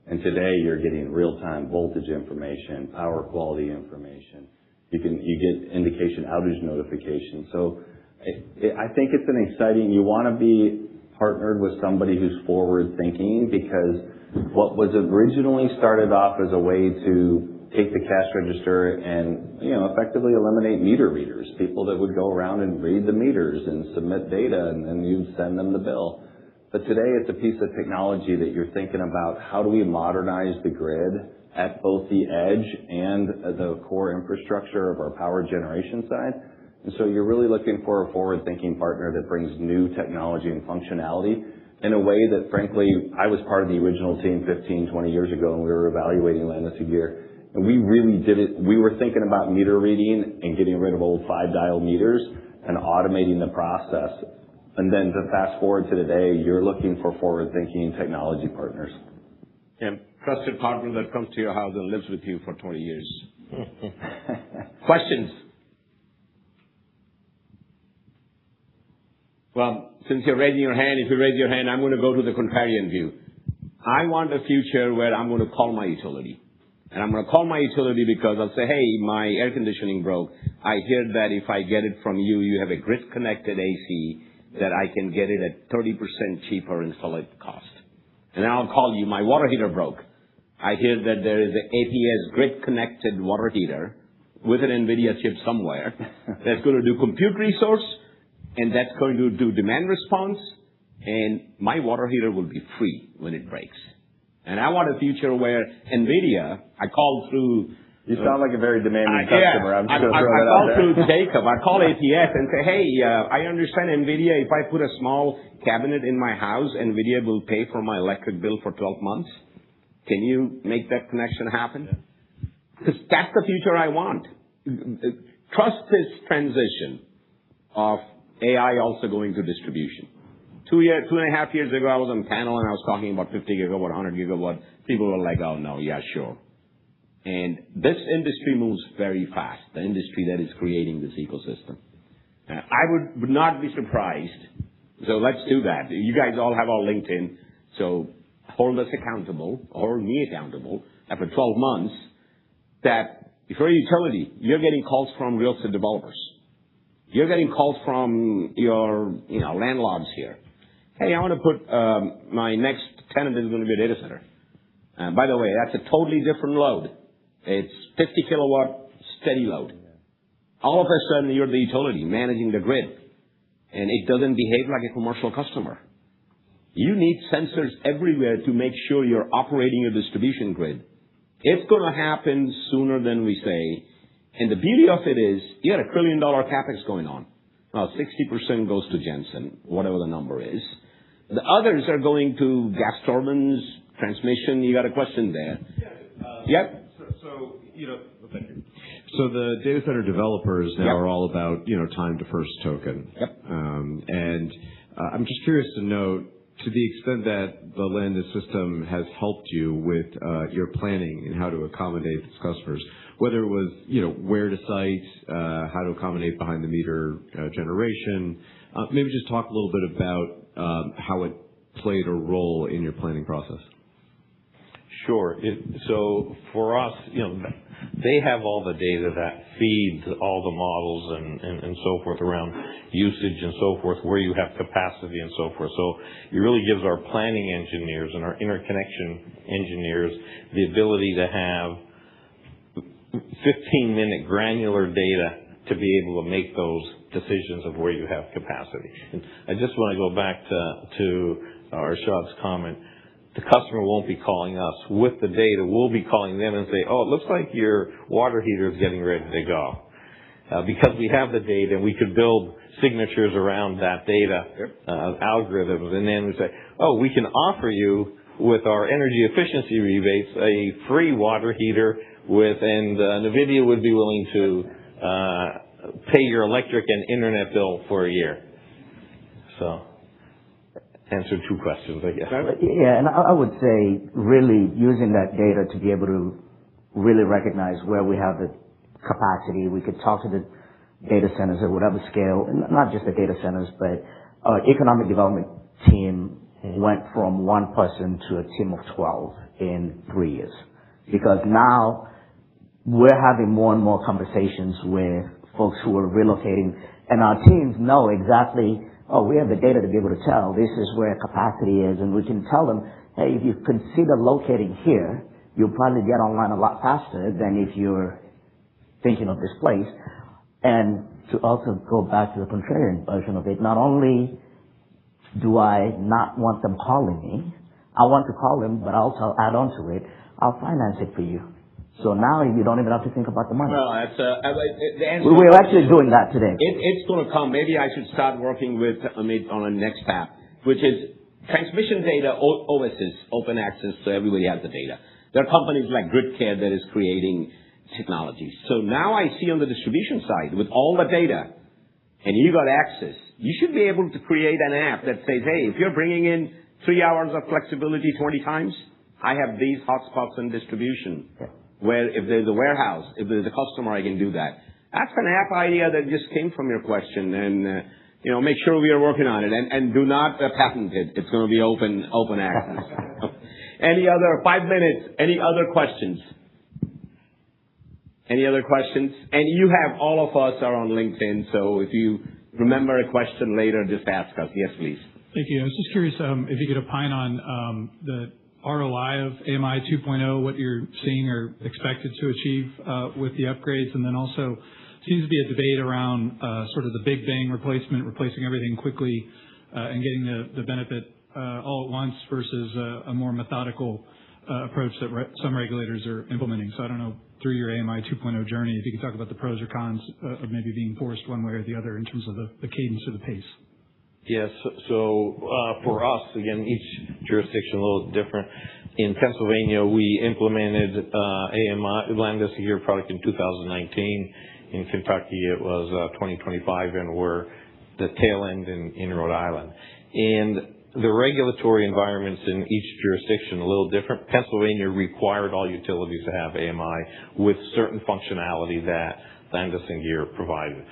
And today you're getting real-time voltage information, power quality information. You get indication outage notification. So I think it's an exciting, you want to be partnered with somebody who's forward-thinking, because what was originally started off as a way to take the cash register and, effectively eliminate meter readers, people that would go around and read the meters and submit data, and then you'd send them the bill. But today it's a piece of technology that you're thinking about, how do we modernize the grid at both the edge and the core infrastructure of our power generation side. And so you're really looking for a forward-thinking partner that brings new technology and functionality in a way that, frankly, I was part of the original team 15, 20 years ago, and we were evaluating Landis+Gyr. And we really did it. We were thinking about meter reading and getting rid of old 5-dial meters and automating the process. And then to fast forward to today, you're looking for forward-thinking technology partners. And trusted partner that comes to your house and lives with you for 20 years. Questions? Well, since you're raising your hand, if you raise your hand, I'm going to go to the contrarian view. I want a future where I'm going to call my utility. And I'm going to call my utility because I'll say, hey, my air conditioning broke. I hear that if I get it from you, you have a grid-connected AC that I can get it at 30% cheaper installation cost. And then I'll call you, my water heater broke. I hear that there is an APS grid-connected water heater with an NVIDIA chip somewhere that's going to do compute resource, and that's going to do demand response, and my water heater will be free when it breaks. And I want a future where NVIDIA, I call through... You sound like a very demanding customer. I'm just going to throw that out there. I call through Jacob. I call APS and say, hey, I understand NVIDIA, if I put a small cabinet in my house, NVIDIA will pay for my electric bill for 12 months. Can you make that connection happen? Because that's the future I want. Trust this transition of AI also going to distribution. 2.5 years ago, I was on a panel and I was talking about 50 gigawatt, 100 gigawatt. People were like, oh, no, yeah, sure. And this industry moves very fast, the industry that is creating this ecosystem. I would not be surprised. So let's do that. You guys all have our LinkedIn. So hold us accountable, hold me accountable after 12 months that if you're a utility, you're getting calls from real estate developers. You're getting calls from your landlords here. Hey, I want to put my next tenant is going to be a data center. By the way, that's a totally different load. It's 50 kilowatt steady load. All of a sudden, you're the utility managing the grid, and it doesn't behave like a commercial customer. You need sensors everywhere to make sure you're operating your distribution grid. It's going to happen sooner than we say. And the beauty of it is, you got $1 trillion CapEx going on. Now, 60% goes to Jensen, whatever the number is. The others are going to gas turbines, transmission. You got a question there? Yep. Thank you. So the data center developers now are all about, time to first token. Yep. And I'm just curious to know, to the extent that the Landis system has helped you with your planning and how to accommodate its customers, whether it was, where to site, how to accommodate behind the meter generation, maybe just talk a little bit about how it played a role in your planning process. Sure. So for us, they have all the data that feeds all the models and so forth around usage and so forth, where you have capacity and so forth. So it really gives our planning engineers and our interconnection engineers the ability to have 15-minute granular data to be able to make those decisions of where you have capacity. And I just want to go back to Arshad's comment. The customer won't be calling us with the data. We'll be calling them and say, oh, it looks like your water heater is getting ready to go. Because we have the data, we could build signatures around that data, algorithms, and then we say, oh, we can offer you with our energy efficiency rebates a free water heater and NVIDIA would be willing to pay your electric and internet bill for a year. So answer two questions, I guess. Yeah, and I would say really using that data to be able to really recognize where we have the capacity. We could talk to the data centers at whatever scale, and not just the data centers, but our economic development team went from one person to a team of 12 in 3 years. Because now we're having more and more conversations with folks who are relocating, and our teams know exactly, oh, we have the data to be able to tell this is where capacity is, and we can tell them, hey, if you consider locating here, you'll probably get online a lot faster than if you're thinking of this place. And to also go back to the contrarian version of it, not only do I not want them calling me, I want to call them, but also add on to it, I'll finance it for you. So now you don't even have to think about the money. Well, that's, the answer we're actually doing that today. It's going to come. Maybe I should start working with Amit on a next path, which is transmission data, OSS, open access, so everybody has the data. There are companies like GridCare that is creating technology. So now I see on the distribution side, with all the data, and you got access, you should be able to create an app that says, hey, if you're bringing in 3 hours of flexibility 20 times, I have these hotspots in distribution. Yeah. Where if there's a warehouse, if there's a customer, I can do that. That's an app idea that just came from your question, and make sure we are working on it, and do not patent it. It's going to be open access. Any other 5 minutes? Any other questions? Any other questions? And you have all of us are on LinkedIn, so if you remember a question later, just ask us. Yes, please. Thank you. I was just curious if you could opine on the ROI of AMI 2.0, what you're seeing or expected to achieve with the upgrades, and then also seems to be a debate around sort of the big bang replacing everything quickly and getting the benefit all at once versus a more methodical approach that some regulators are implementing. So I don't know, through your AMI 2.0 journey, if you could talk about the pros or cons of maybe being forced one way or the other in terms of the cadence or the pace. Yes. So for us, again, each jurisdiction a little different. In Pennsylvania, we implemented AMI, Landis+Gyr product in 2019. In Kentucky, it was 2025, and we're the tail end in Rhode Island. And the regulatory environments in each jurisdiction a little different. Pennsylvania required all utilities to have AMI with certain functionality that Landis+Gyr provided.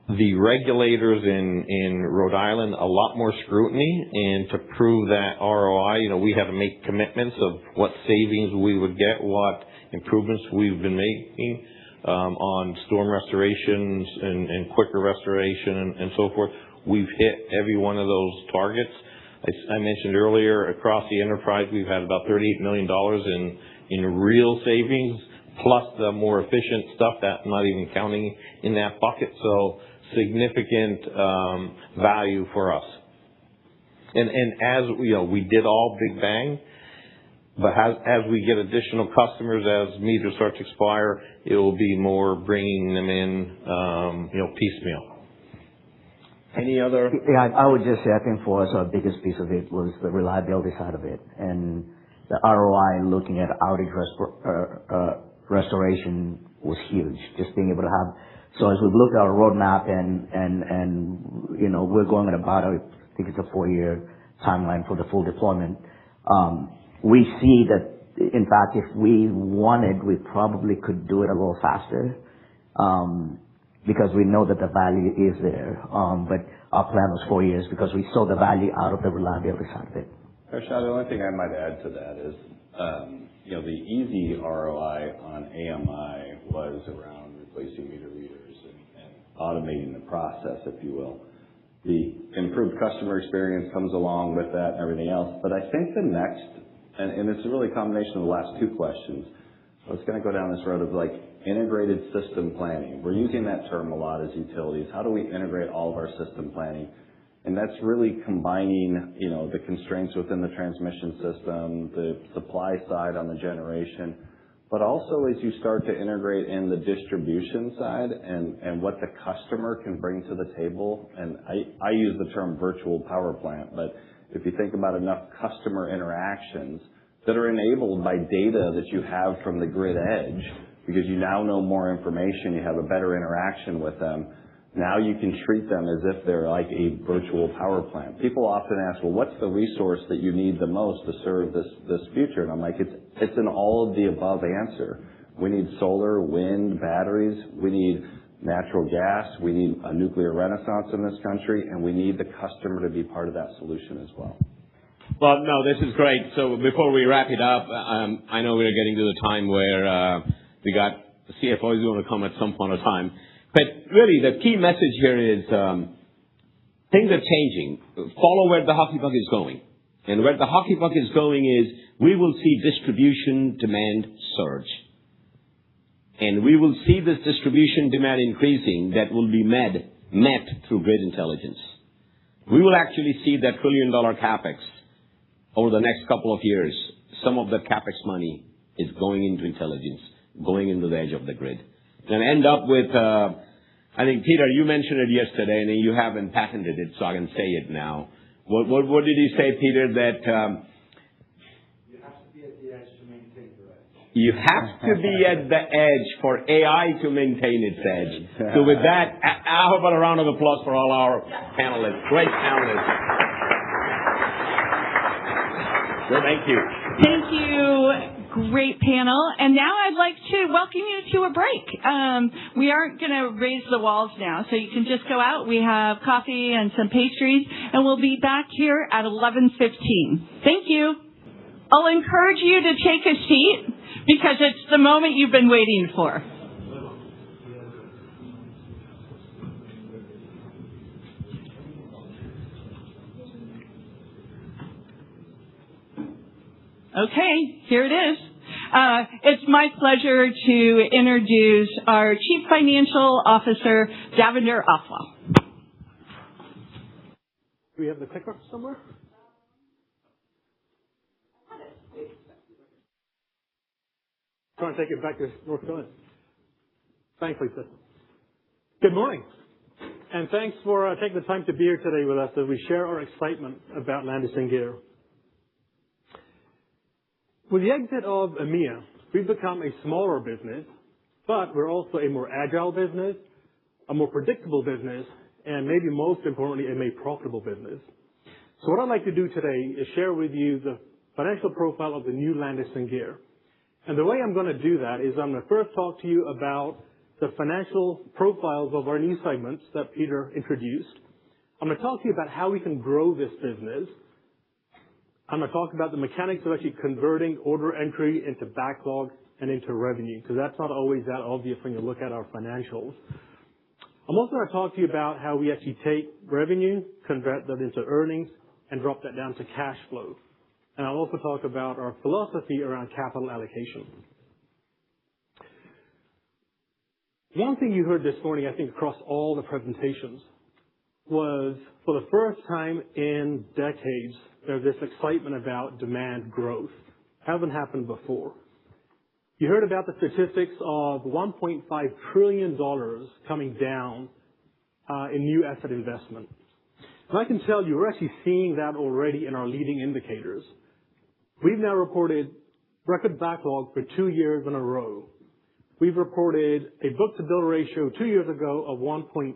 The regulators in Rhode Island, a lot more scrutiny, and to prove that ROI, we had to make commitments of what savings we would get, what improvements we've been making on storm restorations and quicker restoration and so forth. We've hit every one of those targets. I mentioned earlier, across the enterprise, we've had about $38 million in real savings, plus the more efficient stuff that I'm not even counting in that bucket. So significant value for us. And as we did all big bang, but as we get additional customers, as meters start to expire, it will be more bringing them in, piecemeal. Any other? Yeah, I would just say, I think for us, our biggest piece of it was the reliability side of it, and the ROI looking at outage restoration was huge. Just being able to have. So as we've looked at our roadmap and we're going at about, I think it's a 4-year timeline for the full deployment. We see that, in fact, if we wanted, we probably could do it a little faster, because we know that the value is there. But our plan was 4 years because we saw the value out of the reliability side of it. Harshad, the only thing I might add to that is, the easy ROI on AMI was around replacing meter readers and automating the process, if you will. The improved customer experience comes along with that and everything else. But I think the next, and it's really a combination of the last two questions, so it's going to go down this road of integrated system planning. We're using that term a lot as utilities. How do we integrate all of our system planning? And that's really combining, the constraints within the transmission system, the supply side on the generation, but also as you start to integrate in the distribution side and what the customer can bring to the table. And I use the term virtual power plant, but if you think about enough customer interactions that are enabled by data that you have from the grid edge, because you now know more information, you have a better interaction with them. Now you can treat them as if they're like a virtual power plant. People often ask, well, what's the resource that you need the most to serve this future? And I'm like, it's an all of the above answer. We need solar, wind, batteries. We need natural gas. We need a nuclear renaissance in this country, and we need the customer to be part of that solution as well. Well, no, this is great. So before we wrap it up, I know we're getting to the time where we got the CFO is going to come at some point of time. But really, the key message here is things are changing. Follow where the hockey puck is going. And where the hockey puck is going is we will see distribution demand surge. And we will see this distribution demand increasing that will be met through grid intelligence. We will actually see that $1 trillion CapEx over the next couple of years. Some of that CapEx money is going into intelligence, going into the edge of the grid. And end up with, I think, Peter, you mentioned it yesterday, and you haven't patented it, so I can say it now. What did you say, Peter, that you have to be at the edge to maintain the edge. You have to be at the edge for AI to maintain its edge. So with that, how about a round of applause for all our panelists? Great panelists. Well, thank you. Thank you. Great panel. And now I'd like to welcome you to a break. We aren't going to raise the walls now, so you can just go out. We have coffee and some pastries, and we'll be back here at 11:15. Thank you. I'll encourage you to take a seat because it's the moment you've been waiting for. Okay, here it is. It's my pleasure to introduce our Chief Financial Officer, Davinder Afwal. Do we have the clicker somewhere? Trying to take it back to North Carolina. Thanks, Lisa. Good morning. And thanks for taking the time to be here today with us as we share our excitement about Landis+Gyr. With the exit of EMEA, we've become a smaller business, but we're also a more agile business, a more predictable business, and maybe most importantly, a more profitable business. So what I'd like to do today is share with you the financial profile of the new Landis+Gyr. And the way I'm going to do that is I'm going to first talk to you about the financial profiles of our new segments that Peter introduced. I'm going to talk to you about how we can grow this business. I'm going to talk about the mechanics of actually converting order entry into backlog and into revenue, because that's not always that obvious when you look at our financials. I'm also going to talk to you about how we actually take revenue, convert that into earnings, and drop that down to cash flow. And I'll also talk about our philosophy around capital allocation. One thing you heard this morning, I think, across all the presentations was, for the first time in decades, there's this excitement about demand growth. Hasn't happened before. You heard about the statistics of $1.5 trillion coming down in new asset investment. And I can tell you, we're actually seeing that already in our leading indicators. We've now reported record backlog for 2 years in a row. We've reported a book-to-bill ratio 2 years ago of 1.8.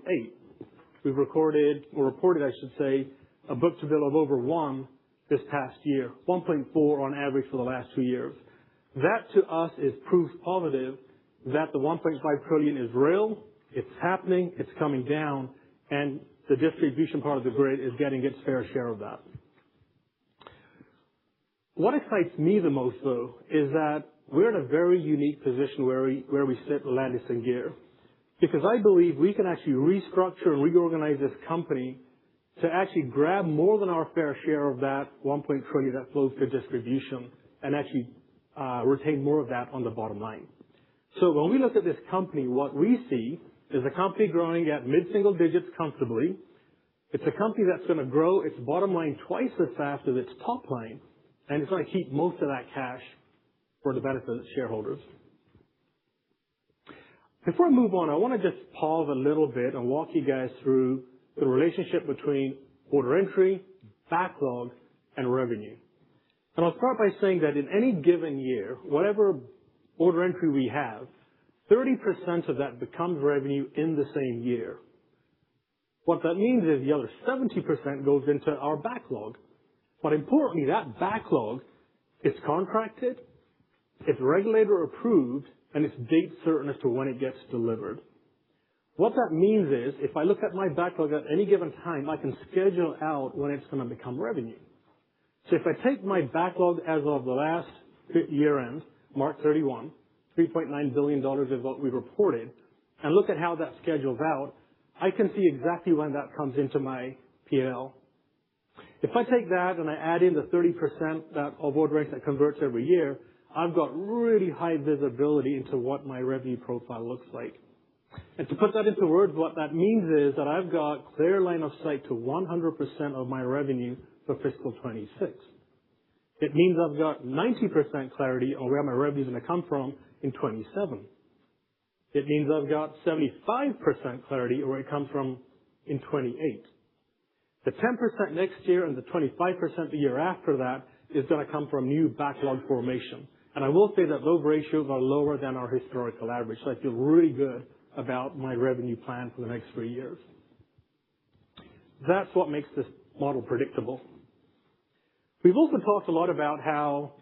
We've reported, I should say, a book-to-bill of over 1 this past year, 1.4 on average for the last 2 years. That to us is proof positive that the 1.5 trillion is real, it's happening, it's coming down, and the distribution part of the grid is getting its fair share of that. What excites me the most, though, is that we're in a very unique position where we sit Landis+Gyr, because I believe we can actually restructure and reorganize this company to actually grab more than our fair share of that 1 trillion that flows to distribution and actually retain more of that on the bottom line. So when we look at this company, what we see is a company growing at mid-single digits comfortably. It's a company that's going to grow its bottom line twice as fast as its top line, and it's going to keep most of that cash for the benefit of its shareholders. Before I move on, I want to just pause a little bit and walk you guys through the relationship between order entry, backlog, and revenue. And I'll start by saying that in any given year, whatever order entry we have, 30% of that becomes revenue in the same year. What that means is the other 70% goes into our backlog. But importantly, that backlog is contracted, it's regulator approved, and it's date certain as to when it gets delivered. What that means is, if I look at my backlog at any given time, I can schedule out when it's going to become revenue. So if I take my backlog as of the last year end, March 31, $3.9 billion is what we reported, and look at how that schedules out, I can see exactly when that comes into my P&L. If I take that and I add in the 30% of order rates that converts every year, I've got really high visibility into what my revenue profile looks like. And to put that into words, what that means is that I've got clear line of sight to 100% of my revenue for fiscal 26. It means I've got 90% clarity on where my revenue is going to come from in 27. It means I've got 75% clarity on where it comes from in 28. The 10% next year and the 25% the year after that is going to come from new backlog formation. And I will say that those ratios are lower than our historical average. So I feel really good about my revenue plan for the next 3 years. That's what makes this model predictable. We've also talked a lot about how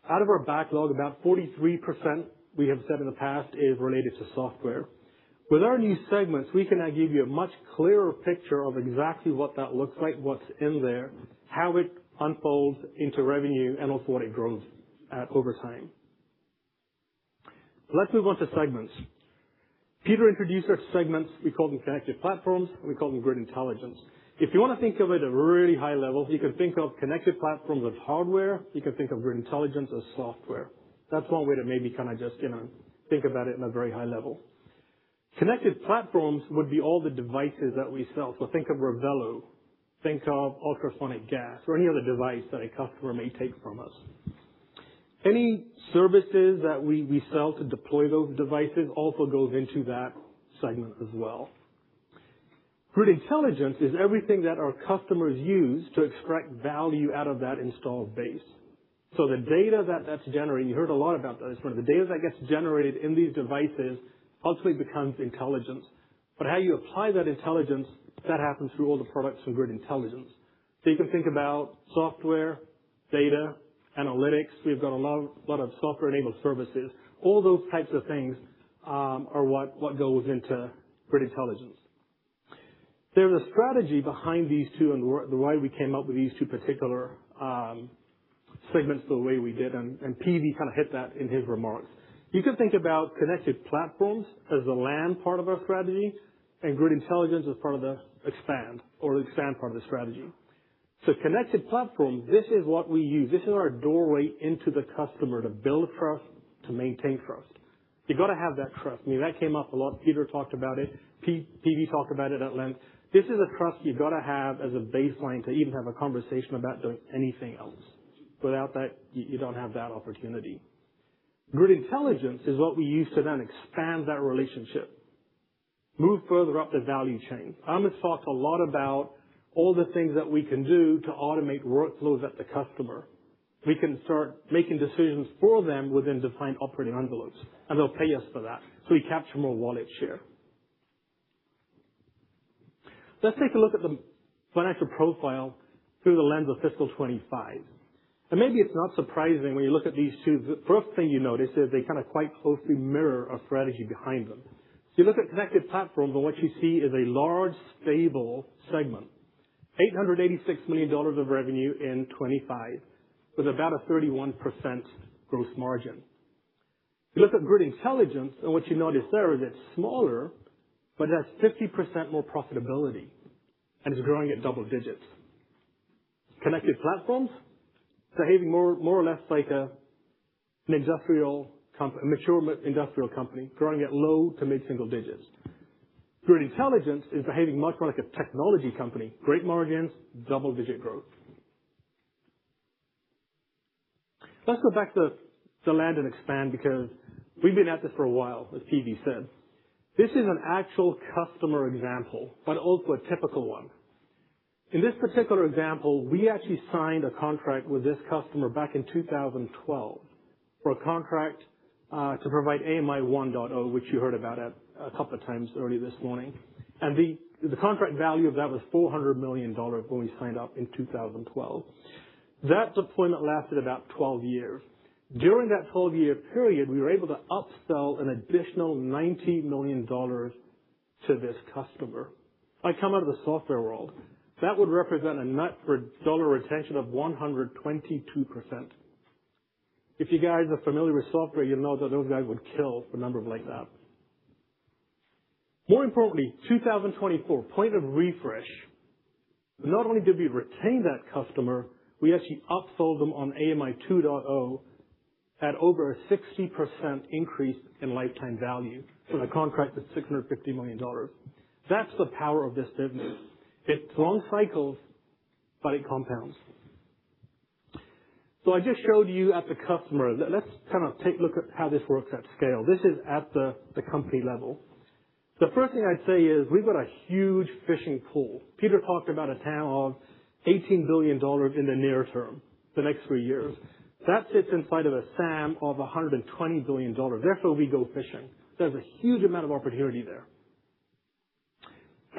out of our backlog, about 43% we have said in the past is related to software. With our new segments, we can now give you a much clearer picture of exactly what that looks like, what's in there, how it unfolds into revenue, and also what it grows at over time. Let's move on to segments. Peter introduced our segments. We call them connected platforms, and we call them grid intelligence. If you want to think of it at a really high level, you can think of connected platforms as hardware. You can think of grid intelligence as software. That's one way to maybe kind of just, think about it in a very high level. Connected platforms would be all the devices that we sell. So think of Revelo, think of ultrasonic gas, or any other device that a customer may take from us. Any services that we sell to deploy those devices also goes into that segment as well. Grid intelligence is everything that our customers use to extract value out of that installed base. So the data that's generated, you heard a lot about that this morning, the data that gets generated in these devices ultimately becomes intelligence. But how you apply that intelligence, that happens through all the products from grid intelligence. So you can think about software, data, analytics. We've got a lot of software-enabled services. All those types of things are what goes into grid intelligence. There's a strategy behind these two and why we came up with these two particular segments the way we did, and PV kind of hit that in his remarks. You can think about connected platforms as the land part of our strategy, and grid intelligence as part of the expand part of the strategy. So connected platforms, this is what we use. This is our doorway into the customer to build trust, to maintain trust. You've got to have that trust. I mean, that came up a lot. Peter talked about it. PV talked about it at length. This is a trust you've got to have as a baseline to even have a conversation about doing anything else. Without that, you don't have that opportunity. Grid intelligence is what we use to then expand that relationship, move further up the value chain. Amit's talked a lot about all the things that we can do to automate workflows at the customer. We can start making decisions for them within defined operating envelopes, and they'll pay us for that. So we capture more wallet share. Let's take a look at the financial profile through the lens of fiscal 25. And maybe it's not surprising when you look at these two. The first thing you notice is they kind of quite closely mirror our strategy behind them. So you look at connected platforms, and what you see is a large, stable segment. $886 million of revenue in 25 with about a 31% gross margin. You look at grid intelligence, and what you notice there is it's smaller, but it has 50% more profitability, and it's growing at double digits. Connected platforms, behaving more or less like a mature industrial company, growing at low to mid-single digits. Grid intelligence is behaving much more like a technology company, great margins, double-digit growth. Let's go back to the land and expand, because we've been at this for a while, as PV said. This is an actual customer example, but also a typical one. In this particular example, we actually signed a contract with this customer back in 2012 for a contract to provide AMI 1.0, which you heard about a couple of times earlier this morning. And the contract value of that was $400 million when we signed up in 2012. That deployment lasted about 12 years. During that 12-year period, we were able to upsell an additional $90 million to this customer. I come out of the software world. That would represent a net dollar retention of 122%. If you guys are familiar with software, you'll know that those guys would kill for numbers like that. More importantly, 2024, point of refresh. Not only did we retain that customer, we actually upsold them on AMI 2.0 at over a 60% increase in lifetime value. So the contract is $650 million. That's the power of this business. It's long cycles, but it compounds. So I just showed you at the customer. Let's kind of take a look at how this works at scale. This is at the company level. The first thing I'd say is we've got a huge fishing pool. Peter talked about a TAM of $18 billion in the near term, the next 3 years. That sits inside of a SAM of $120 billion. Therefore, we go fishing. There's a huge amount of opportunity there.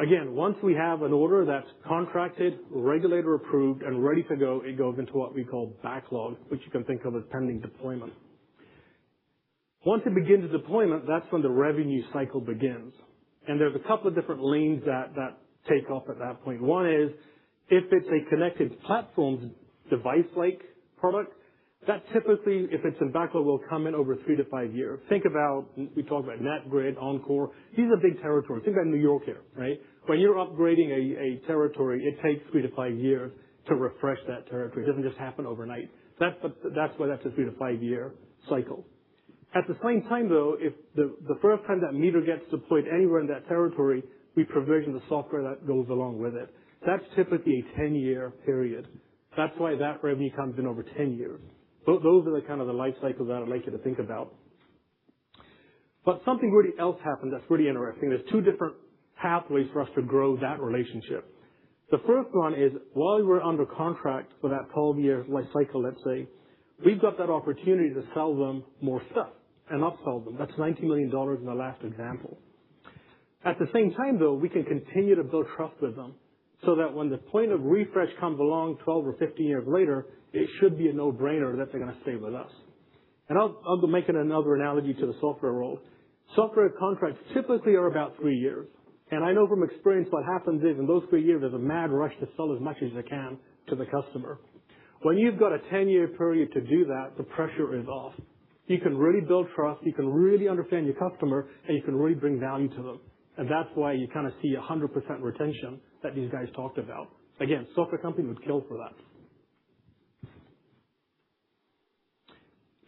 Again, once we have an order that's contracted, regulator approved, and ready to go, it goes into what we call backlog, which you can think of as pending deployment. Once it begins deployment, that's when the revenue cycle begins. And there's a couple of different lanes that take off at that point. One is if it's a connected platforms device-like product, that typically, if it's in backlog, will come in over 3 to 5 years. Think about, we talk about NetGrid, Encore. These are big territories. Think about New York here, right? When you're upgrading a territory, it takes 3 to 5 years to refresh that territory. It doesn't just happen overnight. That's why that's a 3 to 5 year cycle. At the same time, though, if the first time that meter gets deployed anywhere in that territory, we provision the software that goes along with it. That's typically a 10-year period. That's why that revenue comes in over 10 years. Those are the kind of the life cycles that I'd like you to think about. But something really else happened that's really interesting. There's 2 different pathways for us to grow that relationship. The first one is while we're under contract for that 12-year life cycle, let's say, we've got that opportunity to sell them more stuff and upsell them. That's $90 million in the last example. At the same time, though, we can continue to build trust with them so that when the point of refresh comes along 12 or 15 years later, it should be a no-brainer that they're going to stay with us. And I'll go making another analogy to the software world. Software contracts typically are about 3 years. And I know from experience what happens is in those 3 years, there's a mad rush to sell as much as they can to the customer. When you've got a 10-year period to do that, the pressure is off. You can really build trust, you can really understand your customer, and you can really bring value to them. And that's why you kind of see 100% retention that these guys talked about. Again, software company would kill for that.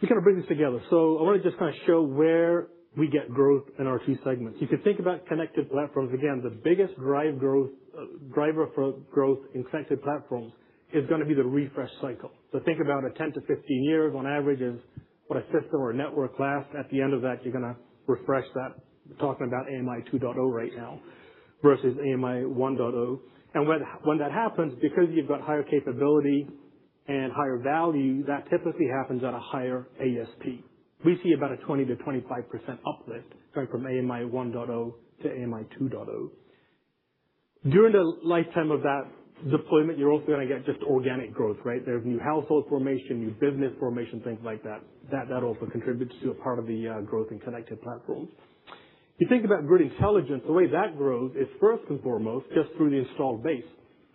We kind of bring this together. So I want to just kind of show where we get growth in our 2 segments. You can think about connected platforms. Again, the biggest driver for growth in connected platforms is going to be the refresh cycle. So think about a 10 to 15 years on average is what a system or a network lasts. At the end of that, you're going to refresh that. We're talking about AMI 2.0 right now versus AMI 1.0. And when that happens, because you've got higher capability and higher value, that typically happens at a higher ASP. We see about a 20 to 25% uplift going from AMI 1.0 to AMI 2.0. During the lifetime of that deployment, you're also going to get just organic growth, right? There's new household formation, new business formation, things like that. That also contributes to a part of the growth in connected platforms. You think about grid intelligence, the way that grows is first and foremost just through the installed base.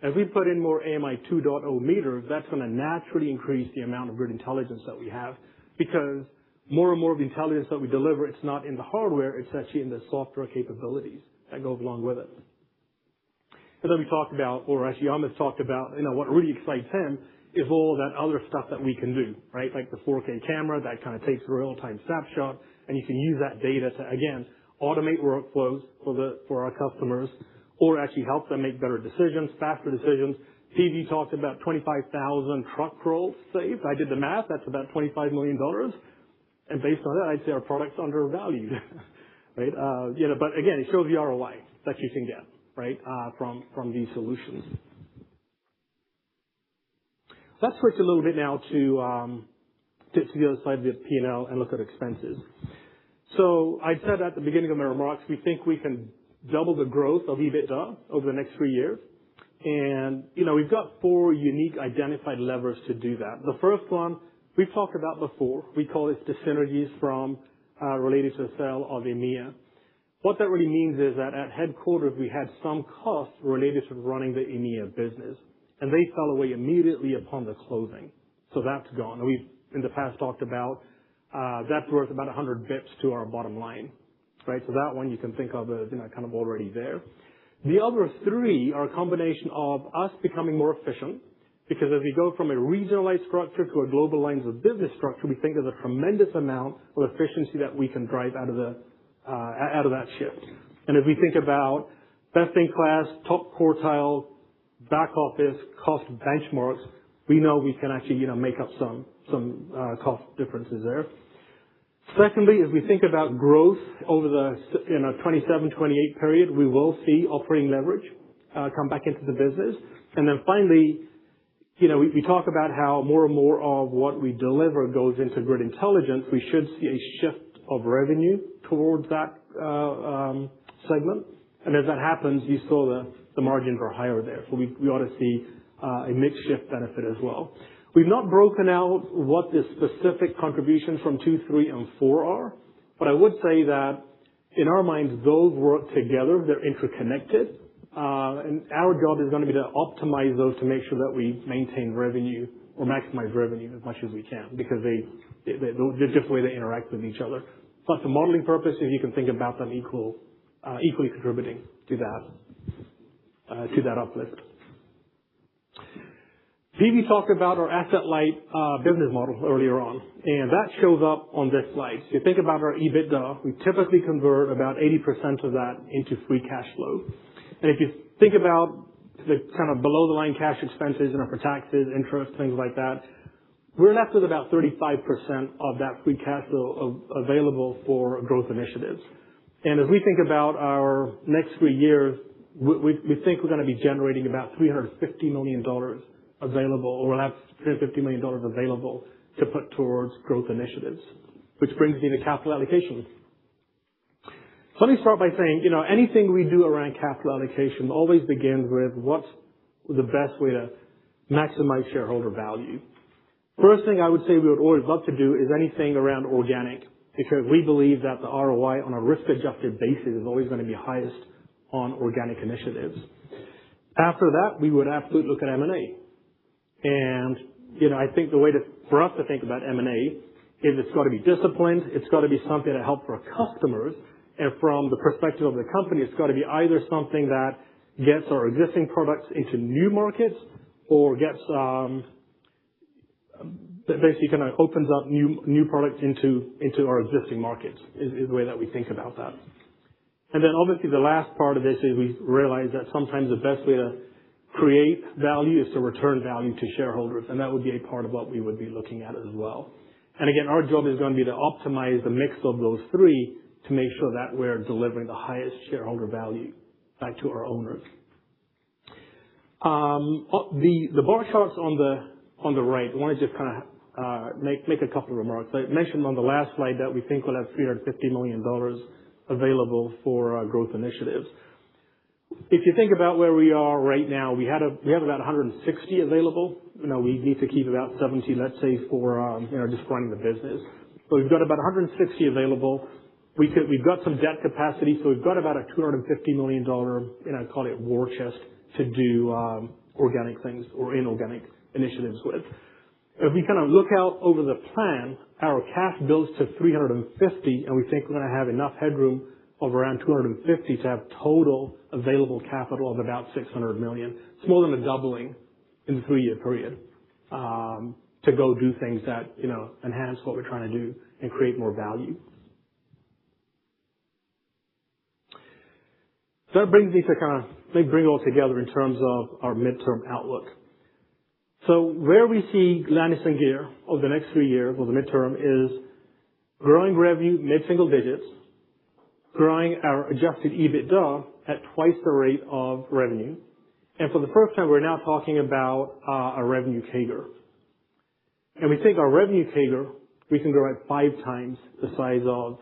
As we put in more AMI 2.0 meters, that's going to naturally increase the amount of grid intelligence that we have because more and more of the intelligence that we deliver, it's not in the hardware, it's actually in the software capabilities that go along with it. And then we talked about, or actually Amit talked about, what really excites him is all that other stuff that we can do, right? Like the 4K camera that kind of takes a real-time snapshot, and you can use that data to, again, automate workflows for our customers, or actually help them make better decisions, faster decisions. PV talked about 25,000 truck rolls saved. I did the math. That's about $25 million. And based on that, I'd say our product's undervalued, right? But again, it shows the ROI that you can get, right, from these solutions. Let's switch a little bit now to the other side of the P&L and look at expenses. So I said at the beginning of my remarks, we think we can double the growth of EBITDA over the next 3 years. And, we've got 4 unique identified levers to do that. The first one we've talked about before. We call it the synergies from related to the sale of EMEA. What that really means is that at headquarters, we had some costs related to running the EMEA business, and they fell away immediately upon the closing. So that's gone. And we've, in the past, talked about that's worth about 100 bips to our bottom line, right? So that one you can think of as kind of already there. The other three are a combination of us becoming more efficient, because as we go from a regionalized structure to a global lines of business structure, we think there's a tremendous amount of efficiency that we can drive out of that shift. And as we think about best-in-class, top quartile, back office cost benchmarks, we know we can actually make up some cost differences there. Secondly, as we think about growth over the 27-28 period, we will see operating leverage come back into the business. And then finally, we talk about how more and more of what we deliver goes into grid intelligence. We should see a shift of revenue towards that segment. And as that happens, you saw the margins are higher there. So we ought to see a mix shift benefit as well. We've not broken out what the specific contributions from 2, 3, and 4 are, but I would say that in our minds, those work together. They're interconnected. And our job is going to be to optimize those to make sure that we maintain revenue or maximize revenue as much as we can, because they're just the way they interact with each other. But for modeling purposes, you can think about them equally contributing to that uplift. PV talked about our asset-light business model earlier on, and that shows up on this slide. So you think about our EBITDA, we typically convert about 80% of that into free cash flow. And if you think about the kind of below-the-line cash expenses for taxes, interest, things like that, we're left with about 35% of that free cash flow available for growth initiatives. And as we think about our next 3 years, we think we're going to be generating about $350 million available, or we'll have $350 million available to put towards growth initiatives, which brings me to capital allocation. So let me start by saying, anything we do around capital allocation always begins with what's the best way to maximize shareholder value. First thing I would say we would always love to do is anything around organic, because we believe that the ROI on a risk-adjusted basis is always going to be highest on organic initiatives. After that, we would absolutely look at M&A. And, I think the way for us to think about M&A is it's got to be disciplined, it's got to be something that helps our customers, and from the perspective of the company, it's got to be either something that gets our existing products into new markets or gets basically kind of opens up new products into our existing markets is the way that we think about that. And then obviously the last part of this is we realize that sometimes the best way to create value is to return value to shareholders, and that would be a part of what we would be looking at as well. And again, our job is going to be to optimize the mix of those three to make sure that we're delivering the highest shareholder value back to our owners. The bar charts on the right, I want to just kind of make a couple of remarks. I mentioned on the last slide that we think we'll have $350 million available for growth initiatives. If you think about where we are right now, we have about 160 available. We need to keep about 70, let's say, for just running the business. So we've got about 160 available. We've got some debt capacity, so we've got about a $250 million, call it war chest to do organic things or inorganic initiatives with. If we kind of look out over the plan, our cash builds to 350, and we think we're going to have enough headroom of around 250 to have total available capital of about $600 million. It's more than a doubling in the 3-year period to go do things that enhance what we're trying to do and create more value. So that brings me to kind of bring it all together in terms of our midterm outlook. So where we see Landis+Gyr over the next 3 years, or the midterm, is growing revenue mid-single digits, growing our adjusted EBITDA at twice the rate of revenue. And for the first time, we're now talking about a revenue CAGR. And we think our revenue CAGR, we can grow at 5 times the size of,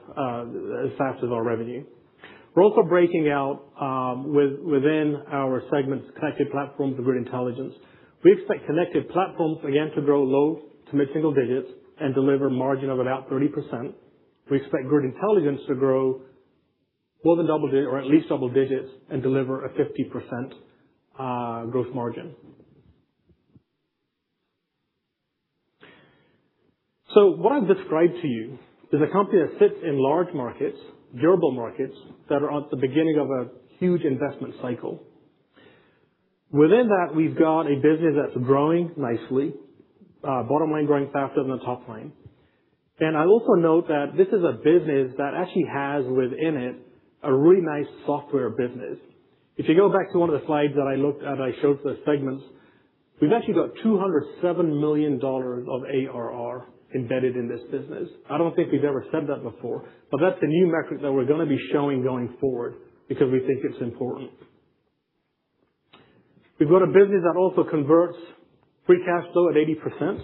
as fast as our revenue. We're also breaking out within our segments, connected platforms and grid intelligence. We expect connected platforms, again, to grow low to mid-single digits and deliver margin of about 30%. We expect grid intelligence to grow more than double digits, or at least double digits, and deliver a 50% gross margin. So what I've described to you is a company that sits in large markets, durable markets, that are at the beginning of a huge investment cycle. Within that, we've got a business that's growing nicely, bottom line growing faster than the top line. And I also note that this is a business that actually has within it a really nice software business. If you go back to one of the slides that I looked at, I showed the segments, we've actually got $207 million of ARR embedded in this business. I don't think we've ever said that before, but that's a new metric that we're going to be showing going forward because we think it's important. We've got a business that also converts free cash flow at 80%.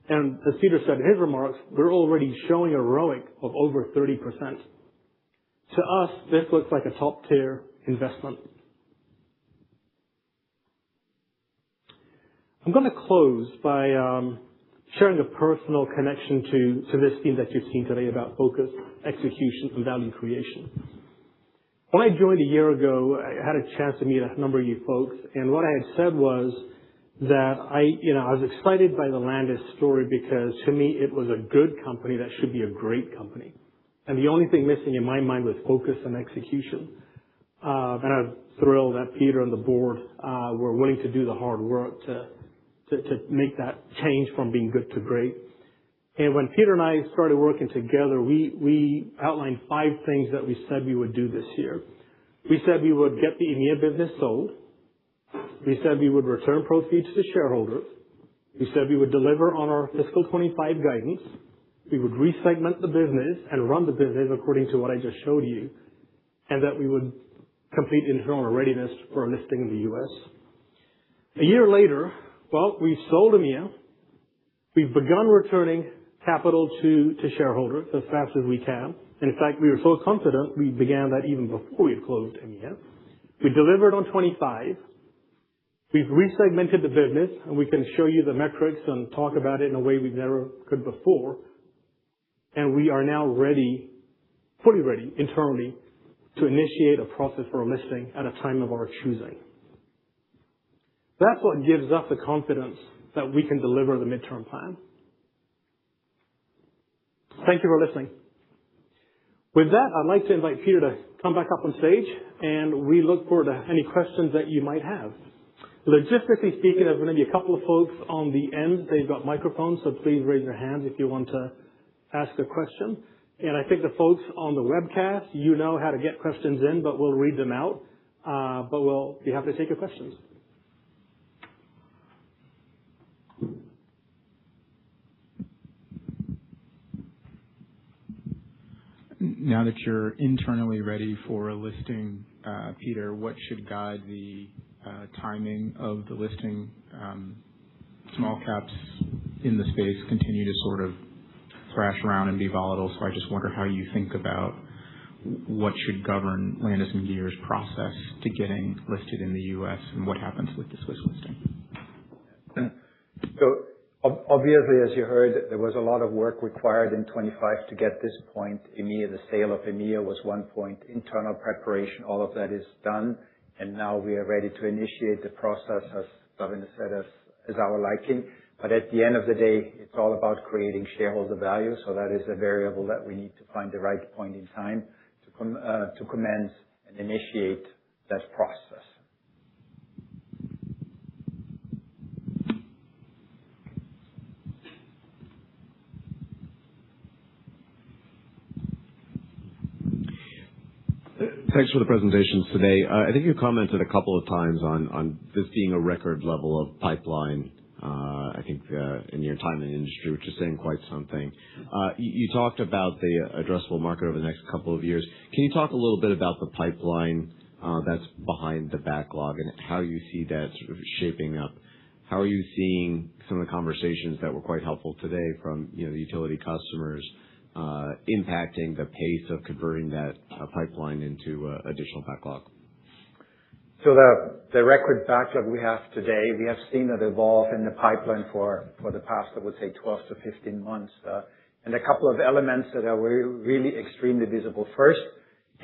And as Peter said in his remarks, we're already showing a ROIC of over 30%. To us, this looks like a top-tier investment. I'm going to close by sharing a personal connection to this theme that you've seen today about focus, execution, and value creation. When I joined a year ago, I had a chance to meet a number of you folks, and what I had said was that I was excited by the Landis story because to me it was a good company that should be a great company. And the only thing missing in my mind was focus and execution. And I'm thrilled that Peter and the board were willing to do the hard work to make that change from being good to great. And when Peter and I started working together, we outlined 5 things that we said we would do this year. We said we would get the EMEA business sold. We said we would return proceeds to shareholders. We said we would deliver on our fiscal 25 guidance. We would resegment the business and run the business according to what I just showed you, and that we would complete internal readiness for a listing in the U.S. A year later, we've sold EMEA. We've begun returning capital to shareholders as fast as we can. And in fact, we were so confident we began that even before we had closed EMEA. We delivered on 25. We've resegmented the business, and we can show you the metrics and talk about it in a way we never could before. And we are now ready, fully ready internally, to initiate a process for a listing at a time of our choosing. That's what gives us the confidence that we can deliver the midterm plan. Thank you for listening. With that, I'd like to invite Peter to come back up on stage, and we look forward to any questions that you might have. Logistically speaking, there's going to be a couple of folks on the end. They've got microphones, so please raise your hands if you want to ask a question. And I think the folks on the webcast, you know how to get questions in, but we'll read them out. But we'll be happy to take your questions. Now that you're internally ready for a listing, Peter, what should guide the timing of the listing? Small caps in the space continue to sort of thrash around and be volatile, so I just wonder how you think about what should govern Landis+Gyr's process to getting listed in the U.S. and what happens with the Swiss listing. So obviously, as you heard, there was a lot of work required in 25 to get this point. EMEA, the sale of EMEA was one point. Internal preparation, all of that is done. And now we are ready to initiate the process, as Davina said, as our liking. But at the end of the day, it's all about creating shareholder value. So that is a variable that we need to find the right point in time to commence and initiate that process. Thanks for the presentations today. I think you commented a couple of times on this being a record level of pipeline, I think, in your time in the industry, which is saying quite something. You talked about the addressable market over the next couple of years. Can you talk a little bit about the pipeline that's behind the backlog and how you see that sort of shaping up? How are you seeing some of the conversations that were quite helpful today from the utility customers impacting the pace of converting that pipeline into additional backlog? So the record backlog we have today, we have seen it evolve in the pipeline for the past, I would say, 12 to 15 months. And a couple of elements that are really extremely visible. First,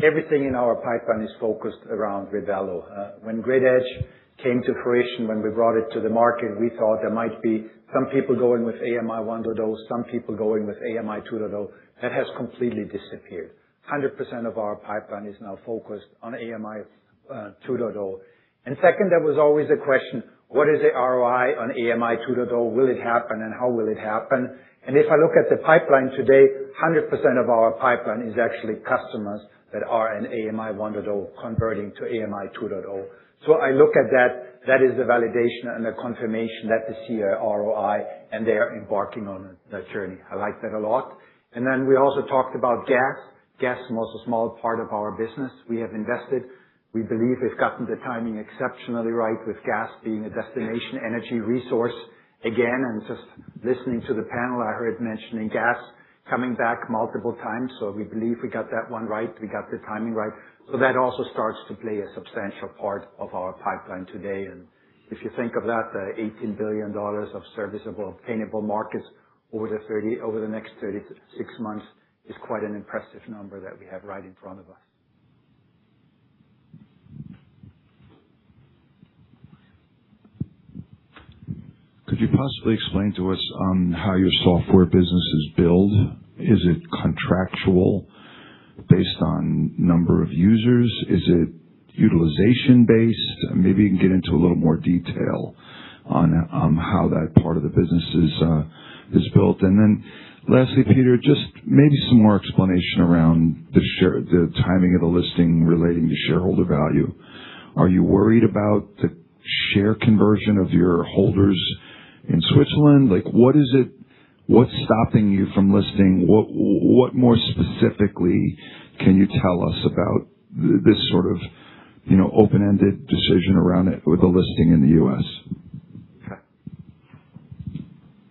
everything in our pipeline is focused around Revelo. When Grid Edge came to fruition, when we brought it to the market, we thought there might be some people going with AMI 1.0, some people going with AMI 2.0. That has completely disappeared. 100% of our pipeline is now focused on AMI 2.0. And second, there was always a question, what is the ROI on AMI 2.0? Will it happen and how will it happen? And if I look at the pipeline today, 100% of our pipeline is actually customers that are in AMI 1.0 converting to AMI 2.0. So I look at that. That is the validation and the confirmation that they see a ROI and they are embarking on that journey. I like that a lot. And then we also talked about gas. Gas is also a small part of our business. We have invested. We believe we've gotten the timing exceptionally right with gas being a destination energy resource again. And just listening to the panel, I heard mentioning gas coming back multiple times. So we believe we got that one right. We got the timing right. So that also starts to play a substantial part of our pipeline today. And if you think of that, $18 billion of serviceable, obtainable markets over the next 36 months is quite an impressive number that we have right in front of us. Could you possibly explain to us how your software business is billed? Is it contractual based on number of users? Is it utilization based? Maybe you can get into a little more detail on how that part of the business is built. And then lastly, Peter, just maybe some more explanation around the timing of the listing relating to shareholder value. Are you worried about the share conversion of your holders in Switzerland? Like, what's stopping you from listing? What more specifically can you tell us about this sort of, open-ended decision around it with the listing in the U.S.? Okay.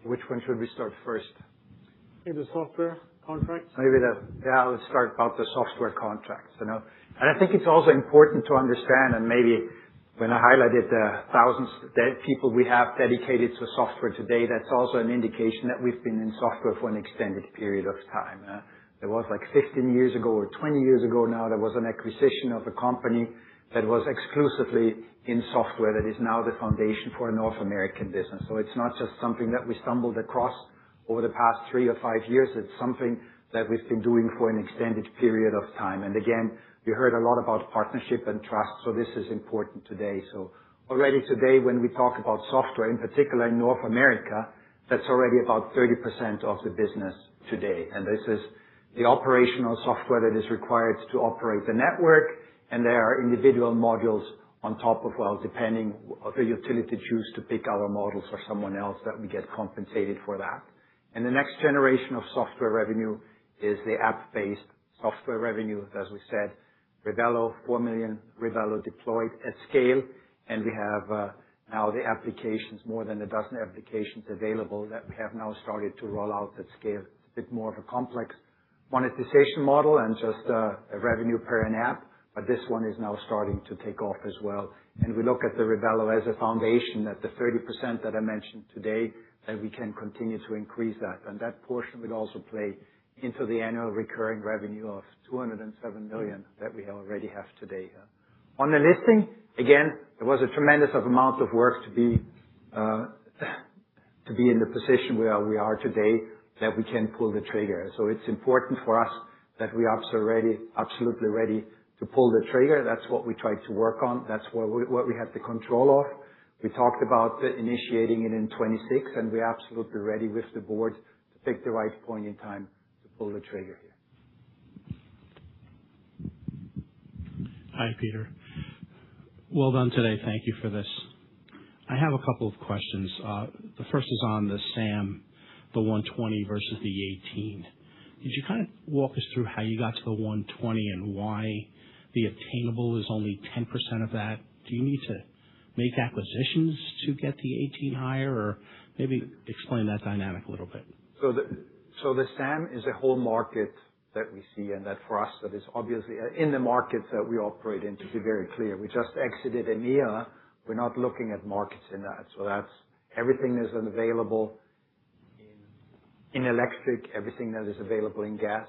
Which one should we start first? Maybe the software contracts? Let's start about the software contracts, And I think it's also important to understand, and maybe when I highlighted the thousands of people we have dedicated to software today, that's also an indication that we've been in software for an extended period of time. There was like 15 years ago or 20 years ago now, there was an acquisition of a company that was exclusively in software that is now the foundation for a North American business. So it's not just something that we stumbled across over the past 3 or 5 years. It's something that we've been doing for an extended period of time. And again, we heard a lot about partnership and trust, so this is important today. So already today, when we talk about software, in particular in North America, that's already about 30% of the business today. And this is the operational software that is required to operate the network, and there are individual modules on top of, depending on the utility choose to pick our models or someone else, that we get compensated for that. And the next generation of software revenue is the app-based software revenue, as we said. Revelo, 4 million Revelo deployed at scale, and we have now the applications, more than a dozen applications available that we have now started to roll out at scale. It's a bit more of a complex monetization model and just a revenue per an app, but this one is now starting to take off as well. And we look at the Revelo as a foundation, that the 30% that I mentioned today, that we can continue to increase that. And that portion would also play into the annual recurring revenue of $207 million that we already have today. On the listing, again, there was a tremendous amount of work to be in the position where we are today, that we can pull the trigger. So it's important for us that we are absolutely ready to pull the trigger. That's what we tried to work on. That's what we had the control of. We talked about initiating it in 26, and we're absolutely ready with the board to pick the right point in time to pull the trigger here. Hi, Peter. Well done today. Thank you for this. I have a couple of questions. The first is on the SAM, the 120 versus the 18. Could you kind of walk us through how you got to the 120 and why the obtainable is only 10% of that? Do you need to make acquisitions to get the 18 higher, or maybe explain that dynamic a little bit? So the SAM is a whole market that we see, and that for us, that is obviously in the markets that we operate in, to be very clear. We just exited EMEA. We're not looking at markets in that. So that's everything that is available in electric, everything that is available in gas,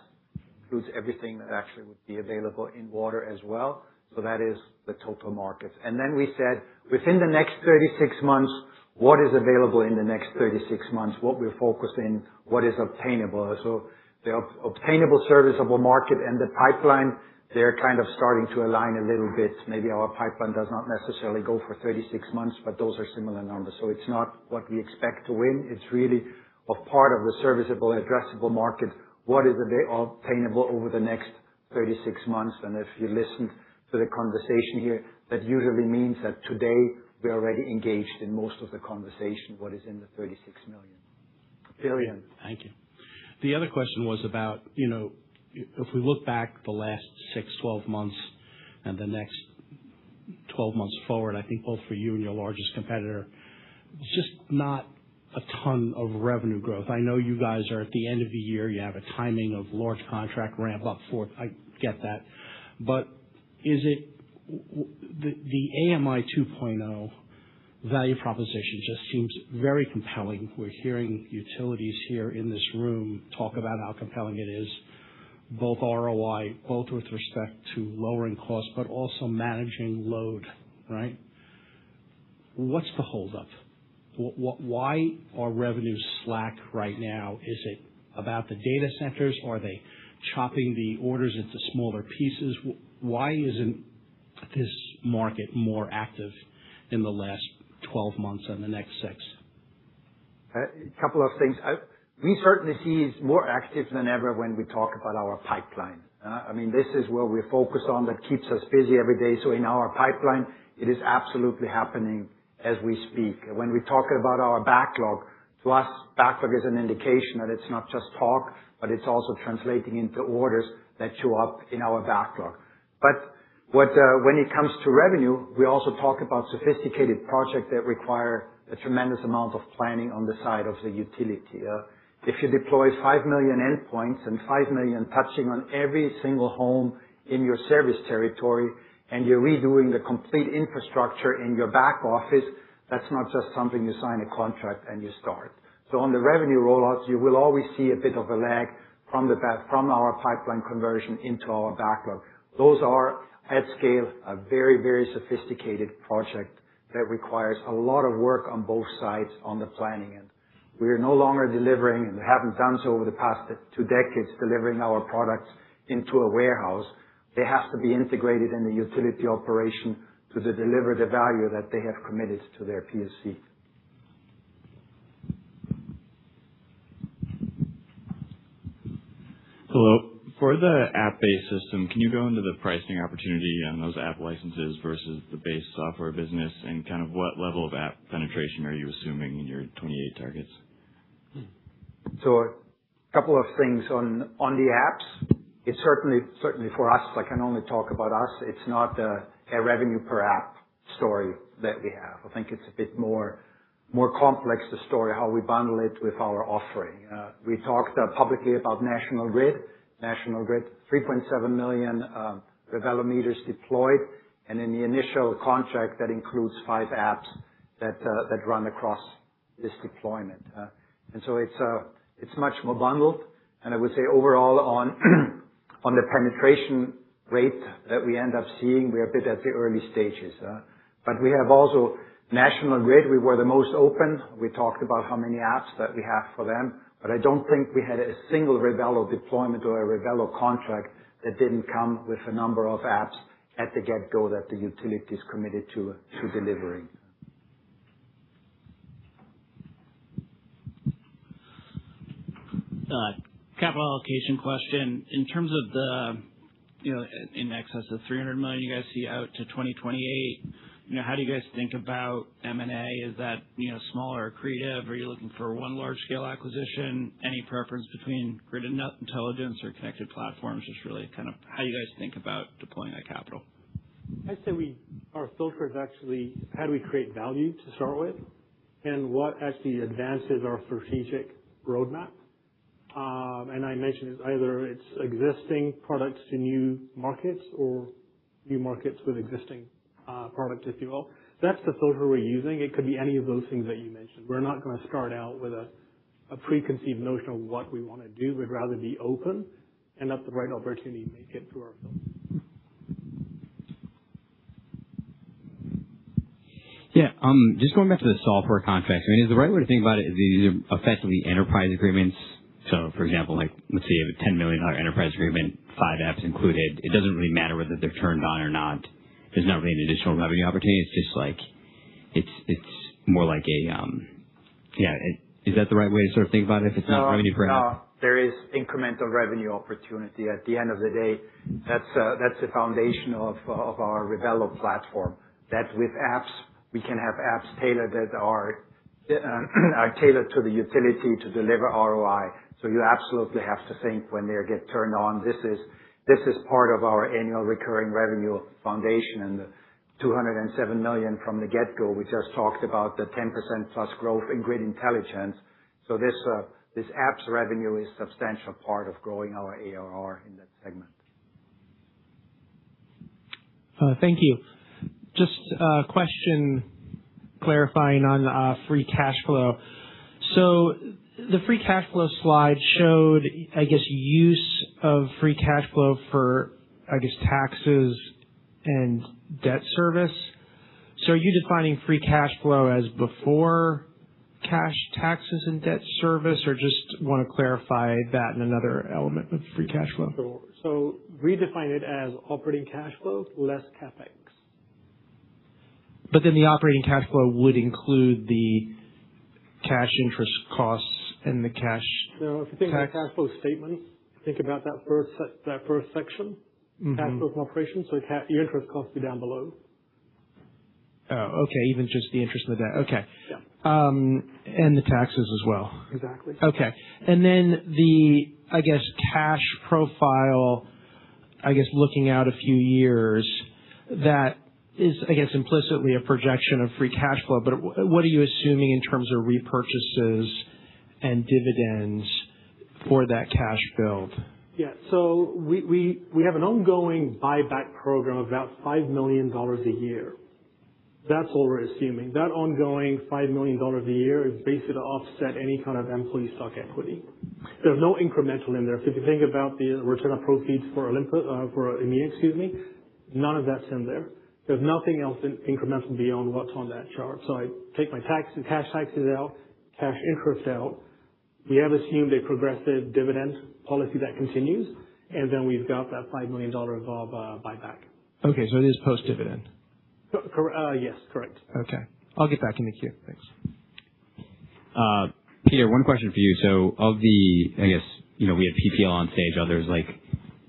includes everything that actually would be available in water as well. So that is the total market. And then we said, within the next 36 months, what is available in the next 36 months, what we're focused in, what is obtainable. So the obtainable serviceable market and the pipeline, they're kind of starting to align a little bit. Maybe our pipeline does not necessarily go for 36 months, but those are similar numbers. So it's not what we expect to win. It's really a part of the serviceable, addressable market, what is obtainable over the next 36 months. And if you listened to the conversation here, that usually means that today we're already engaged in most of the conversation, what is in the 36 billion. Thank you. The other question was about, if we look back the last 6, 12 months and the next 12 months forward, I think both for you and your largest competitor, it's just not a ton of revenue growth. I know you guys are at the end of the year. You have a timing of large contract ramp up forth. I get that. But is it the AMI 2.0 value proposition just seems very compelling. We're hearing utilities here in this room talk about how compelling it is, both ROI, both with respect to lowering costs, but also managing load, right? What's the holdup? Why are revenues slack right now? Is it about the data centers? Are they chopping the orders into smaller pieces? Why isn't this market more active in the last 12 months and the next 6? A couple of things. We certainly see it's more active than ever when we talk about our pipeline. This is where we focus on, that keeps us busy every day. So in our pipeline, it is absolutely happening as we speak. When we talk about our backlog, to us, backlog is an indication that it's not just talk, but it's also translating into orders that show up in our backlog. But when it comes to revenue, we also talk about sophisticated projects that require a tremendous amount of planning on the side of the utility. If you deploy 5 million endpoints and 5 million touching on every single home in your service territory, and you're redoing the complete infrastructure in your back office, that's not just something you sign a contract and you start. So on the revenue rollouts, you will always see a bit of a lag from our pipeline conversion into our backlog. Those are, at scale, a very, very sophisticated project that requires a lot of work on both sides on the planning end. We are no longer delivering, and haven't done so over the past 2 decades, delivering our products into a warehouse. They have to be integrated in the utility operation to deliver the value that they have committed to their PSC. Hello. For the app-based system, can you go into the pricing opportunity on those app licenses versus the base software business, and kind of what level of app penetration are you assuming in your 28 targets? So a couple of things on the apps. It's certainly for us, I can only talk about us, it's not a revenue per app story that we have. I think it's a bit more complex, the story, how we bundle it with our offering. We talked publicly about National Grid. National Grid, 3.7 million Revelo meters deployed, and in the initial contract that includes 5 apps that run across this deployment. And so it's much more bundled. And I would say overall on the penetration rate that we end up seeing, we're a bit at the early stages. But we have also National Grid. We were the most open. We talked about how many apps that we have for them. But I don't think we had a single Revelo deployment or a Revelo contract that didn't come with a number of apps at the get-go that the utility is committed to delivering. Capital allocation question. In terms of the, in excess of $300 million you guys see out to 2028, how do you guys think about M&A? Is that, smaller or accretive? Are you looking for one large-scale acquisition? Any preference between grid intelligence or connected platforms? Just really kind of how you guys think about deploying that capital. I'd say our filter is actually how do we create value to start with, and what actually advances our strategic roadmap. And I mentioned either it's existing products to new markets or new markets with existing product, if you will. That's the filter we're using. It could be any of those things that you mentioned. We're not going to start out with a preconceived notion of what we want to do. We'd rather be open and at the right opportunity make it through our filter. Yeah, just going back to the software contracts. Is the right way to think about it is these are effectively enterprise agreements, So, for example, like let's say you have a $10 million enterprise agreement, 5 apps included. It doesn't really matter whether they're turned on or not. There's not really an additional revenue opportunity. It's just like it's more like a is that the right way to sort of think about it? If it's not revenue per app? There is incremental revenue opportunity. At the end of the day, that's the foundation of our Revelo platform. That with apps, we can have apps tailored that are tailored to the utility to deliver ROI. So you absolutely have to think when they get turned on. This is part of our annual recurring revenue foundation, and the $207 million from the get-go. We just talked about the 10% plus growth in grid intelligence. So this apps revenue is a substantial part of growing our ARR in that segment. Thank you. Just a question clarifying on free cash flow. So the free cash flow slide showed, I guess, use of free cash flow for, I guess, taxes and debt service. So are you defining free cash flow as before cash taxes and debt service, or just want to clarify that in another element of free cash flow? Sure. So we define it as operating cash flow less CapEx. But then the operating cash flow would include the cash interest costs and the cash. So if you think about cash flow statements, think about that first section, cash flow from operations. So your interest costs be down below. Oh, okay. Even just the interest and the debt. Okay. Yeah. And the taxes as well. Exactly. Okay. And then the, I guess, cash profile, I guess, looking out a few years, that is, I guess, implicitly a projection of free cash flow. But what are you assuming in terms of repurchases and dividends for that cash build? Yeah. So we have an ongoing buyback program of about $5 million a year. That's all we're assuming. That ongoing $5 million a year is basically to offset any kind of employee stock equity. There's no incremental in there. So if you think about the return of proceeds for EMEA, none of that's in there. There's nothing else incremental beyond what's on that chart. So I take my cash taxes out, cash interest out. We have assumed a progressive dividend policy that continues, and then we've got that $5 million of buyback. Okay, so it is post-dividend. Yes, correct. Okay. I'll get back in the queue. Thanks. Peter, one question for you. So of the, I guess, we have PPL on stage, others, like,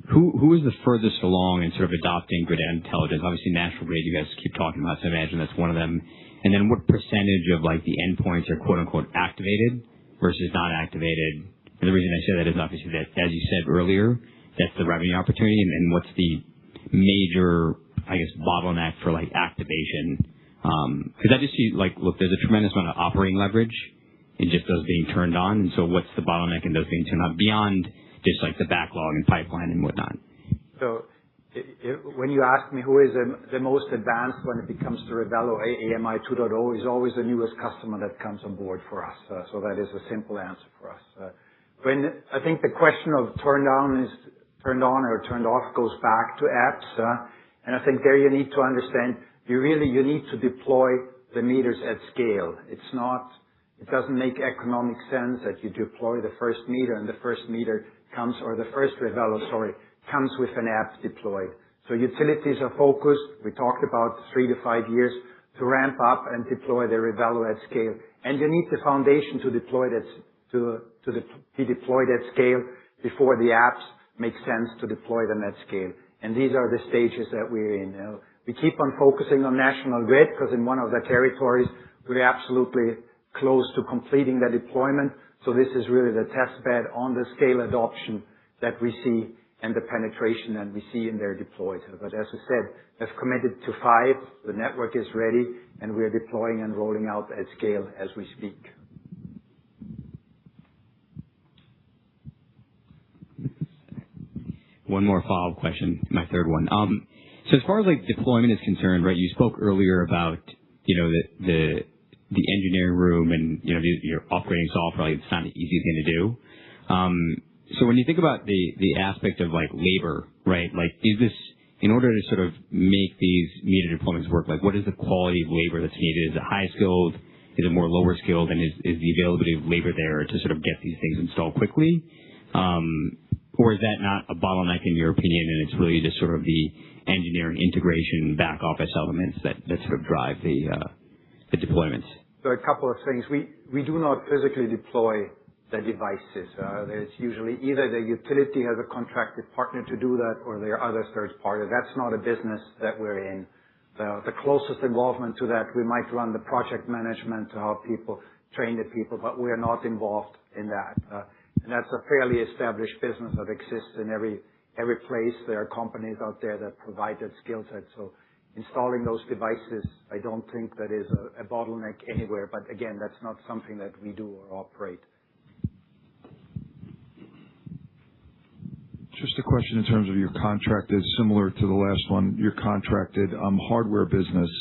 who is the furthest along in sort of adopting grid intelligence? Obviously, National Grid, you guys keep talking about, so I imagine that's one of them. And then what percentage of, like, the endpoints are quote-unquote activated versus not activated? And the reason I say that is obviously that, as you said earlier, that's the revenue opportunity, and what's the major, I guess, bottleneck for, like, activation? Because I just see, like, look, there's a tremendous amount of operating leverage in just those being turned on. And so what's the bottleneck in those being turned on beyond just like the backlog and pipeline and whatnot? So when you ask me who is the most advanced when it comes to Revelo AMI 2.0 is always the newest customer that comes on board for us. So that is a simple answer for us. When I think the question of turned on or turned off goes back to apps. And I think there you need to understand you need to deploy the meters at scale. It doesn't make economic sense that you deploy the first meter and the first meter comes with an app deployed. So utilities are focused. We talked about 3 to 5 years to ramp up and deploy the Revelo at scale. And you need the foundation to deploy that be deployed at scale before the apps make sense to deploy them at scale. And these are the stages that we're in. We keep on focusing on National Grid because in one of the territories we're absolutely close to completing the deployment. So this is really the test bed on the scale adoption that we see and the penetration that we see in their deployed. But as I said, we've committed to 5. The network is ready, and we're deploying and rolling out at scale as we speak. One more follow-up question, my third one. So as far as like deployment is concerned, right? You spoke earlier about the engineering room and you're upgrading software. Like, it's not an easy thing to do. So when you think about the aspect of like labor, right? Like, is this in order to sort of make these meter deployments work? Like, what is the quality of labor that's needed? Is it high skilled? Is is it more lower skilled, and is the availability of labor there to sort of get these things installed quickly? Or is that not a bottleneck in your opinion, and it's really just sort of the engineering integration back office elements that sort of drive the deployments? So a couple of things. We do not physically deploy the devices. There's usually either the utility has a contracted partner to do that, or there are other third parties. That's not a business that we're in. The closest involvement to that, we might run the project management to help people train the people, but we're not involved in that. And that's a fairly established business that exists in every place. There are companies out there that provide that skill set. So installing those devices, I don't think that is a bottleneck anywhere. But again, that's not something that we do or operate. Just a question in terms of your contracted, similar to the last one, your contracted hardware business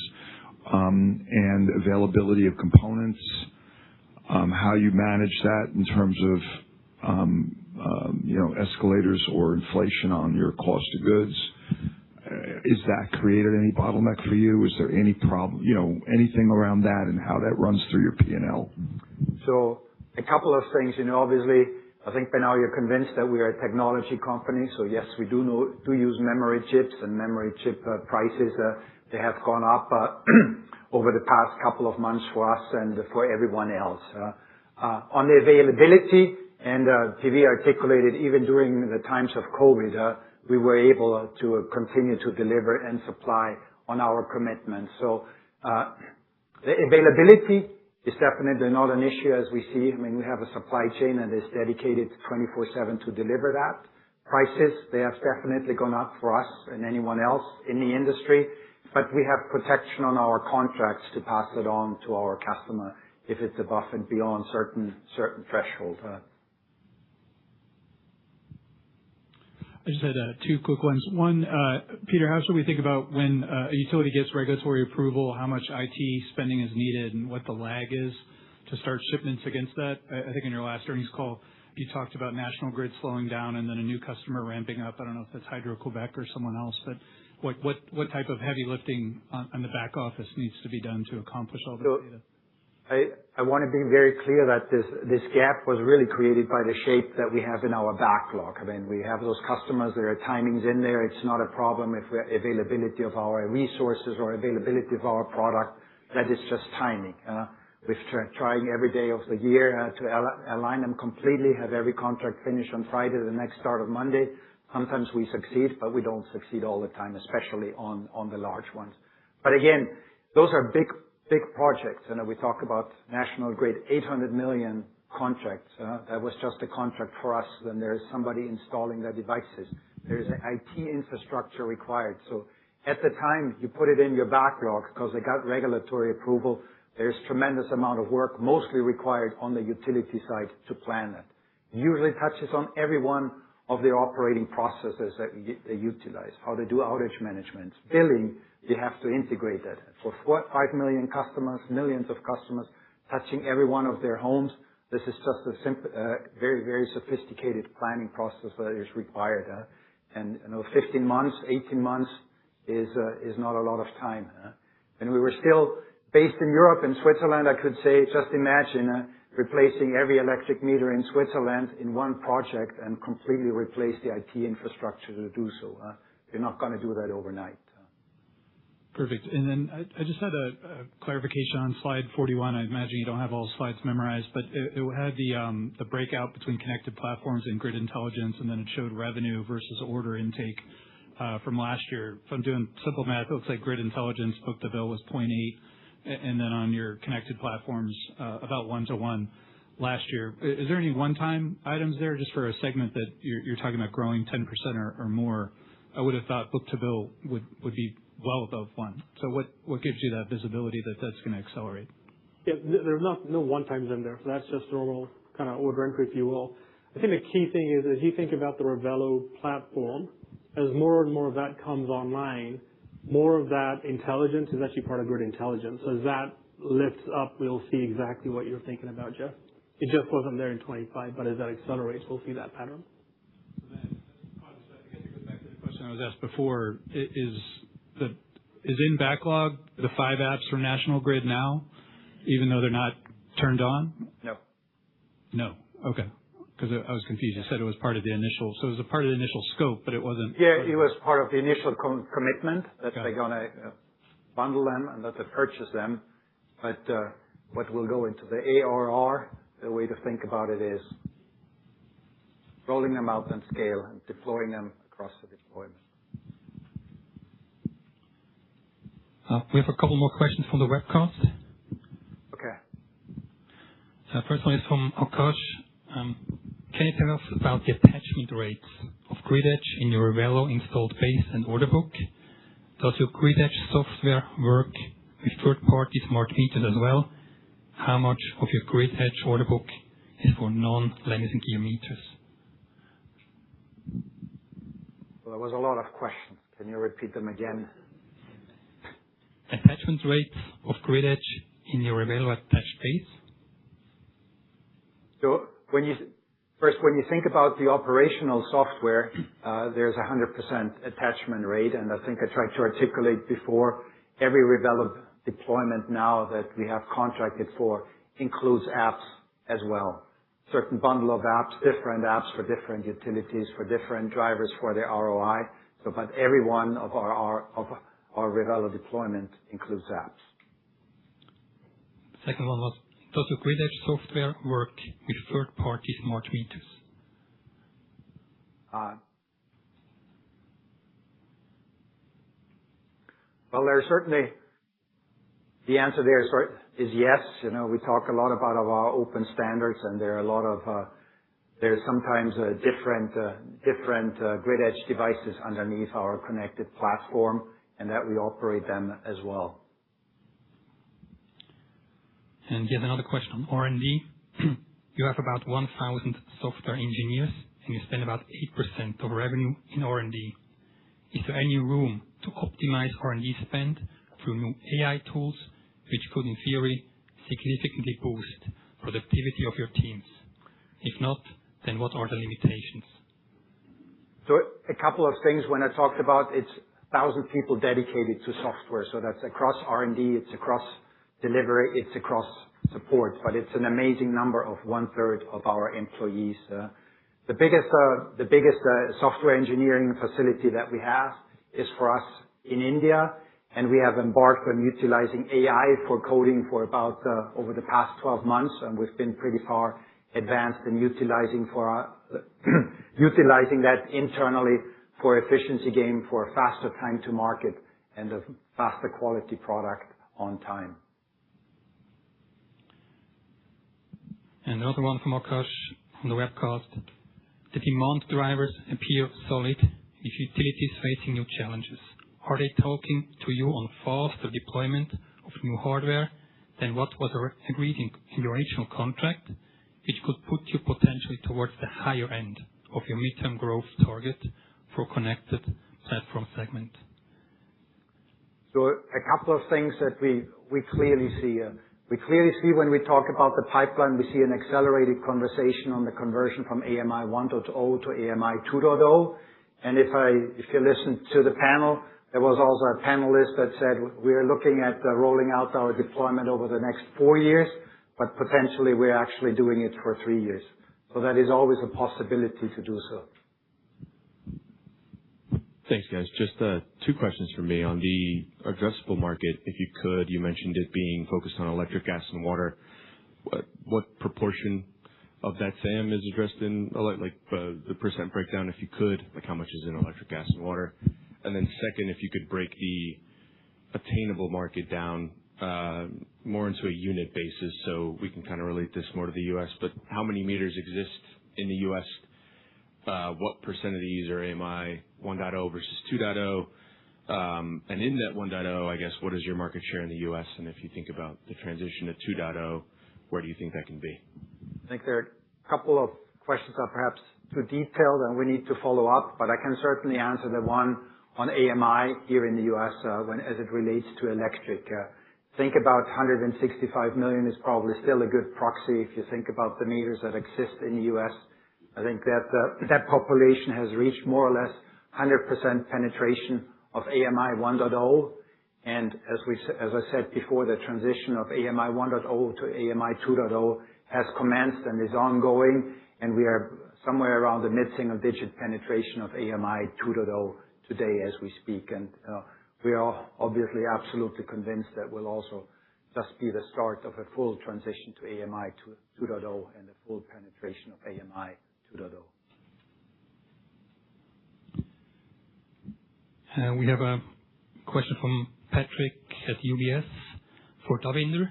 and availability of components, how you manage that in terms of escalators or inflation on your cost of goods. Is that created any bottleneck for you? Is there any problem, anything around that and how that runs through your P&L? So a couple of things, obviously, I think by now you're convinced that we are a technology company. So yes, we do use memory chips, and memory chip prices, they have gone up over the past couple of months for us and for everyone else. On the availability, and PV articulated even during the times of COVID, we were able to continue to deliver and supply on our commitments. So the availability is definitely not an issue as we see. I mean, we have a supply chain that is dedicated 24/7 to deliver that. Prices, they have definitely gone up for us and anyone else in the industry, but we have protection on our contracts to pass it on to our customer if it's above and beyond certain threshold. I just had two quick ones. One, Peter, how should we think about when a utility gets regulatory approval, how much IT spending is needed and what the lag is to start shipments against that? I think in your last earnings call, you talked about National Grid slowing down and then a new customer ramping up. I don't know if that's Hydro-Quebec or someone else, but what type of heavy lifting on the back office needs to be done to accomplish all this data? I want to be very clear that this gap was really created by the shape that we have in our backlog. I mean, we have those customers, there are timings in there. It's not a problem if availability of our resources or availability of our product. That is just timing. We're trying every day of the year to align them completely, have every contract finished on Friday, the next start of Monday. Sometimes we succeed, but we don't succeed all the time, especially on the large ones. But again, those are big projects. We talk about National Grid, $800 million contracts. That was just a contract for us. Then there's somebody installing the devices. There's an IT infrastructure required. So at the time you put it in your backlog because they got regulatory approval, there's tremendous amount of work, mostly required on the utility side to plan that. It usually touches on every one of the operating processes that they utilize, how to do outage management, billing. You have to integrate that. For 5 million customers, millions of customers, touching every one of their homes, this is just a simple, very, very sophisticated planning process that is required. And 15 months, 18 months is not a lot of time. When we were still based in Europe and Switzerland, I could say, just imagine replacing every electric meter in Switzerland in one project and completely replace the IT infrastructure to do so. You're not going to do that overnight. Perfect. And then I just had a clarification on slide 41. I imagine you don't have all slides memorized, but it had the breakout between connected platforms and grid intelligence, and then it showed revenue versus order intake from last year. If I'm doing simple math, it looks like grid intelligence book-to-bill was 0.8, and then on your connected platforms, about 1-to-1 last year. Is there any one-time items there just for a segment that you're talking about growing 10% or more? I would have thought book-to-bill would be well above 1. So what gives you that visibility that's going to accelerate? Yeah, there's no one-times in there. So that's just normal kind of order entry, if you will. I think the key thing is as you think about the Revelo platform, as more and more of that comes online, more of that intelligence is actually part of grid intelligence. So as that lifts up, we'll see exactly what you're thinking about, Jeff. It just wasn't there in 25, but as that accelerates, we'll see that pattern. I guess it goes back to the question I was asked before. Is in backlog the 5 apps from National Grid now? even though they're not turned on? No. No. Okay. Because I was confused. You said it was part of the initial, so it was a part of the initial scope, but it wasn't. Yeah, it was part of the initial commitment that they're going to bundle them and that they purchase them. But what will go into the ARR, the way to think about it is rolling them out and scale and deploying them across the deployment. We have a couple more questions from the webcast. Okay. First one is from Akash. Can you tell us about the attachment rates of Grid Edge in your Revelo installed base and order book? Does your Grid Edge software work with third-party smart meters as well? How much of your Grid Edge order book is for non-Landis+Gyr meters? Well, there was a lot of questions. Can you repeat them again? Attachment rates of Grid Edge in your Revelo attached base? So when you think about the operational software, there's a 100% attachment rate, and I think I tried to articulate before, every Revelo deployment now that we have contracted for includes apps as well. Certain bundle of apps, different apps for different utilities, for different drivers for their ROI. So, but every one of our Revelo deployment includes apps. The second one was, does your Grid Edge software work with third-party smart meters? Well, there's certainly, the answer there is yes. You know, we talk a lot about our open standards, and there are a lot of, there's sometimes different Grid Edge devices underneath our connected platform, and that we operate them as well. And here's another question on R&D. You have about 1,000 software engineers, and you spend about 8% of revenue in R&D. Is there any room to optimize R&D spend through new AI tools, which could, in theory, significantly boost productivity of your teams? If not, then what are the limitations? So a couple of things when I talked about it's 1,000 people dedicated to software. So that's across R&D, it's across delivery, it's across support, but it's an amazing number of 1/3 of our employees. The biggest software engineering facility that we have is for us in India, and we have embarked on utilizing AI for coding for about over the past 12 months, and we've been pretty far advanced in utilizing that internally for efficiency gain, for a faster time to market, and a faster quality product on time. And another one from Akash on the webcast. The demand drivers appear solid with utilities facing new challenges. Are they talking to you on faster deployment of new hardware than what was agreed in your original contract, which could put you potentially towards the higher end of your midterm growth target for connected platform segment? So a couple of things that we clearly see. We clearly see when we talk about the pipeline, we see an accelerated conversation on the conversion from AMI 1.0 to AMI 2.0. And if you listen to the panel, there was also a panelist that said we are looking at rolling out our deployment over the next 4 years, but potentially we're actually doing it for 3 years. So that is always a possibility to do so. Thanks, guys. Just 2 questions from me. On the addressable market, if you could, you mentioned it being focused on electric, gas, and water. What proportion of that SAM is addressed in, the percent breakdown, if you could, like how much is in electric, gas, and water? And then second, if you could break the attainable market down more into a unit basis so we can kind of relate this more to the U.S., but how many meters exist in the U.S.? What percent of these are AMI 1.0 versus 2.0? And in that 1.0, I guess, what is your market share in the U.S.? And if you think about the transition to 2.0, where do you think that can be? I think there are a couple of questions that are perhaps too detailed and we need to follow up, but I can certainly answer the one on AMI here in the U.S. As it relates to electric. Think about 165 million is probably still a good proxy if you think about the meters that exist in the U.S. I think that population has reached more or less 100% penetration of AMI 1.0. And as I said before, the transition of AMI 1.0 to AMI 2.0 has commenced and is ongoing, and we are somewhere around the mid-single digit penetration of AMI 2.0 today as we speak. And we are obviously absolutely convinced that will also just be the start of a full transition to AMI 2.0 and the full penetration of AMI 2.0. We have a question from Patrick at UBS for Davinder.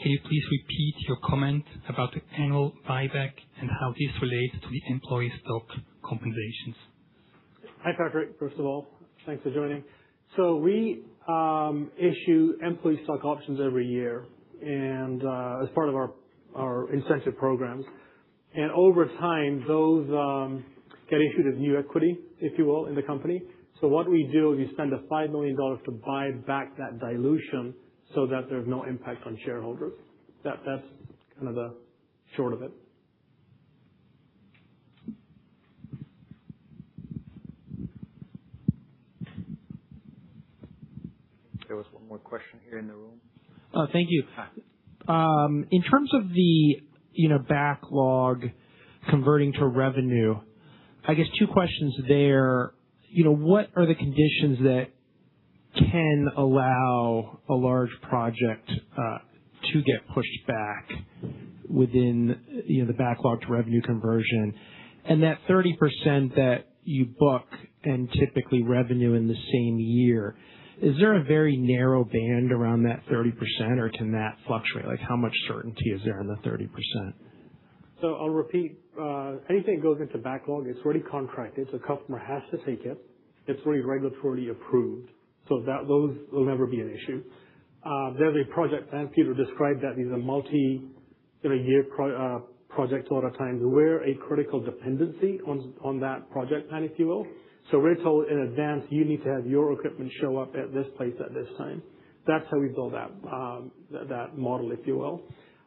Can you please repeat your comment about the annual buyback and how this relates to the employee stock compensations? Hi, Patrick. First of all, thanks for joining. So we issue employee stock options every year, and as part of our incentive programs. And over time, those get issued as new equity, if you will, in the company. So what we do is we spend $5 million to buy back that dilution so that there's no impact on shareholders. That's kind of the short of it. There was one more question here in the room. Thank you. In terms of the backlog converting to revenue, I guess two questions there. What are the conditions that can allow a large project to get pushed back within the backlog to revenue conversion? And that 30% that you book and typically revenue in the same year, is there a very narrow band around that 30%, or can that fluctuate? Like, how much certainty is there in the 30%? So I'll repeat. Anything that goes into backlog, it's already contracted, so the customer has to take it. It's already regulatorily approved, so those will never be an issue. There's a project plan. Peter described that. These are multi-year projects a lot of times. We're a critical dependency on that project plan, if you will. So we're told in advance, you need to have your equipment show up at this place at this time. That's how we build that model, if you will.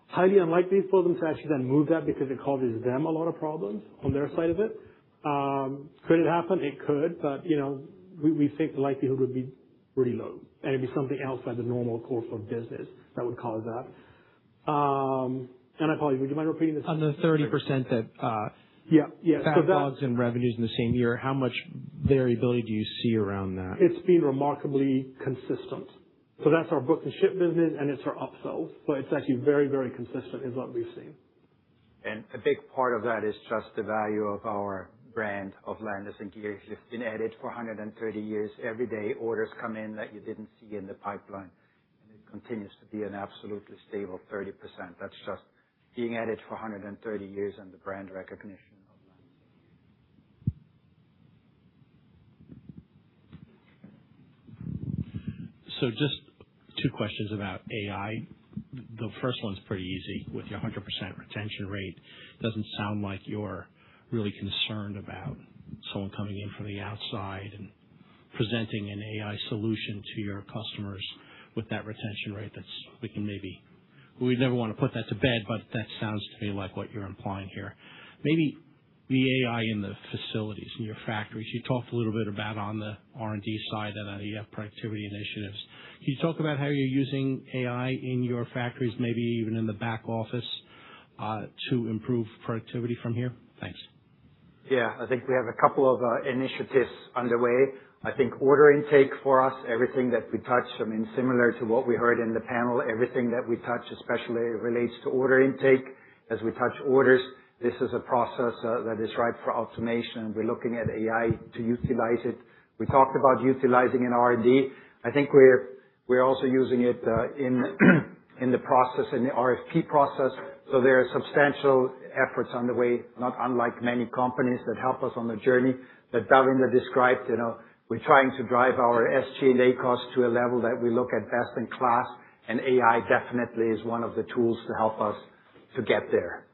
Highly unlikely for them to actually then move that because it causes them a lot of problems on their side of it. Could it happen? It could, but we think the likelihood would be pretty low, and it'd be something outside the normal course of business that would cause that. And I apologize, would you mind repeating this? On the 30% that yeah. backlogs and revenues in the same year, how much variability do you see around that? It's been remarkably consistent. So that's our book and ship business, and it's our upsells. So it's actually very, very consistent is what we've seen. And a big part of that is just the value of our brand of Landis+Gyr. It's been at it for 130 years. Every day, orders come in that you didn't see in the pipeline. And it continues to be an absolutely stable 30%. That's just being at it for 130 years and the brand recognition of Landis+Gyr. So just two questions about AI. The first one's pretty easy. With your 100% retention rate, doesn't sound like you're really concerned about someone coming in from the outside and presenting an AI solution to your customers with that retention rate. We never want to put that to bed, but that sounds to me like what you're implying here. Maybe the AI in the facilities, in your factories. You talked a little bit about on the R&D side and you have productivity initiatives. Can you talk about how you're using AI in your factories, maybe even in the back office, to improve productivity from here? Thanks. Yeah, I think we have a couple of initiatives underway. I think order intake for us, everything that we touch, similar to what we heard in the panel, everything that we touch, especially relates to order intake. As we touch orders, this is a process that is ripe for automation. We're looking at AI to utilize it. We talked about utilizing in R&D. I think we're also using it in the process, in the RFP process. So there are substantial efforts underway, not unlike many companies that help us on the journey that Davinder described. We're trying to drive our SG&A costs to a level that we look at best in class, and AI definitely is one of the tools to help us to get there.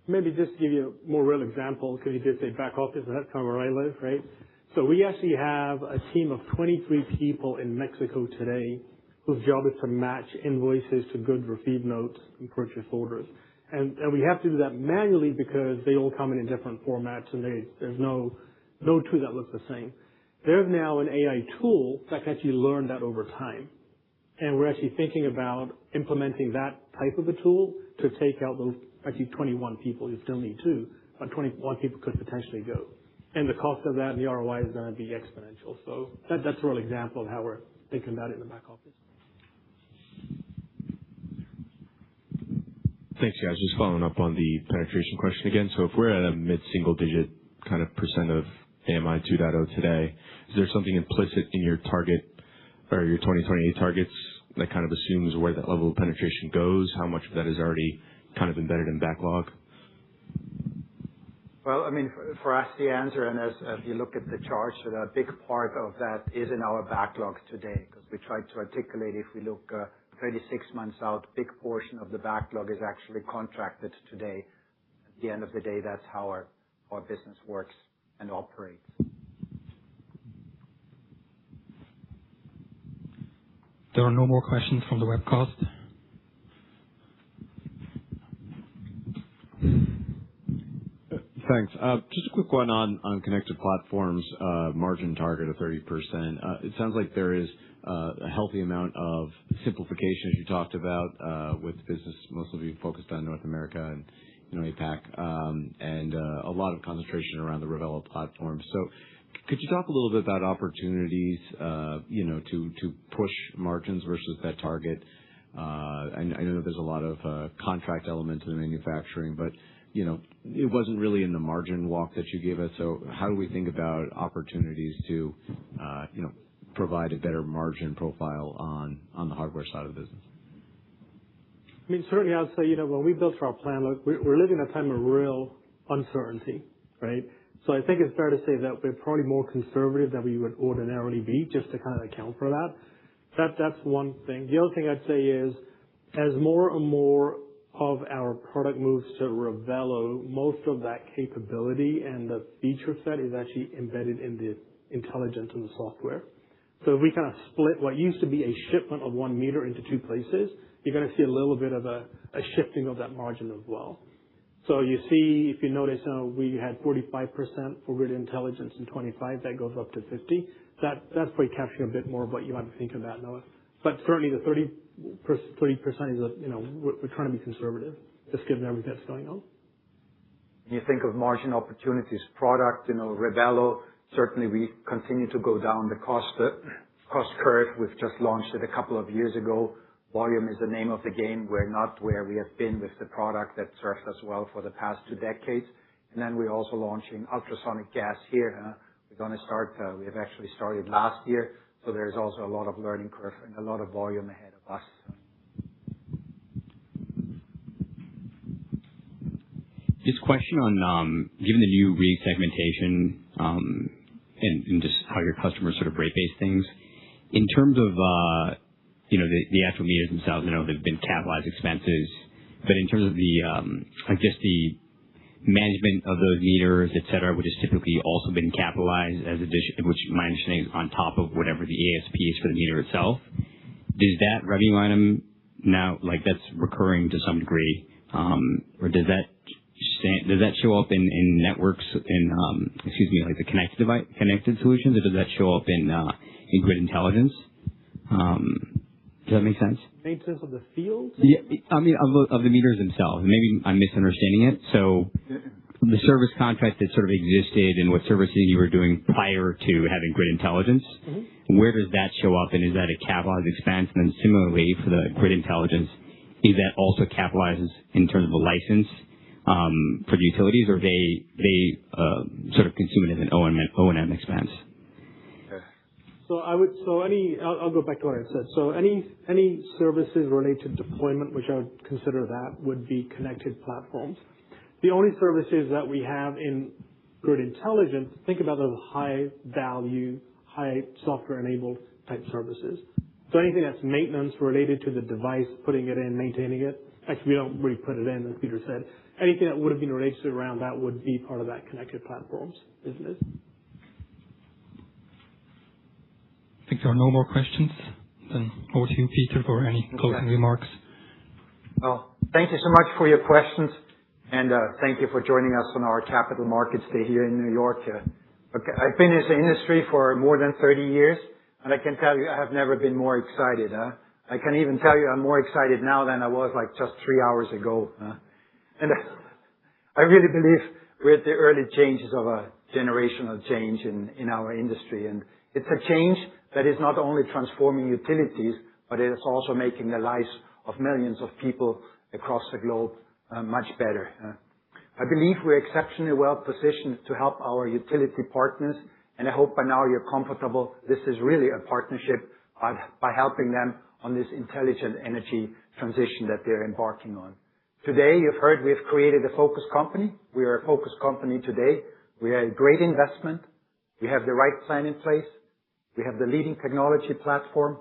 Maybe just to give you a more real example, because you did say back office, and that's kind of where I live, right? So we actually have a team of 23 people in Mexico today whose job is to match invoices to goods received notes and purchase orders. And we have to do that manually because they all come in different formats, and there's no two that look the same. There's now an AI tool that can actually learn that over time. And we're actually thinking about implementing that type of a tool to take out those, actually 21 people. You still need 2, but 21 people could potentially go. And the cost of that and the ROI is going to be exponential. So that's a real example of how we're thinking about it in the back office. Thanks, guys. Just following up on the penetration question again. So if we're at a mid-single digit kind of % of AMI 2.0 today, is there something implicit in your target or your 2028 targets that kind of assumes where that level of penetration goes? How much of that is already kind of embedded in backlog? Well, I mean, for us, the answer, and as you look at the chart, so a big part of that is in our backlog today, because we tried to articulate, if we look 36 months out, big portion of the backlog is actually contracted today. At the end of the day, that's how our business works and operates. There are no more questions from the webcast. Thanks. Just a quick one on Connected Platforms, margin target of 30%. It sounds like there is a healthy amount of simplification, as you talked about, with business mostly being focused on North America and APAC, and a lot of concentration around the Revelo platform. So could you talk a little bit about opportunities, to push margins versus that target? I know there's a lot of contract elements in the manufacturing, but it wasn't really in the margin walk that you gave us. So how do we think about opportunities to, provide a better margin profile on the hardware side of the business? I mean, certainly I would say, when we built our plan, look, we're living in a time of real uncertainty, right? So I think it's fair to say that we're probably more conservative than we would ordinarily be, just to kind of account for that. That's one thing. The other thing I'd say is, as more and more of our product moves to Revelo, most of that capability and the feature set is actually embedded in the intelligence and the software. So if we kind of split what used to be a shipment of 1 meter into 2 places, you're going to see a little bit of a shifting of that margin as well. So you see, if you notice, we had 45% for grid intelligence in 25, that goes up to 50. That's probably capturing a bit more of what you might be thinking about, Noah. But certainly the 30% is, we're trying to be conservative, just given everything that's going on. When you think of margin opportunities, product, Revelo, certainly we continue to go down the cost curve. We've just launched it a couple of years ago. Volume is the name of the game. We're not where we have been with the product that served us well for the past 2 decades. And then we're also launching ultrasonic gas here. We're going to start, we have actually started last year. So there's also a lot of learning curve and a lot of volume ahead of us. Just a question on, given the new re-segmentation, and just how your customers sort of rate-base things, in terms of, the actual meters themselves, I know they've been capitalized expenses, but in terms of the, the management of those meters, et cetera, which has typically also been capitalized as addition, which my understanding is on top of whatever the ASP is for the meter itself. Does that revenue item now, that's recurring to some degree, or does that show up in networks like the connected solutions, or does that show up in grid intelligence? Does that make sense? Maintenance of the field? Yeah, I mean, of the meters themselves. Maybe I'm misunderstanding it. So the service contract that sort of existed and what services you were doing prior to having grid intelligence, where does that show up, and is that a capitalized expense? And then similarly for the grid intelligence, is that also capitalized in terms of a license for the utilities, or they sort of consume it as an O&M expense? I'll go back to what I said. So any services related to deployment, which I would consider that, would be connected platforms. The only services that we have in grid intelligence, think about those high value, high software enabled type services. So anything that's maintenance related to the device, putting it in, maintaining it. Actually, we don't really put it in, as Peter said. Anything that would have been related to around that would be part of that connected platforms business. I think there are no more questions. Then over to you, Peter, for any closing remarks. Well, thank you so much for your questions, and thank you for joining us on our Capital Markets Day here in New York. Okay, I've been in this industry for more than 30 years, and I can tell you I have never been more excited. I can even tell you I'm more excited now than I was like just 3 hours ago. And I really believe we're at the early changes of a generational change in our industry. And it's a change that is not only transforming utilities, but it is also making the lives of millions of people across the globe much better. I believe we're exceptionally well positioned to help our utility partners, and I hope by now you're comfortable this is really a partnership by helping them on this intelligent energy transition that they're embarking on. Today, you've heard we've created a focused company. We are a focused company today. We are a great investment. We have the right plan in place. We have the leading technology platform.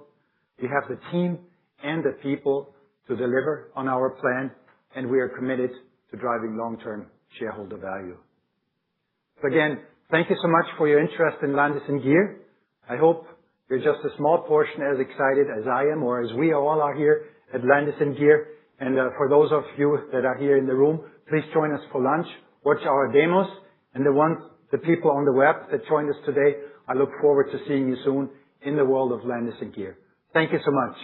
We have the team and the people to deliver on our plan, and we are committed to driving long-term shareholder value. So again, thank you so much for your interest in Landis+Gyr. I hope you're just a small portion as excited as I am, or as we all are here at Landis+Gyr. And for those of you that are here in the room, please join us for lunch. Watch our demos, and the people on the web that joined us today, I look forward to seeing you soon in the world of Landis+Gyr. Thank you so much.